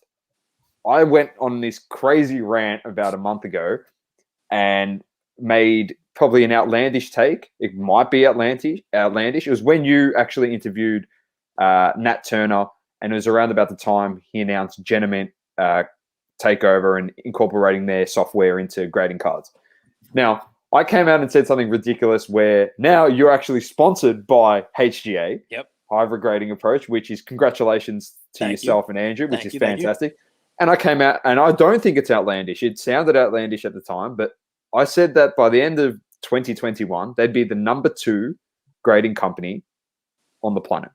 I went on this crazy rant about a month ago and made probably an outlandish take. It might be outlandish. It was when you actually interviewed Nat Turner, and it was around about the time he announced Genament takeover and incorporating their software into grading cards. Now, I came out and said something ridiculous where now you're actually sponsored by HGA, Hybrid Grading Approach, which is congratulations to yourself and Andrew, which is fantastic. And I came out, and I don't think it's outlandish. It sounded outlandish at the time, but I said that by the end of 2021, they'd be the number 2 grading company on the planet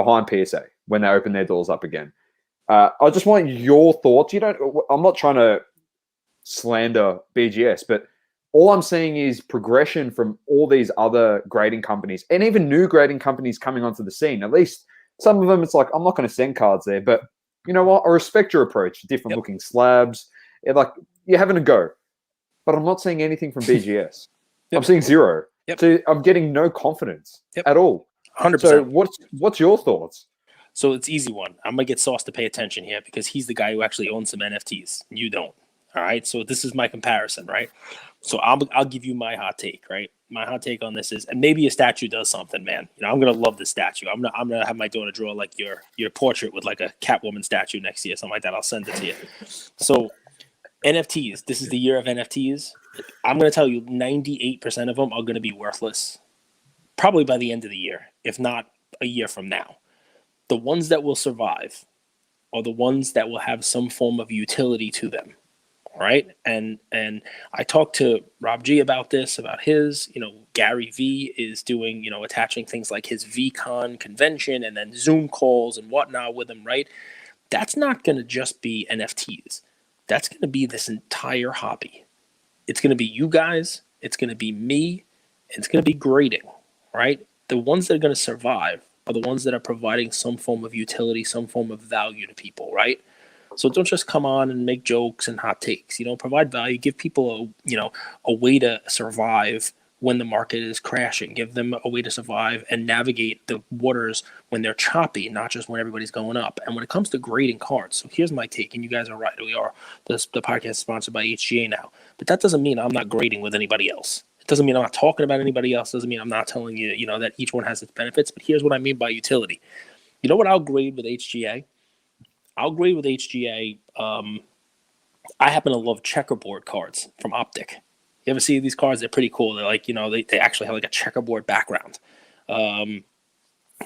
behind PSA when they open their doors up again. I just want your thoughts. I'm not trying to slander BGS, but all I'm seeing is progression from all these other grading companies and even new grading companies coming onto the scene. At least some of them, it's like, I'm not going to send cards there, but you know what? I respect your approach. Different looking slabs. Like, you're having a go. But I'm not seeing anything from BGS. I'm seeing zero. So I'm getting no confidence at all. 100%. So what's your thoughts? So it's easy one. I'm going to get Sauce to pay attention here because he's the guy who actually owns some NFTs. You don't. All right. So this is my comparison, right? So I'll give you my hot take, right? My hot take on this is, and maybe a statue does something, man. I'm gonna love this statue. I'm gonna have my daughter draw like your portrait with like a Catwoman statue next to you, something like that. I'll send it to you. So NFTs. This is the year of NFTs. I'm gonna tell you, 98% of them are gonna be worthless, probably by the end of the year, if not a year from now. The ones that will survive are the ones that will have some form of utility to them. Right. And I talked to Rob G about this, about his, Gary V is doing, attaching things like his VCon convention and then Zoom calls and whatnot with him. Right. That's not going to just be NFTs. That's going to be this entire hobby. It's going to be you guys. It's going to be me. It's going to be grading. Right. The ones that are going to survive are the ones that are providing some form of utility, some form of value to people. Right. So don't just come on and make jokes and hot takes. Provide value. Give people a way to survive when the market is crashing. Give them a way to survive and navigate the waters when they're choppy, not just when everybody's going up. And when it comes to grading cards, so here's my take. And you guys are right. The podcast is sponsored by HGA now, but that doesn't mean I'm not grading with anybody else. It doesn't mean I'm not talking about anybody else. It doesn't mean I'm not telling you, that each one has its benefits. But here's what I mean by utility. You know what I'll grade with HGA? I'll grade with HGA. I happen to love checkerboard cards from Optic. You ever see these cards? They're pretty cool. They're like, they actually have like a checkerboard background. We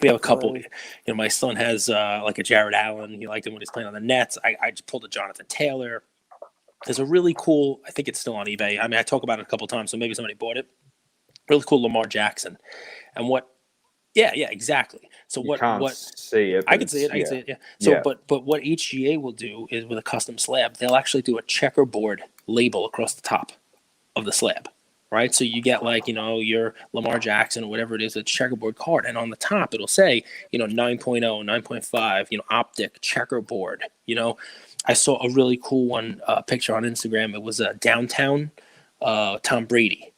have a couple. My son has like a Jared Allen. He liked him when he's playing on the Nets. I just pulled a Jonathan Taylor. There's a really cool, I think it's still on eBay. I mean, I talk about it a couple times, so maybe somebody bought it. Really cool Lamar Jackson. And yeah, exactly. So you can't see it. I can see it. Yeah. So, but what HGA will do is with a custom slab, they'll actually do a checkerboard label across the top of the slab, right? So you get like your Lamar Jackson or whatever it is, a checkerboard card, and on the top it'll say 9.0, 9.5, Optic checkerboard. I saw a really cool one picture on Instagram. It was a downtown Tom Brady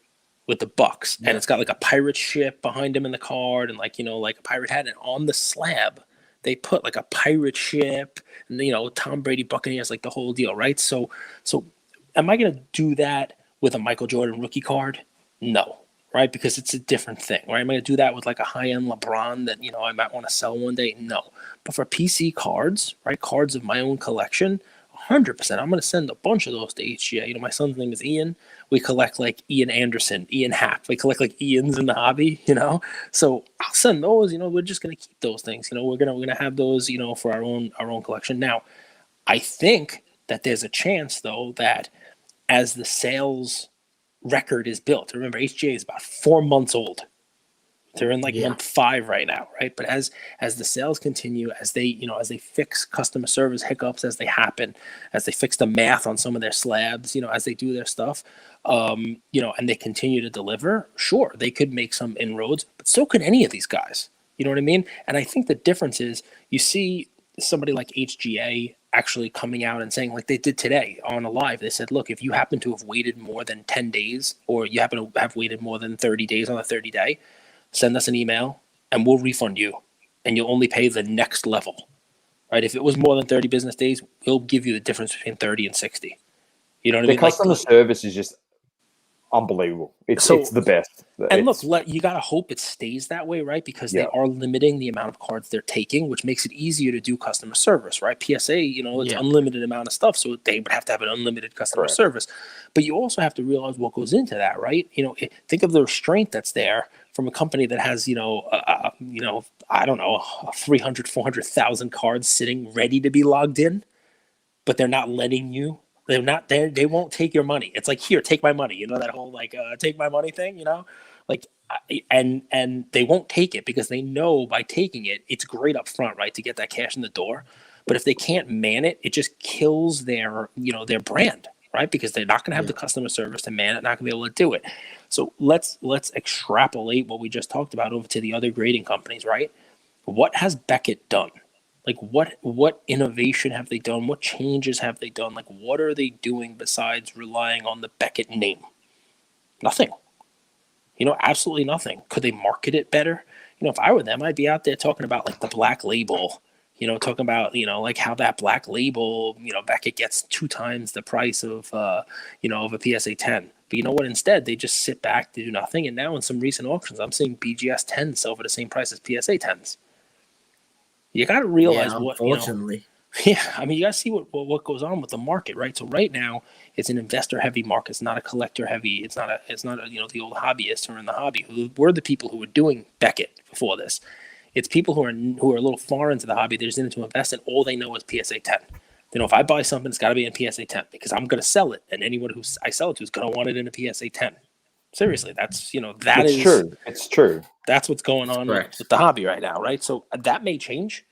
with the Bucks, and it's got like a pirate ship behind him in the card, and like a pirate hat, and on the slab they put like a pirate ship, and Tom Brady Buccaneers, like the whole deal, right? So am I gonna do that with a Michael Jordan rookie card? No, right? Because it's a different thing, right? Am I gonna do that with like a high-end LeBron that I might want to sell one day? No. But for PC cards, right, cards of my own collection, 100%. I'm going to send a bunch of those to HGA. My son's name is Ian. We collect like Ian Anderson, Ian Happ. We collect like Ians in the hobby, So I'll send those. We're just going to keep those things. We're gonna have those, for our own collection. Now, I think that there's a chance though that as the sales record is built, remember HGA is about 4 months old. They're in like month 5 right now, right? But as the sales continue, as they fix customer service hiccups as they happen, as they fix the math on some of their slabs, as they do their stuff, and they continue to deliver, sure, they could make some inroads, but so could any of these guys. You know what I mean? And I think the difference is you see somebody like HGA actually coming out and saying, like they did today on a live, they said, look, if you happen to have waited more than 10 days or you happen to have waited more than 30 days on a 30-day, send us an email and we'll refund you, and you'll only pay the next level, right? If it was more than 30 business days, we'll give you the difference between 30 and 60. You know what I mean? The customer service is just unbelievable. It's the best. And look, you got to hope it stays that way, right? Because they are limiting the amount of cards they're taking, which makes it easier to do customer service, right? PSA, it's unlimited amount of stuff, so they would have to have an unlimited customer service. But you also have to realize what goes into that, right? Think of the restraint that's there from a company that has, I don't know, 300, 400,000 cards sitting ready to be logged in, but they're not letting you. They're not there. They won't take your money. It's like, here, take my money. That whole like take my money thing. Like and they won't take it because they know by taking it, it's great up front, right, to get that cash in the door. But if they can't man it, it just kills their brand, right? Because they're not going to have the customer service to man it, not going to be able to do it. So let's extrapolate what we just talked about over to the other grading companies, right? What has Beckett done? Like what innovation have they done? What changes have they done? Like what are they doing besides relying on the Beckett name? Nothing. Absolutely nothing. Could they market it better? If I were them, I'd be out there talking about like the black label, talking about, like how that black label, Beckett gets 2 times the price of, of a PSA 10. But you know what? Instead, they just sit back, they do nothing. And now in some recent auctions, I'm seeing BGS 10s sell for the same price as PSA 10s. You got to realize unfortunately. Yeah, I mean, you got to see what goes on with the market, right? So right now, it's an investor-heavy market. It's not a collector-heavy. It's not the old hobbyists who are in the hobby who were the people who were doing Beckett before this. It's people who are a little far into the hobby. They're just in it to invest, and all they know is PSA 10. If I buy something, it's got to be in PSA 10 because I'm going to sell it, and anyone who I sell it to is going to want it in a PSA 10. Seriously, that's true. It's true. That's what's going on with the hobby right now, right? So that may change.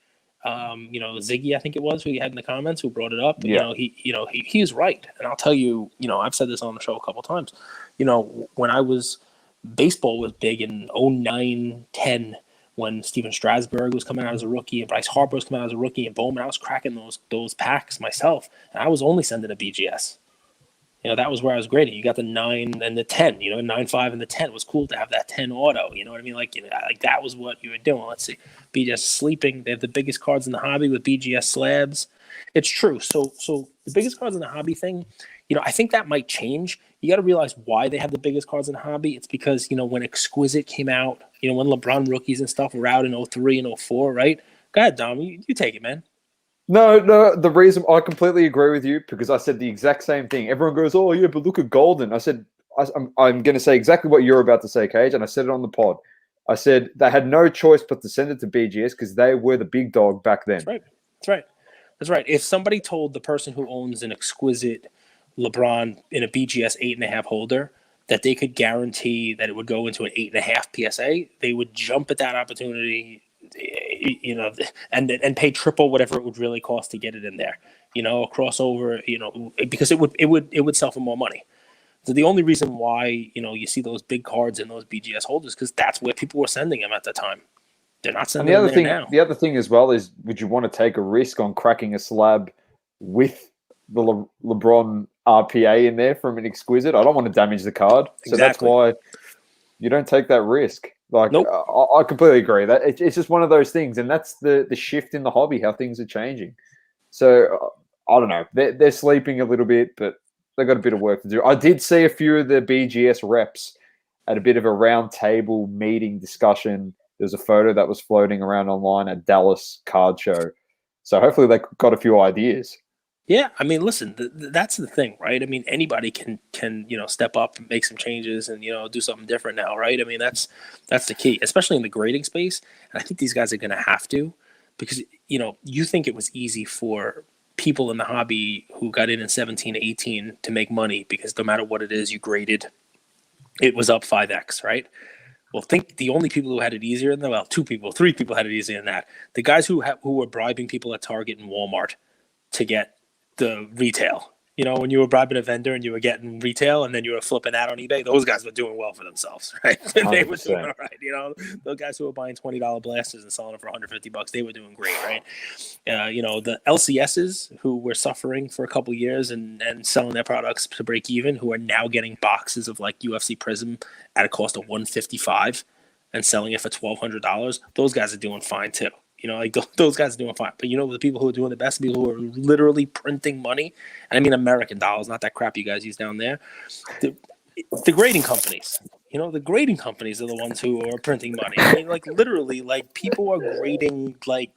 Ziggy, I think it was, who you had in the comments, who brought it up. Yeah. He's right, and I'll tell you, I've said this on the show a couple times. When baseball was big in 09, 10, when Steven Strasburg was coming out as a rookie and Bryce Harper was coming out as a rookie and Bowman, I was cracking those packs myself, and I was only sending a BGS. That was where I was grading. You got the 9 and the 10, 9.5 and the 10. It was cool to have that 10 auto. You know what I mean? Like that was what you were doing. Let's see. BGS sleeping. They have the biggest cards in the hobby with BGS slabs. It's true. So the biggest cards in the hobby thing, I think that might change. You got to realize why they have the biggest cards in the hobby. It's because, when Exquisite came out, when LeBron rookies and stuff were out in 03 and 04, right? Go ahead, Dom. You take it, man. No, the reason I completely agree with you because I said the exact same thing. Everyone goes, "Oh yeah, but look at Golden." I said, "I'm going to say exactly what you're about to say, Cage," and I said it on the pod. I said they had no choice but to send it to BGS because they were the big dog back then. That's right. If somebody told the person who owns an Exquisite LeBron in a BGS 8.5 holder that they could guarantee that it would go into an 8.5 PSA, they would jump at that opportunity. And pay triple whatever it would really cost to get it in there, a crossover, because it would sell for more money. So the only reason why, you see those big cards in those BGS holders, because that's where people were sending them at the time. They're not sending them there now. The other thing as well is, would you want to take a risk on cracking a slab with the LeBron RPA in there from an Exquisite? I don't want to damage the card. So That's why you don't take that risk. Nope. I completely agree. That it's just one of those things, and that's the shift in the hobby, how things are changing. So I don't know. They're sleeping a little bit, but they've got a bit of work to do. I did see a few of the BGS reps at a bit of a round table meeting discussion. There's a photo that was floating around online at Dallas Card Show. So hopefully they got a few ideas. Yeah, I mean, listen, that's the thing, right? I mean, anybody can step up and make some changes and do something different now, right? I mean, that's the key, especially in the grading space. And I think these guys are going to have to, because you think it was easy for people in the hobby who got in 17, 18 to make money because no matter what it is you graded, it was up 5x, right? Well, think the only people who had it easier than that, 3 people had it easier than that. The guys who were bribing people at Target and Walmart to get the retail, when you were bribing a vendor and you were getting retail and then you were flipping that on eBay, those guys were doing well for themselves, right? They were doing all right. Those guys who were buying $20 blasters and selling them for $150, they were doing great, right? The LCSs who were suffering for a couple years and selling their products to break even, who are now getting boxes of like UFC Prism at a cost of $155 and selling it for $1,200, those guys are doing fine too. Those guys are doing fine. But the people who are doing the best, people who are literally printing money, and I mean American dollars, not that crap you guys use down there, the grading companies. The grading companies are the ones who are printing money. I mean, like literally, like people are grading like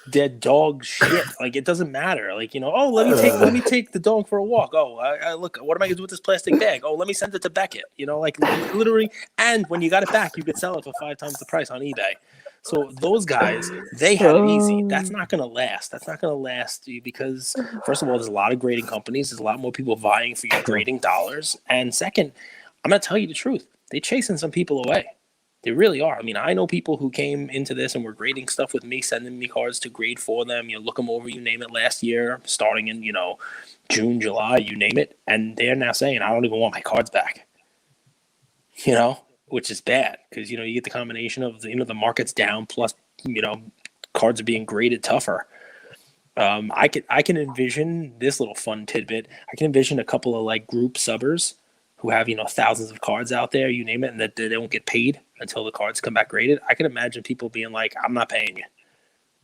their dog shit. Like it doesn't matter. Like let me take the dog for a walk. Oh, I look. What am I gonna do with this plastic bag? Oh, let me send it to Beckett. Like literally. And when you got it back, you could sell it for 5 times the price on eBay. So those guys, they had it easy. That's not going to last. That's not going to last because, first of all, there's a lot of grading companies. There's a lot more people vying for your grading dollars. And second, I'm going to tell you the truth. they're chasing some people away. They really are. I mean, I know people who came into this and were grading stuff with me, sending me cards to grade for them. You know, look them over, you name it, last year, starting in, you know, June, July, you name it. And they're now saying, I don't even want my cards back. You know, which is bad because, you know, you get the combination of, you know, the market's down plus, you know, cards are being graded tougher. I can envision this little fun tidbit. I can envision a couple of like group subbers who have, you know, thousands of cards out there, you name it, and that they don't get paid until the cards come back graded. I can imagine people being like, I'm not paying you.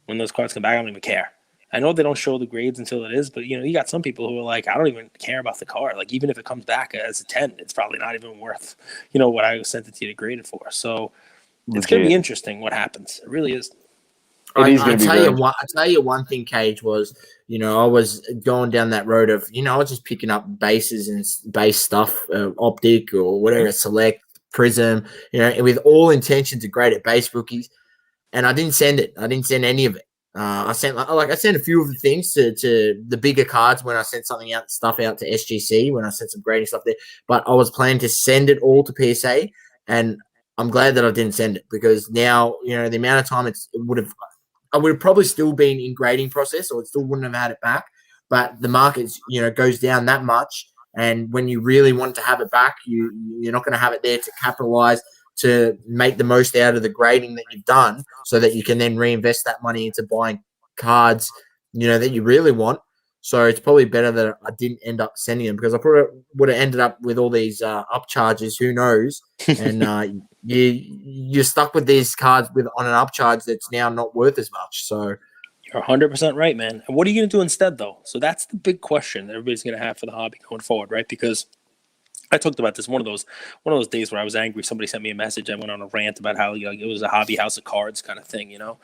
When those cards come back, I don't even care. I know they don't show the grades until it is, but, you know, you got some people who are like, I don't even care about the card. Like, even if it comes back as a 10, it's probably not even worth, you know, what I sent it to you to grade it for. So it's going to be interesting what happens. It really is. I tell you one thing, Cage, was, you know, I was going down that road of, you know, I was just picking up bases and base stuff, optic or whatever, select, prism, you know, with all intention to grade at base rookies. And I didn't send it. I didn't send any of it. I sent a few of the things to the bigger cards when I sent stuff out to SGC, when I sent some grading stuff there. But I was planning to send it all to PSA, and I'm glad that I didn't send it, because now, you know, the amount of time I would have probably still been in grading process, or it still wouldn't have had it back. But the market, you know, goes down that much, and when you really want to have it back, you're not going to have it there to capitalize, to make the most out of the grading that you've done, so that you can then reinvest that money into buying cards, you know, that you really want. So it's probably better that I didn't end up sending them, because I probably would have ended up with all these upcharges. Who knows? And you're stuck with these cards on an upcharge that's now not worth as much. So you're 100% right, man. And what are you going to do instead, though? So that's the big question that everybody's going to have for the hobby going forward, right? Because I talked about this one of those days where I was angry. Somebody sent me a message. I went on a rant about how, you know, it was a hobby house of cards kind of thing, you know,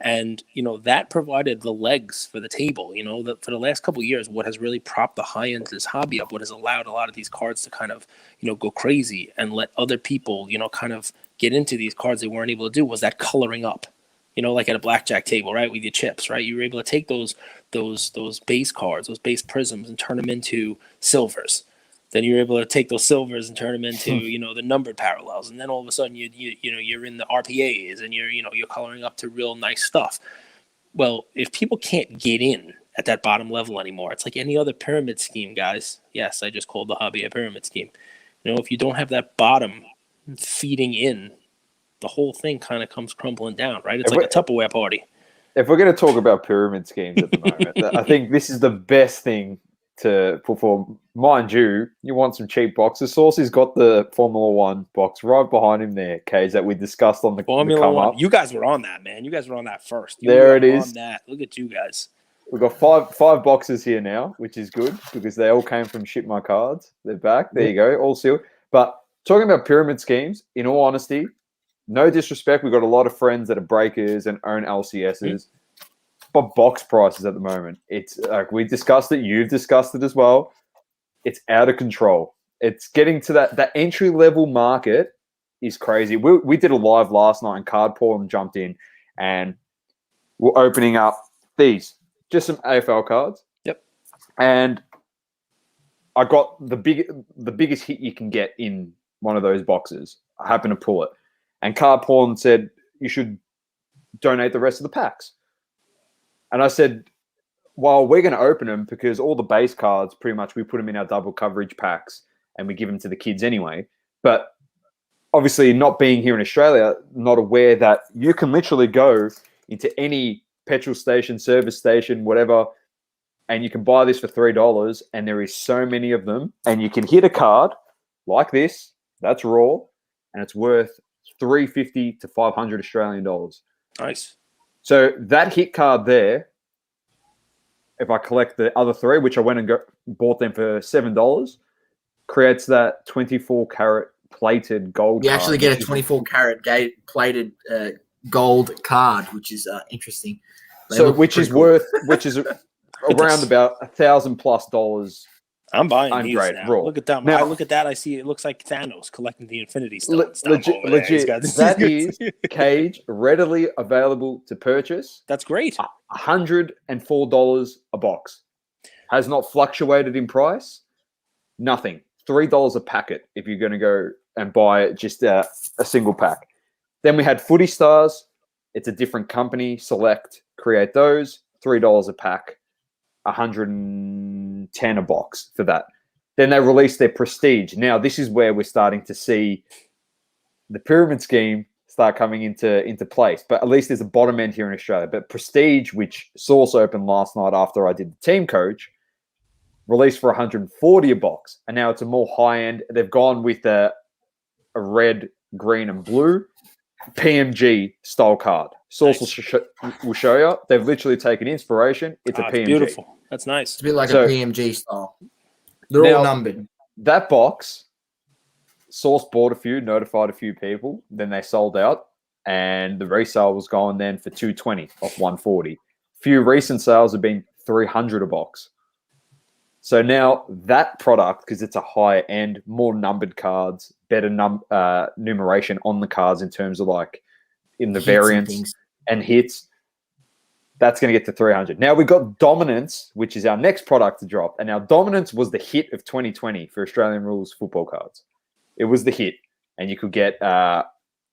and, you know, that provided the legs for the table. You know, that for the last couple of years, what has really propped the high end of this hobby up, what has allowed a lot of these cards to kind of, you know, go crazy and let other people, you know, kind of get into these cards they weren't able to do, was that coloring up. You know, like at a blackjack table, right, with your chips, right? You were able to take those base cards, those base prisms, and turn them into silvers. Then you're able to take those silvers and turn them into, you know, the numbered parallels, and then all of a sudden you know you're in the RPAs, and you're coloring up to real nice stuff. Well, if people can't get in at that bottom level anymore, it's like any other pyramid scheme, guys. Yes, I just called the hobby a pyramid scheme. You know, if you don't have that bottom feeding in, the whole thing kind of comes crumbling down, right? It's like a Tupperware party. If we're going to talk about pyramid schemes at the moment, I think this is the best thing to put for. Mind you, you want some cheap boxes. Saucy's got the Formula One box right behind him there, K's, that we discussed on the Formula One. up. You guys were on that, man. You guys were on that first. There it is. On that. Look at you guys. We've got five boxes here now, which is good because they all came from Ship My Cards. They're back. There you go, all sealed. But talking about pyramid schemes, in all honesty, no disrespect, we've got a lot of friends that are breakers and own LCSs. But box prices at the moment, it's like we discussed it, you've discussed it as well. It's out of control. It's getting to that entry level market is crazy. We did a live last night and Card Porn jumped in, and we're opening up these, just some AFL cards. Yep. And I got the biggest hit you can get in one of those boxes. I happened to pull it. And Card Porn said, you should donate the rest of the packs. And I said, well, we're going to open them because all the base cards, pretty much, we put them in our double coverage packs and we give them to the kids anyway. But obviously, not being here in Australia, not aware that you can literally go into any petrol station, service station, whatever, and you can buy this for $3, and there is so many of them, and you can hit a card like this, that's raw, and it's worth $350 to $500 Australian dollars. Nice. So that hit card there, if I collect the other three, which I went and bought them for $7, creates that 24 karat plated gold. You actually get a 24 karat plated gold card, which is interesting. Which is worth around about $1,000+ I'm buying these now. Raw. Look at that. Now, look at that. I see it looks like Thanos collecting the Infinity Stones. Legit. That is Cage readily available to purchase. That's great. $104 a box. Has not fluctuated in price. Nothing. $3 a packet if you're going to go and buy just a single pack. Then we had Footy Stars. It's a different company. Select, create those. $3 a pack, 110 a box for that. Then they released their Prestige. Now, this is where we're starting to see the pyramid scheme start coming into place. But at least there's a bottom end here in Australia. But Prestige, which Source opened last night after I did the team coach, released for 140 a box. And now it's a more high end. They've gone with a red, green, and blue PMG style card. Source will show you. They've literally taken inspiration. It's a PMG. It's beautiful. That's nice. It's a bit like a PMG style. They're all numbered. That box, Source bought a few, notified a few people, then they sold out, and the resale was going then for 220 off 140. Few recent sales have been 300 a box. So now that product, because it's a higher end, more numbered cards, better numeration on the cards in terms of like in the variants and hits, that's going to get to 300. Now we got Dominance, which is our next product to drop. And our Dominance was the hit of 2020 for Australian rules football cards. It was the hit. And you could get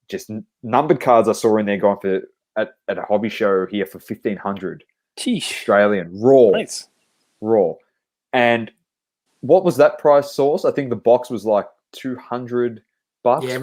just numbered cards I saw in there going for at a hobby show here for 1,500 Australian raw. Nice. Raw. And what was that price, Source? I think the box was like 200 bucks. Yeah, I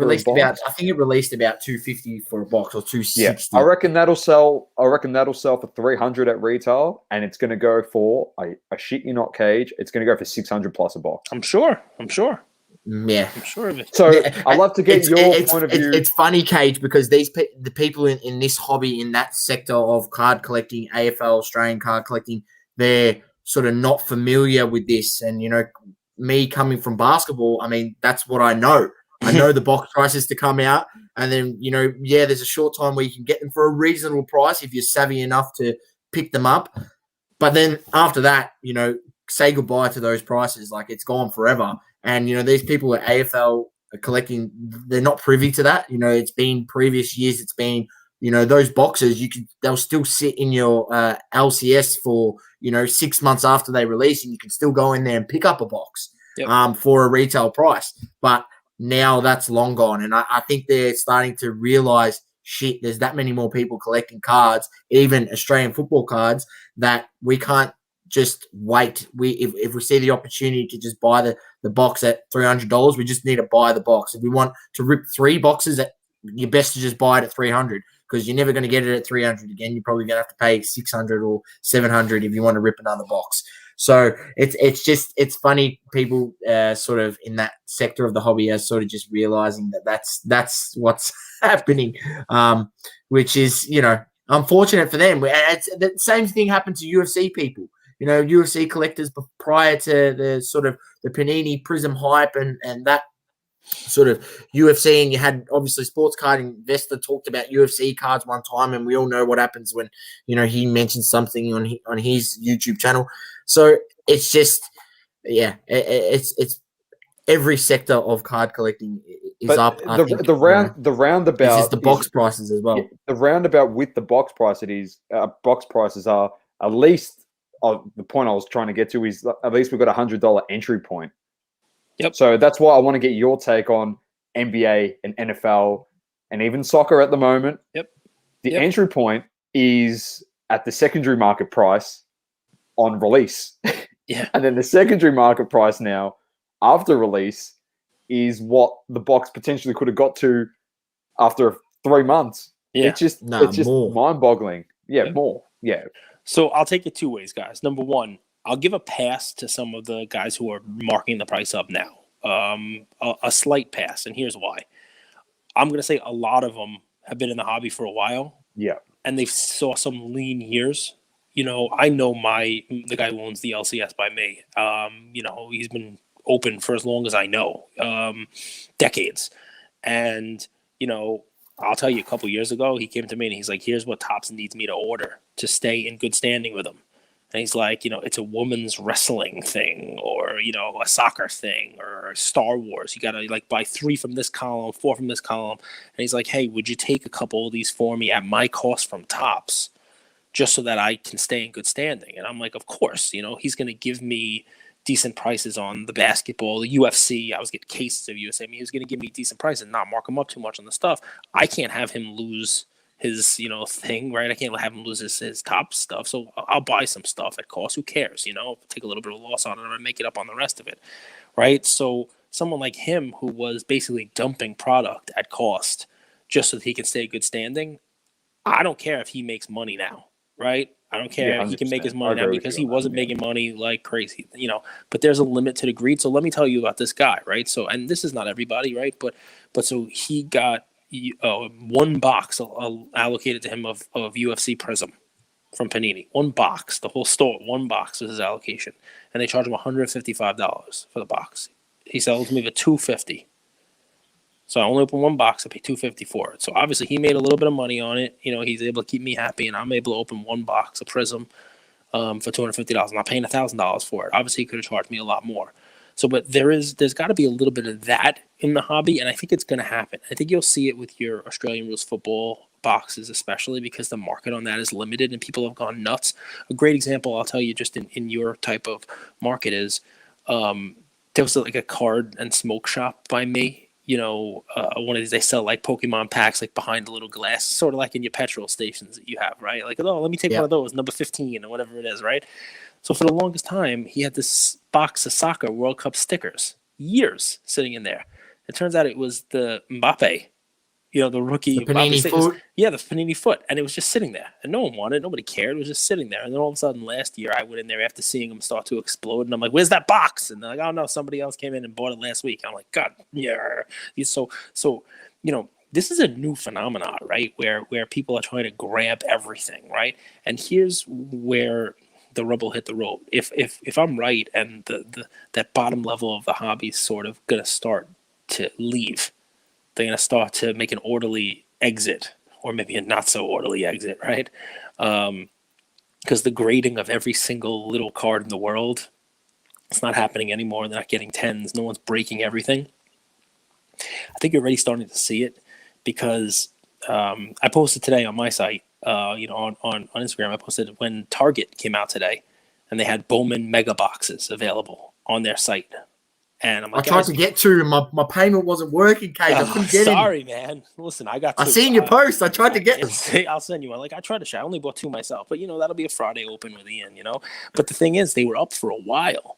think it released about 250 for a box or 260. Yeah, I reckon that'll sell for 300 at retail, and it's going to go for a shit you not cage. It's going to go for 600 plus a box. I'm sure. Yeah, I'm sure of it. So I'd love to get your point of view. It's funny, Cage, because the people in this hobby, in that sector of card collecting, AFL, Australian card collecting, they're sort of not familiar with this. And, you know, me coming from basketball, I mean, that's what I know. I know the box prices to come out. And then, you know, yeah, there's a short time where you can get them for a reasonable price if you're savvy enough to pick them up. But then after that, you know, say goodbye to those prices. Like, it's gone forever. And, you know, these people at AFL are collecting, they're not privy to that. You know, it's been previous years. It's been, you know, those boxes, they'll still sit in your LCS for, you know, 6 months after they release, and you can still go in there and pick up a box for a retail price. But now that's long gone. And I think they're starting to realize, shit, there's that many more people collecting cards, even Australian football cards, that we can't just wait. If we see the opportunity to just buy the box at $300, we just need to buy the box. If we want to rip 3 boxes, you're best to just buy it at 300, because you're never going to get it at 300 again. You're probably going to have to pay 600 or 700 if you want to rip another box. So it's funny, people sort of in that sector of the hobby are sort of just realizing that's what's happening, which is, you know, unfortunate for them. The same thing happened to UFC people. You know, UFC collectors prior to the sort of the Panini Prism hype and that sort of UFC, and you had obviously Sports Card Investor talked about UFC cards one time, and we all know what happens when, you know, he mentions something on his YouTube channel. So it's just, yeah, it's every sector of card collecting is up. The roundabout is just the box prices as well. The roundabout with the box price, box prices are at least. The point I was trying to get to is at least we've got $100 entry point. Yep. So that's why I want to get your take on NBA and NFL and even soccer at the moment. Yep. The entry point is at the secondary market price on release. Yeah. And then the secondary market price now after release is what the box potentially could have got to after 3 months. Yeah. It's just mind-boggling. Yeah, more. Yeah. So I'll take it 2 ways, guys. Number one, I'll give a pass to some of the guys who are marking the price up now. A slight pass, and here's why. I'm going to say a lot of them have been in the hobby for a while. Yeah. And they've saw some lean years. You know, I know the guy who owns the LCS by me. You know, he's been open for as long as I know, decades. And, you know, I'll tell you, a couple years ago, he came to me and he's like, here's what Topps needs me to order to stay in good standing with him. And he's like, you know, it's a women's wrestling thing, or, you know, a soccer thing, or Star Wars. You got to like buy 3 from this column, 4 from this column. And he's like, hey, would you take a couple of these for me at my cost from Topps, just so that I can stay in good standing? And I'm like, of course. You know, he's going to give me decent prices on the basketball, the UFC. I was getting cases of UFC. I mean, he was going to give me decent prices and not mark him up too much on the stuff. I can't have him lose his, thing, right? I can't have him lose his top stuff. So I'll buy some stuff at cost. Who cares? Take a little bit of loss on it and make it up on the rest of it, right? So someone like him who was basically dumping product at cost just so that he can stay in good standing, I don't care if he makes money now, right? I don't care. Yeah, he can make his money now because he wasn't making money like crazy, but there's a limit to the greed. So let me tell you about this guy, right? So, and this is not everybody, right? But so he got one box allocated to him of UFC Prism from Panini. One box, the whole store, one box was his allocation. And they charge him $155 for the box. He sells me for $250. So I only open one box. I pay $250 for it. So obviously he made a little bit of money on it. He's able to keep me happy, and I'm able to open one box of Prism for $250. I'm not paying $1,000 for it. Obviously he could have charged me a lot more. So, but there's got to be a little bit of that in the hobby, and I think it's going to happen. I think you'll see it with your Australian rules football boxes, especially because the market on that is limited and people have gone nuts. A great example I'll tell you just in your type of market is there was like a card and smoke shop by me. One of these, they sell like Pokemon packs, like behind the little glass, sort of like in your petrol stations that you have, right? Like, oh, let me take one of those, number 15 or whatever it is, right? So for the longest time, he had this box of soccer World Cup stickers, years sitting in there. It turns out it was the Mbappe, the rookie. The Panini foot? The Panini foot. And it was just sitting there. And no one wanted it. Nobody cared. It was just sitting there. And then all of a sudden last year, I went in there after seeing them start to explode. And I'm like, where's that box? And they're like, oh, no, somebody else came in and bought it last week. I'm like, God, yeah. So this is a new phenomenon, right? Where people are trying to grab everything, right? And here's where the rubble hit the road. If I'm right and that bottom level of the hobby is sort of going to start to leave, they're going to start to make an orderly exit, or maybe a not so orderly exit, right? Because the grading of every single little card in the world, it's not happening anymore. They're not getting 10s. No one's breaking everything. I think you're already starting to see it because I posted today on my site, on Instagram, I posted when Target came out today and they had Bowman mega boxes available on their site. And I'm like, I tried to get to my payment wasn't working, Kate. I couldn't get sorry, man. Listen, I got two. I seen your post. I tried to get them. I'll send you one. Like, I tried to share. I only bought two myself, but that'll be a Friday open with Ian, But the thing is, they were up for a while.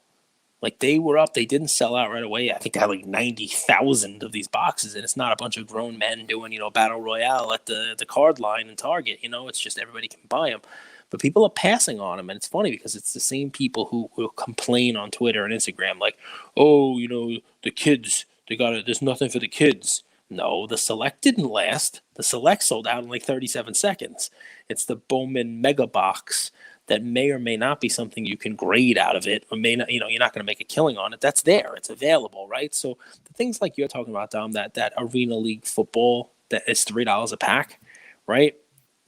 Like, they were up. They didn't sell out right away. I think they had like 90,000 of these boxes, and it's not a bunch of grown men doing, battle royale at the card line in Target. It's just everybody can buy them. But people are passing on them, and it's funny because it's the same people who will complain on Twitter and Instagram, like, oh, the kids, there's nothing for the kids. No, the Select didn't last. The Select sold out in like 37 seconds. It's the Bowman Mega Box that may or may not be something you can grade out of it, or may not, you're not going to make a killing on it. That's there. It's available, right? So the things like you're talking about, Dom, that Arena League football that is $3 a pack, right?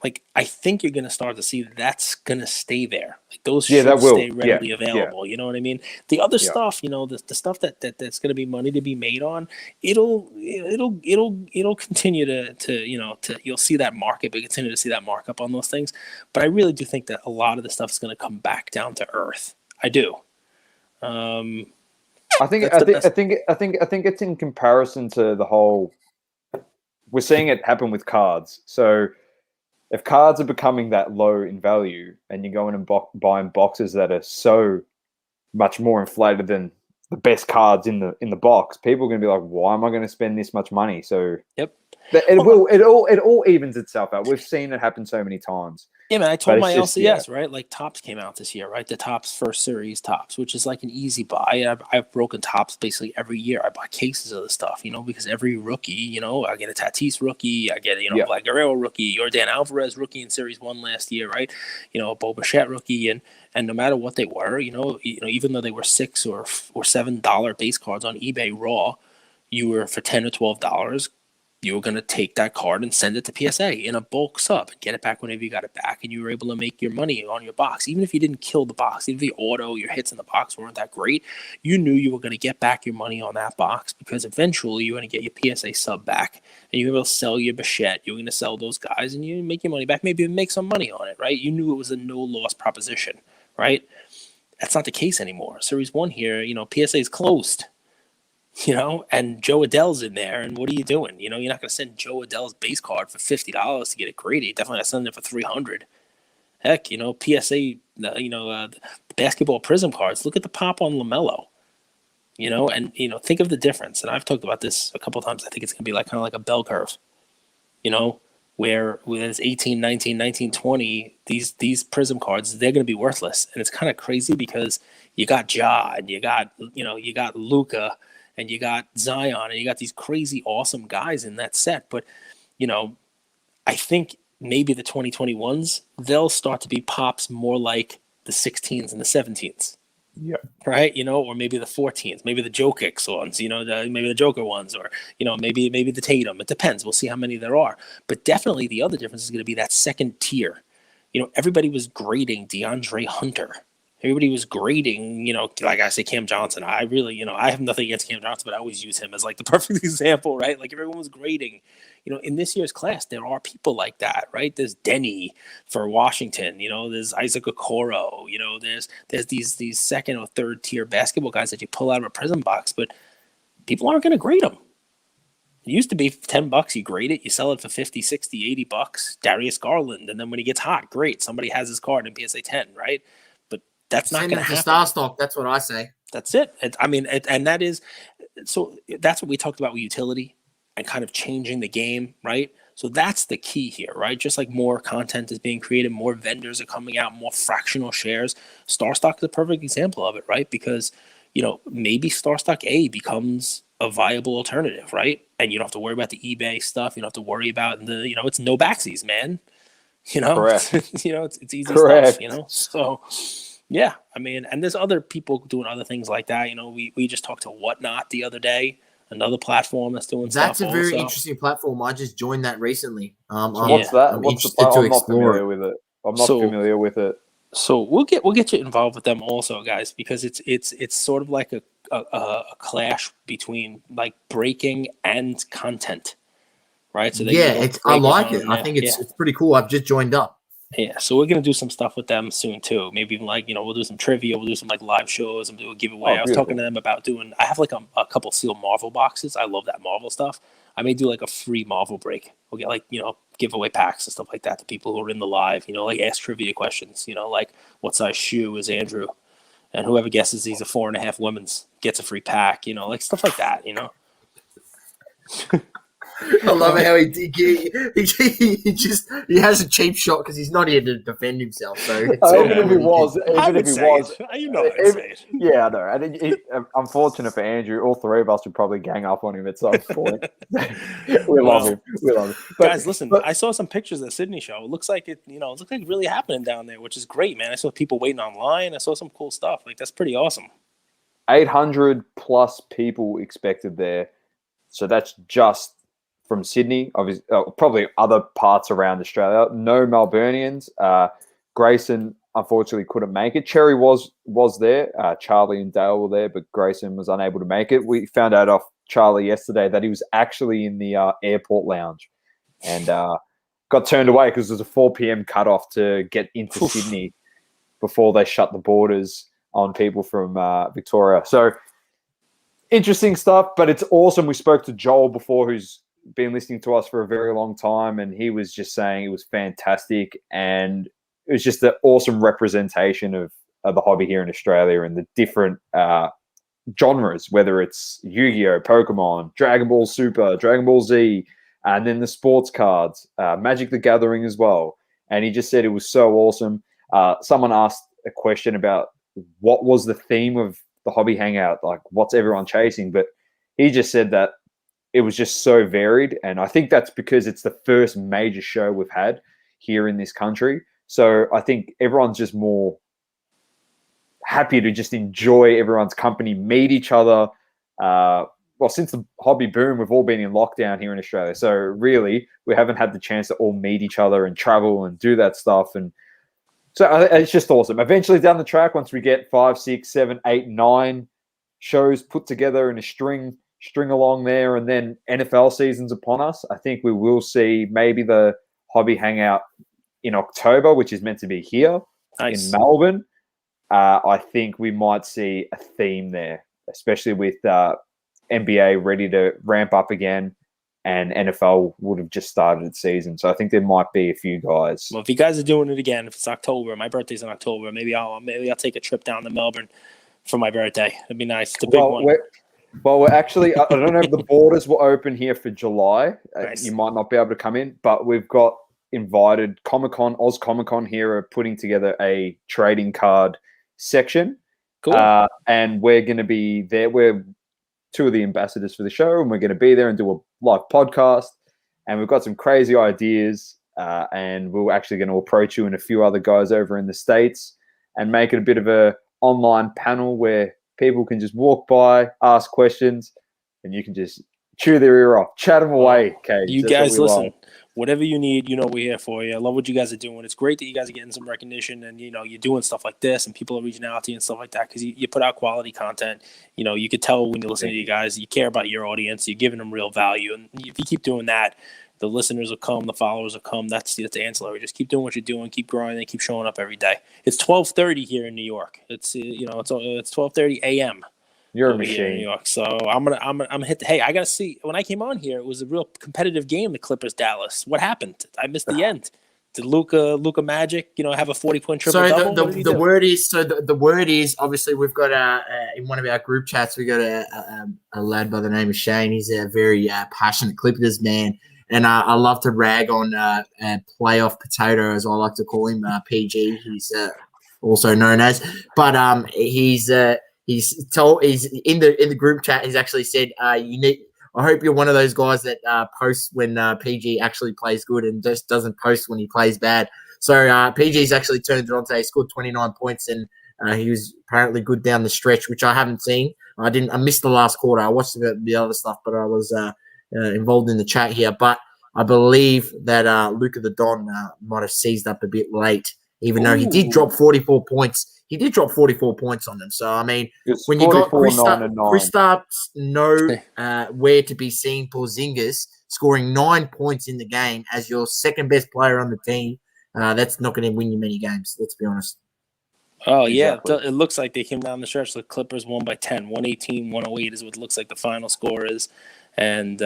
Like, I think you're going to start to see that's going to stay there. Like, those should stay readily available. You know what I mean? The other stuff, the stuff that's going to be money to be made on, it'll continue to you'll see that market, but continue to see that markup on those things. But I really do think that a lot of the stuff is going to come back down to earth. I do. I think it's in comparison to the whole. We're seeing it happen with cards. So if cards are becoming that low in value and you're going and buying boxes that are so much more inflated than the best cards in the box, people are going to be like, why am I going to spend this much money? So it all evens itself out. We've seen it happen so many times. Yeah, man, I told my LCS, right? Like, Topps came out this year, right? The Topps first series Topps, which is like an easy buy. I've broken Topps basically every year. I buy cases of the stuff, because every rookie, I get a Tatis rookie, I get a Vlad Guerrero rookie, or Dan Alvarez rookie in Series 1 last year, right? A Bo Bichette rookie, and no matter what they were, even though they were $6 or $7 base cards on eBay raw, you were for $10 or $12. You were going to take that card and send it to PSA in a bulk sub and get it back whenever you got it back, and you were able to make your money on your box. Even if you didn't kill the box, even if the auto, your hits in the box weren't that great, you knew you were going to get back your money on that box because eventually you were going to get your PSA sub back, and you were able to sell your Bichette. You were going to sell those guys, and you make your money back, maybe even make some money on it, right? You knew it was a no-loss proposition, right? That's not the case anymore. Series 1 here, PSA is closed, and Joe Adele's in there. And what are you doing? You're not going to send Joe Adele's base card for $50 to get it graded. Definitely not sending it for $300. Heck, PSA, the basketball prism cards. Look at the pop on LaMelo. And think of the difference. And I've talked about this a couple of times. I think it's going to be kind of like a bell curve. Where it's 18, 19, 19, 20, these prism cards, they're going to be worthless. And it's kind of crazy because you got Ja, and you got Luka, and you got Zion, and you got these crazy awesome guys in that set. But, I think maybe the 2021s, they'll start to be pops more like the 16s and the 17s. Yeah. Right. Or maybe the 14s, maybe the Jokic ones, maybe the Joker ones, or, maybe the Tatum. It depends. We'll see how many there are. But definitely the other difference is going to be that second tier. Everybody was grading DeAndre Hunter. Everybody was grading, like I say, Cam Johnson. I really, I have nothing against Cam Johnson, but I always use him as the perfect example, right? Like everyone was grading. In this year's class, there are people like that, right? There's Denny for Washington, there's Isaac Okoro, there's these second or third tier basketball guys that you pull out of a prism box, but people aren't going to grade them. It used to be $10, you grade it, you sell it for 50, 60, $80. Darius Garland, and then when he gets hot, great, somebody has his card in PSA 10, right? But that's not going to happen. Star stock, that's what I say. That's it. And that is, so that's what we talked about with utility and kind of changing the game, right? So that's the key here, right? Just like more content is being created, more vendors are coming out, more fractional shares. Star stock is a perfect example of it, right? Because, maybe Star stock A becomes a viable alternative, right? And you don't have to worry about the eBay stuff. You don't have to worry about it's no backsies, man. Correct. It's easy stuff, So yeah, and there's other people doing other things like that. We just talked to Whatnot the other day, another platform that's doing stuff. That's a very interesting platform. I just joined that recently. What's that? What's the platform? I'm not familiar with it. I'm not familiar with it. So we'll get you involved with them also, guys, because it's sort of like a clash between breaking and content, right? So I like it. I think it's pretty cool. I've just joined up. Yeah, so we're gonna do some stuff with them soon too. Maybe even we'll do some trivia, we'll do some live shows, and do a giveaway. I was talking to them about doing. I have a couple sealed Marvel boxes. I love that Marvel stuff. I may do a free Marvel break. We'll get giveaway packs and stuff like that to people who are in the live. Ask trivia questions. What size shoe is Andrew, and whoever guesses he's a 4.5 women's gets a free pack. Stuff like that. I love how he has a cheap shot because he's not here to defend himself. So even if he was, yeah, I know. And unfortunate for Andrew, all three of us would probably gang up on him at some point. We love him. But, guys, listen. I saw some pictures at the Sydney show. It looks like it looks like really happening down there, which is great, man. I saw people waiting online. I saw some cool stuff. That's pretty awesome. 800 plus people expected there, so that's just from Sydney, obviously, probably other parts around Australia. No Melburnians. Grayson unfortunately couldn't make it. Cherry was there. Charlie and Dale were there, but Grayson was unable to make it. We found out off Charlie yesterday that he was actually in the airport lounge and got turned away because there's a 4 p.m. cutoff to get into Sydney before they shut the borders on people from Victoria. So interesting stuff, but it's awesome. We spoke to Joel before, who's been listening to us for a very long time, and he was just saying it was fantastic, and it was just an awesome representation of the hobby here in Australia and the different genres, whether it's Yu-Gi-Oh, Pokemon, Dragon Ball Super, Dragon Ball Z, and then the sports cards, Magic the Gathering as well. And he just said it was so awesome. Someone asked a question about what was the theme of the hobby hangout, what's everyone chasing, but he just said that it was just so varied. And I think that's because it's the first major show we've had here in this country. So I think everyone's just more happy to just enjoy everyone's company, meet each other. Since the hobby boom, we've all been in lockdown here in Australia. So really, we haven't had the chance to all meet each other and travel and do that stuff. And so it's just awesome. Eventually down the track, once we get 5, 6, 7, 8, 9 shows put together in a string along there, and then NFL season's upon us, I think we will see maybe the hobby hangout in October, which is meant to be here in Melbourne. I think we might see a theme there, especially with NBA ready to ramp up again, and NFL would have just started its season. So I think there might be a few guys. Well, if you guys are doing it again, if it's October, my birthday's in October, maybe I'll take a trip down to Melbourne for my birthday. It'd be nice. It's a big one. We're actually, I don't know if the borders will open here for July. Nice. You might not be able to come in, but we've got invited Comic-Con, Oz Comic-Con here are putting together a trading card section. Cool. And we're going to be there. We're two of the ambassadors for the show, and we're going to be there and do a live podcast. And we've got some crazy ideas, and we're actually going to approach you and a few other guys over in the States and make it a bit of a online panel where people can just walk by, ask questions, and you can just chew their ear off, chat them away, Cage. You guys, listen, whatever you need, you know we're here for you. I love what you guys are doing. It's great that you guys are getting some recognition and, you know, you're doing stuff like this and people are reaching out to you and stuff like that because you put out quality content. You know, you could tell when you listen to you guys, you care about your audience, you're giving them real value. And if you keep doing that, the listeners will come, the followers will come. That's ancillary. Just keep doing what you're doing, keep growing, and keep showing up every day. It's 12:30 here in New York. It's it's 12:30 a.m. You're a over machine. here in New York. So I'm gonna hit. Hey, I gotta see. When I came on here, it was a real competitive game. The Clippers Dallas. What happened? I missed the end. Did Luka Magic, have a 40-point triple double? So the word is obviously we've got in one of our group chats we got a lad by the name of Shane. He's a very passionate Clippers man. And I love to rag on playoff potato, as I like to call him, PG. He's also known as. But he's in the group chat. He's actually said, I hope you're one of those guys that posts when PG actually plays good and just doesn't post when he plays bad. So PG's actually turned it on today. He scored 29 points and he was apparently good down the stretch, which I haven't seen. I missed the last quarter. I watched the other stuff, but I was involved in the chat here, but I believe that Luka the Don might have seized up a bit late, even though he did drop 44 points. He did drop 44 points on them. So, I mean, when you got Kristaps where to be seen, Porzingis scoring 9 points in the game as your second best player on the team, that's not going to win you many games, let's be honest. Oh, exactly. Yeah. It looks like they came down the stretch. The Clippers won by 10. 118-108 is what it looks like the final score is. And,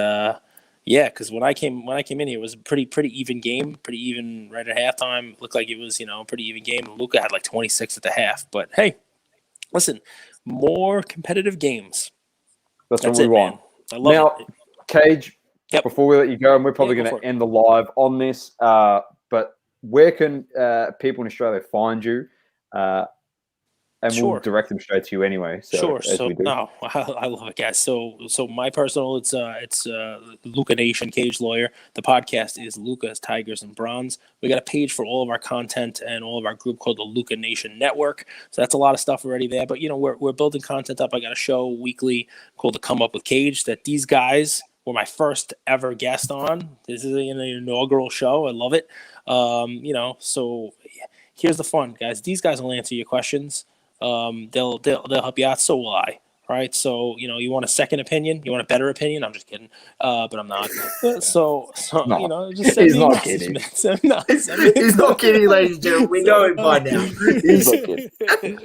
because when I came in here, it was a pretty even game, pretty even right at halftime. It looked like it was, a pretty even game. Luka had like 26 at the half. But, hey, listen, more competitive games. That's what we want. I love it. Cage, before we let you go, and we're probably going to end the live on this, but where can people in Australia find you? And we'll direct them straight to you anyway. So, I love it, guys. So my personal, it's Luka Nation Cage Lawyer. The podcast is Luka's Tigers and Bronze. We got a page for all of our content and all of our group called the Luka Nation Network. So that's a lot of stuff already there. But we're building content up. I got a show weekly called The Come Up with Cage that these guys were my first ever guest on. This is an inaugural show. I love it. So here's the fun, guys. These guys will answer your questions. They'll help you out. So will I. All right. So, you want a second opinion? You want a better opinion? I'm just kidding. But I'm not. So no. Just send He's me not message, kidding. He's not kidding, ladies and gentlemen. We know it by now. He's not kidding.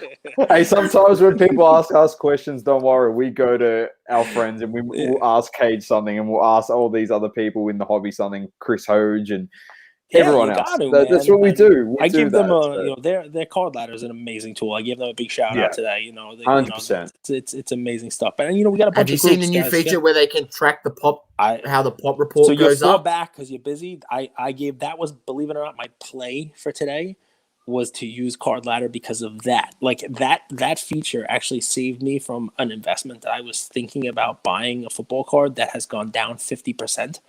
Hey, sometimes when people ask us questions, don't worry. We go to our friends and we'll ask Cage something and we'll ask all these other people in the hobby something, Chris Hoge and everyone else. That's what we do. I give them their card ladder is an amazing tool. I give them a big shout out today. 100%. It's amazing stuff. And we got a bunch of Have you seen the new feature where they can track the pop, how the pop report so goes you're up? back because you're busy. I gave that was, believe it or not, my play for today was to use card ladder because of that. Like that feature actually saved me from an investment that I was thinking about buying a football card that has gone down 50%.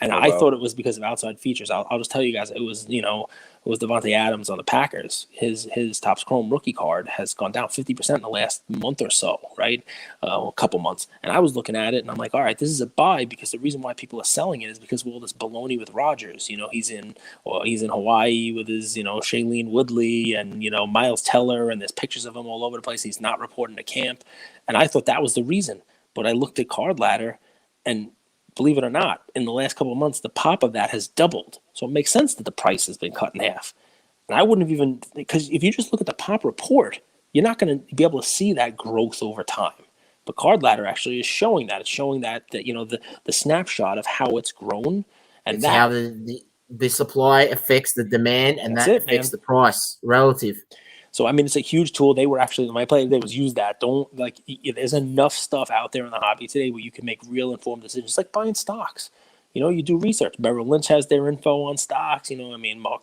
And I thought it was because of outside features. I'll just tell you guys, it was Devontae Adams on the Packers. His Topps Chrome rookie card has gone down 50% in the last month or so, right? A couple months. And I was looking at it and I'm like, all right, this is a buy because the reason why people are selling it is because of all this baloney with Rodgers. He's in Hawaii with his, Shailene Woodley and, Miles Teller, and there's pictures of him all over the place. He's not reporting to camp. And I thought that was the reason. But I looked at card ladder and believe it or not, in the last couple of months, the pop of that has doubled. So it makes sense that the price has been cut in half. And I wouldn't have even, because if you just look at the pop report, you're not going to be able to see that growth over time. But Card Ladder actually is showing that. It's showing that the snapshot of how it's grown, and it's that how the supply affects the demand, and that affects the price relative. So, I mean, it's a huge tool. They were actually, my play today was use that. There's enough stuff out there in the hobby today where you can make real informed decisions, like buying stocks. You do research. Merrill Lynch has their info on stocks,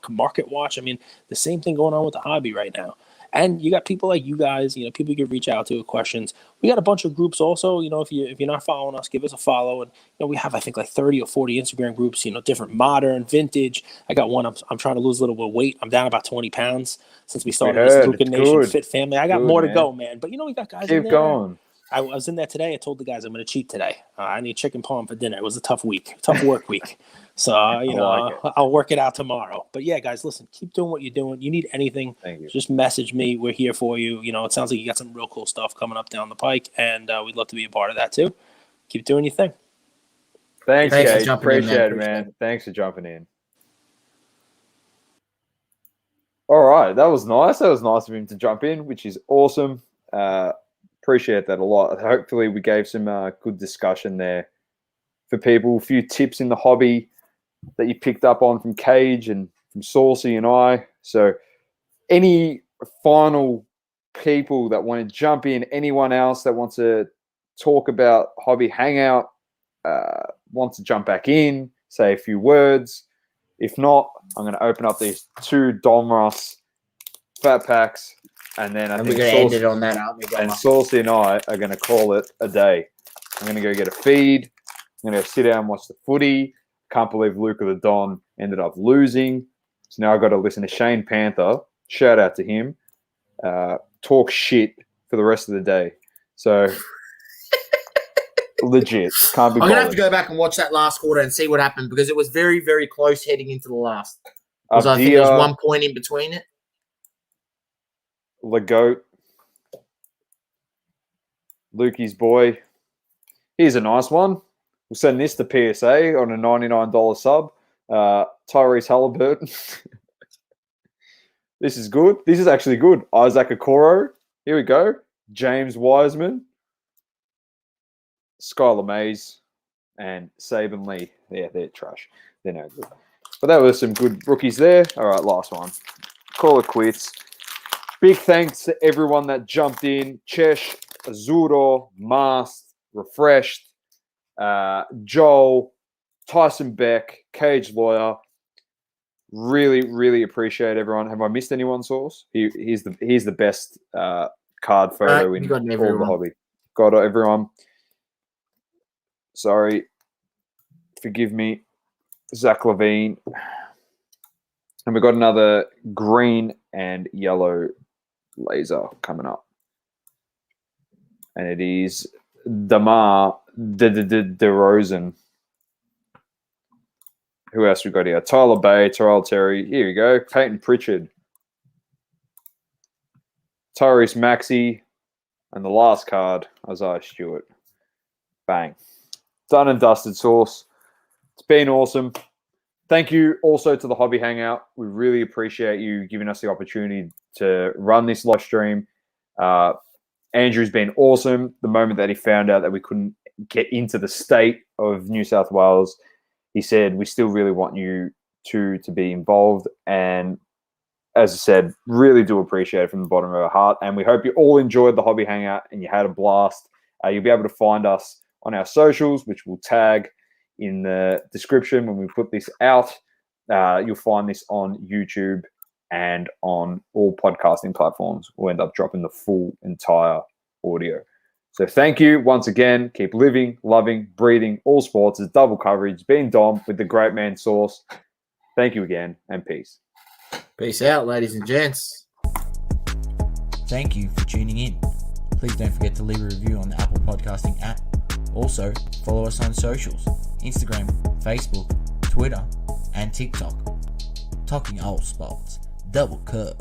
Market Watch. I mean, the same thing going on with the hobby right now. And you got people like you guys, people you can reach out to with questions. We got a bunch of groups also. If you're not following us, give us a follow. And we have, I think, like 30 or 40 Instagram groups. Different modern, vintage. I got one. I'm trying to lose a little bit of weight. I'm down about 20 pounds since we started this Lucan Nation Fit family. I got more to go, man. But we got guys in there. Keep going. I was in there today. I told the guys I'm going to cheat today. I need chicken parm for dinner. It was a tough work week. So, I'll work it out tomorrow. But yeah, guys, listen, keep doing what you're doing. You need anything, just message me. We're here for you. It sounds like you got some real cool stuff coming up down the pike, and we'd love to be a part of that too. Keep doing your thing. Thanks Gage. Appreciate it, man. Thanks for jumping in. All right. That was nice. That was nice of him to jump in, which is awesome. Appreciate that a lot. Hopefully we gave some good discussion there for people. A few tips in the hobby that you picked up on from Cage and from Saucy and I. So any final people that want to jump in, anyone else that wants to talk about Hobby Hangout, wants to jump back in, say a few words. If not, I'm going to open up these 2 Domros fat packs. And then I think we're going to end it on that, aren't we? And Saucy and I are going to call it a day. I'm going to go get a feed. I'm going to sit down and watch the footy. Can't believe Luca the Don ended up losing. So now I've got to listen to Shane Panther. Shout out to him. Talk shit for the rest of the day. So legit. Can't be I'm going to have to go back and watch that last quarter and see what happened, because it was very, very close heading into the last. Because I think there was 1 point in between it. Legoat, Lukey's boy. Here's a nice one. We'll send this to PSA on a $99 sub. Tyrese Halliburton. This is good. This is actually good. Isaac Okoro. Here we go. James Wiseman. Skylar Mays. And Saban Lee. Yeah, they're trash. They're no good. But that was some good rookies there. All right, last one. Call it quits. Big thanks to everyone that jumped in. Chesh, Azuro, Mast, Refreshed, Joel, Tyson Beck, Cage Lawyer. Really, really appreciate everyone. Have I missed anyone, Source? He's the best card photo in all the hobby. Got everyone. Sorry. Forgive me. Zach Levine. And we've got another green and yellow laser coming up. And it is DeMar DeRozan. Who else we got here? Tyler Bay, Terrell Terry. Here we go. Peyton Pritchard. Tyrese Maxey. And the last card, Isaiah Stewart. Bang. Done and dusted, Source. It's been awesome. Thank you also to the Hobby Hangout. We really appreciate you giving us the opportunity to run this live stream. Andrew's been awesome. The moment that he found out that we couldn't get into the state of New South Wales, he said, we still really want you to be involved. And as I said, really do appreciate it from the bottom of our heart. And we hope you all enjoyed the Hobby Hangout and you had a blast. You'll be able to find us on our socials, which we'll tag in the description when we put this out. You'll find this on YouTube and on all podcasting platforms. We'll end up dropping the full entire audio. So thank you once again. Keep living, loving, breathing all sports. It's double coverage. Been Dom with the great man Source. Thank you again, and peace. Peace out, ladies and gents. Thank you for tuning in. Please don't forget to leave a review on the Apple Podcasting app. Also, follow us on socials: Instagram, Facebook, Twitter, and TikTok. Talking all sports. Double curve.